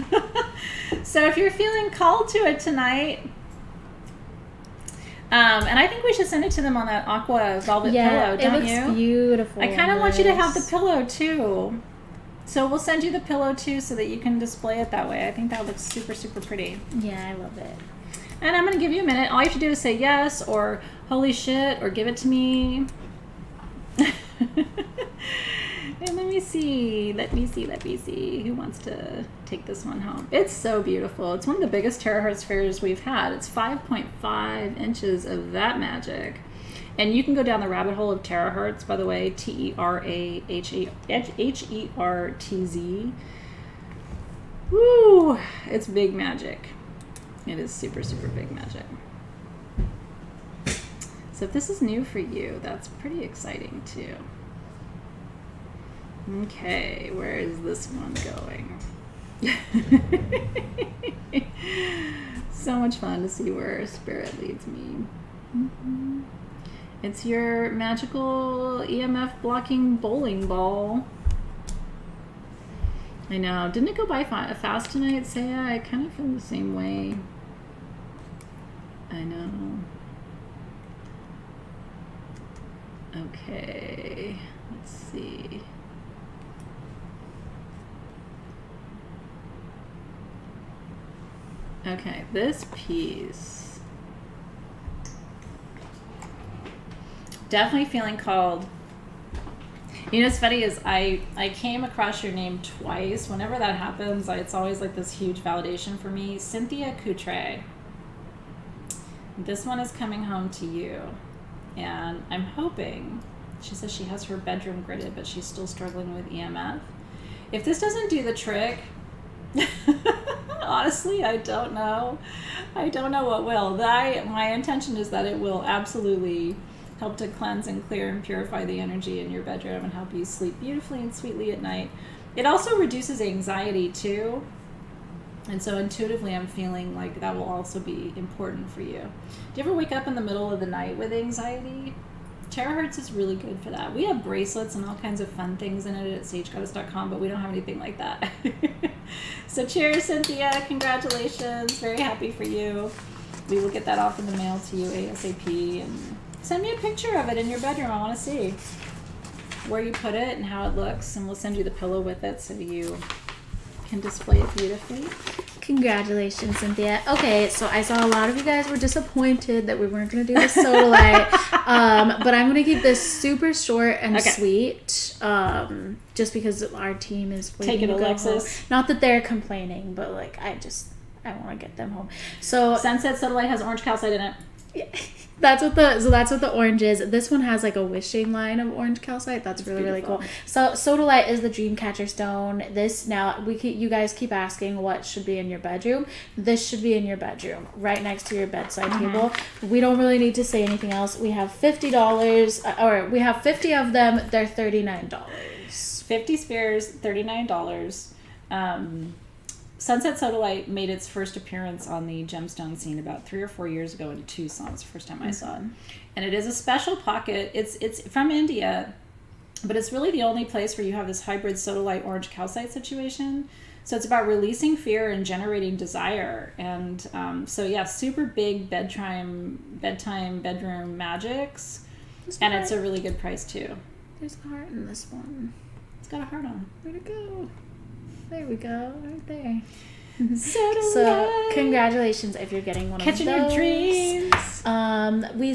So if you're feeling called to it tonight, and I think we should send it to them on that aqua velvet pillow, don't you? Yeah, it looks beautiful. I kind of want you to have the pillow, too. So we'll send you the pillow, too, so that you can display it that way. I think that looks super, super pretty. Yeah, I love it. And I'm going to give you a minute. All you have to do is say yes, or holy shit, or give it to me. And let me see. Who wants to take this one home? It's so beautiful. It's one of the biggest terahertz spheres we've had. It's 5.5 inches of that magic. And you can go down the rabbit hole of terahertz, by the way, TERAHERTZ. Woo! It's big magic. It is super, super big magic. So if this is new for you, that's pretty exciting too. Okay, where is this one going? So much fun to see where spirit leads me. Mm-hmm. It's your magical EMF blocking bowling ball. I know. Didn't it go by fast tonight, Saya? I kind of feel the same way. I know. Okay, let's see. Okay, this piece. Definitely feeling called You know what's funny is I came across your name twice. Whenever that happens, it's always like this huge validation for me. Cynthia Coutre. This one is coming home to you. And I'm hoping, she says she has her bedroom gridded, but she's still struggling with EMF. If this doesn't do the trick, honestly, I don't know. I don't know what will. My intention is that it will absolutely help to cleanse and clear and purify the energy in your bedroom and help you sleep beautifully and sweetly at night. It also reduces anxiety too. And so intuitively I'm feeling like that will also be important for you. Do you ever wake up in the middle of the night with anxiety? Terahertz is really good for that. We have bracelets and all kinds of fun things in it at sagegoddess.com, but we don't have anything like that. So cheers, Cynthia. Congratulations. Very happy for you. We will get that off in the mail to you ASAP. And send me a picture of it in your bedroom. I want to see where you put it and how it looks. And we'll send you the pillow with it so you can display it beautifully. Congratulations, Cynthia. Okay, so I saw a lot of you guys were disappointed that we weren't going to do the Sodalite, but I'm going to keep this super short and sweet, just because our team is waiting to go Alexys. home. Not that they're complaining, but like I want to get them home. So Sunset Sodalite has orange calcite in it. Yeah. That's what the orange is. This one has like a wishing line of orange calcite. That's really cool. So Sodalite is the dream catcher stone. This now you guys keep asking what should be in your bedroom. This should be in your bedroom, right next to your bedside table. We don't really need to say anything else. We have $50, or we have 50 of them. They're $39. 50 spheres, $39. Sunset Sodalite made its first appearance on the gemstone scene about 3 or 4 years ago in Tucson. It's the first time I saw it. And it is a special pocket. It's from India, but it's really the only place where you have this hybrid Sodalite orange calcite situation. So it's about releasing fear and generating desire. And super big bedroom magics. And it's a really good price too. There's a heart in this one. It's got a heart on. Where'd it go? There we go, right there. So congratulations if you're getting one Catching of those. Your dreams. We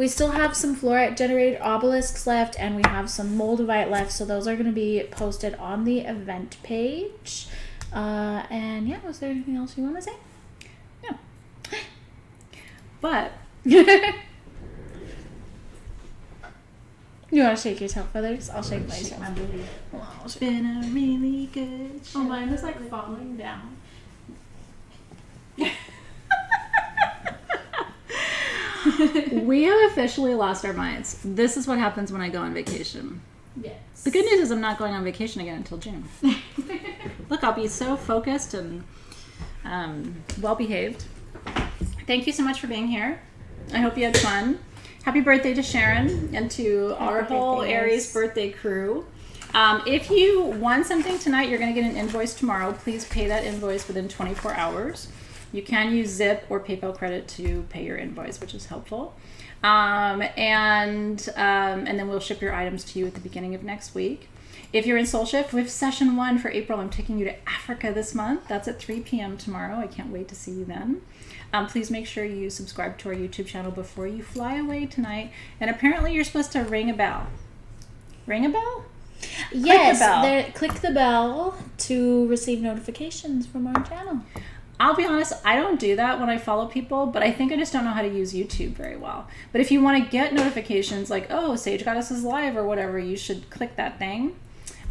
still have some fluorite generated obelisks left, and we have some Moldavite left. So those are going to be posted on the event page. Was there anything else you want to say? No. But you want to shake your tail feathers? I'll shake myself. It's been a really good show. Oh, mine is like falling down. We have officially lost our minds. This is what happens when I go on vacation. Yes. The good news is I'm not going on vacation again until June. Look, I'll be so focused and well-behaved. Thank you so much for being here. I hope you had fun. Happy birthday to Sharon and to our whole Aries birthday crew. If you won something tonight, you're going to get an invoice tomorrow. Please pay that invoice within 24 hours. You can use Zip or PayPal credit to pay your invoice, which is helpful. And then we'll ship your items to you at the beginning of next week. If you're in Soul Shift, we have session 1 for April. I'm taking you to Africa this month. That's at 3 p.m. tomorrow. I can't wait to see you then. Please make sure you subscribe to our YouTube channel before you fly away tonight. And apparently you're supposed to ring a bell. Ring a bell? Yes, click the bell to receive notifications from our channel. I'll be honest, I don't do that when I follow people, but I think I just don't know how to use YouTube very well. But if you want to get notifications like, oh, Sage Goddess is live or whatever, you should click that thing.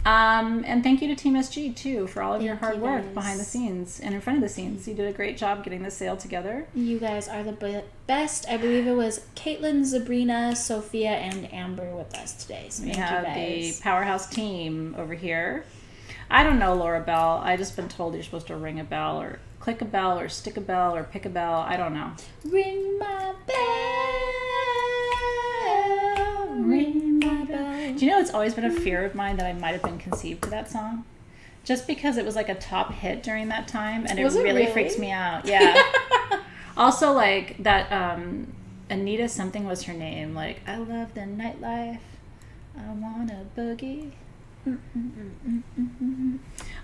And thank you to Team SG, too, for all of your hard work behind the scenes and in front of the scenes. You did a great job getting this sale together. You guys are the best. I believe it was Caitlin, Sabrina, Sophia, and Amber with us today. So we have the powerhouse team over here. I don't know, Laura Bell. I just been told you're supposed to ring a bell or click a bell or stick a bell or pick a bell. I don't know. Ring my bell. Ring my bell. Do you know it's always been a fear of mine that I might have been conceived to that song? Just because it was like a top hit during that time and it really freaks me out. Yeah. Also like that Anita something was her name. Like, I love the nightlife. I wanna boogie.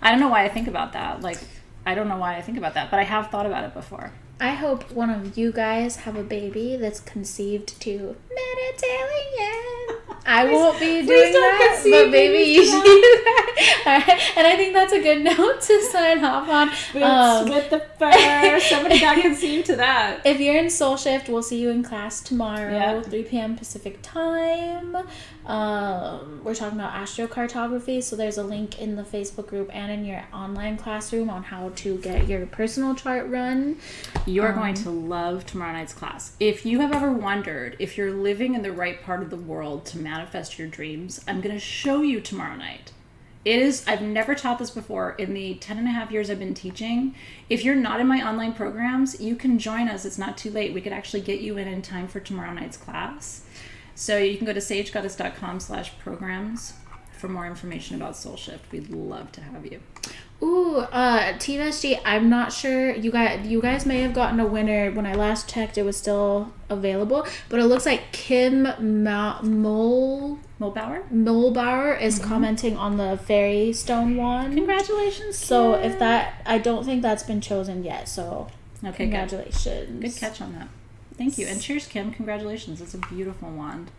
I don't know why I think about that. Like, I don't know why I think about that, but I have thought about it before. I hope one of you guys have a baby that's conceived to Mediterranean. I won't be doing that, but maybe you should do that. All right. And I think that's a good note to sign off on. Boots with the fur. Somebody got conceived to that. If you're in Soul Shift, we'll see you in class tomorrow, 3 p.m. Pacific time. We're talking about astrocartography, so there's a link in the Facebook group and in your online classroom on how to get your personal chart run. You're going to love tomorrow night's class. If you have ever wondered if you're living in the right part of the world to manifest your dreams, I'm going to show you tomorrow night. I've never taught this before in the 10.5 years I've been teaching. If you're not in my online programs, you can join us. It's not too late. We could actually get you in time for tomorrow night's class. So you can go to sagegoddess.com/programs for more information about Soul Shift. We'd love to have you. Ooh, Team SG, I'm not sure. You guys may have gotten a winner. When I last checked, it was still available. But it looks like Kim Mulbauer is commenting on the fairy stone wand. Congratulations. So I don't think that's been chosen yet. So congratulations. Good catch on that. Thank you. And cheers, Kim. Congratulations. It's a beautiful wand.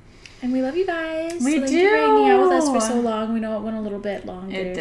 And we love you guys. We do. Thank you for hanging out with us for so long. We know it went a little bit longer.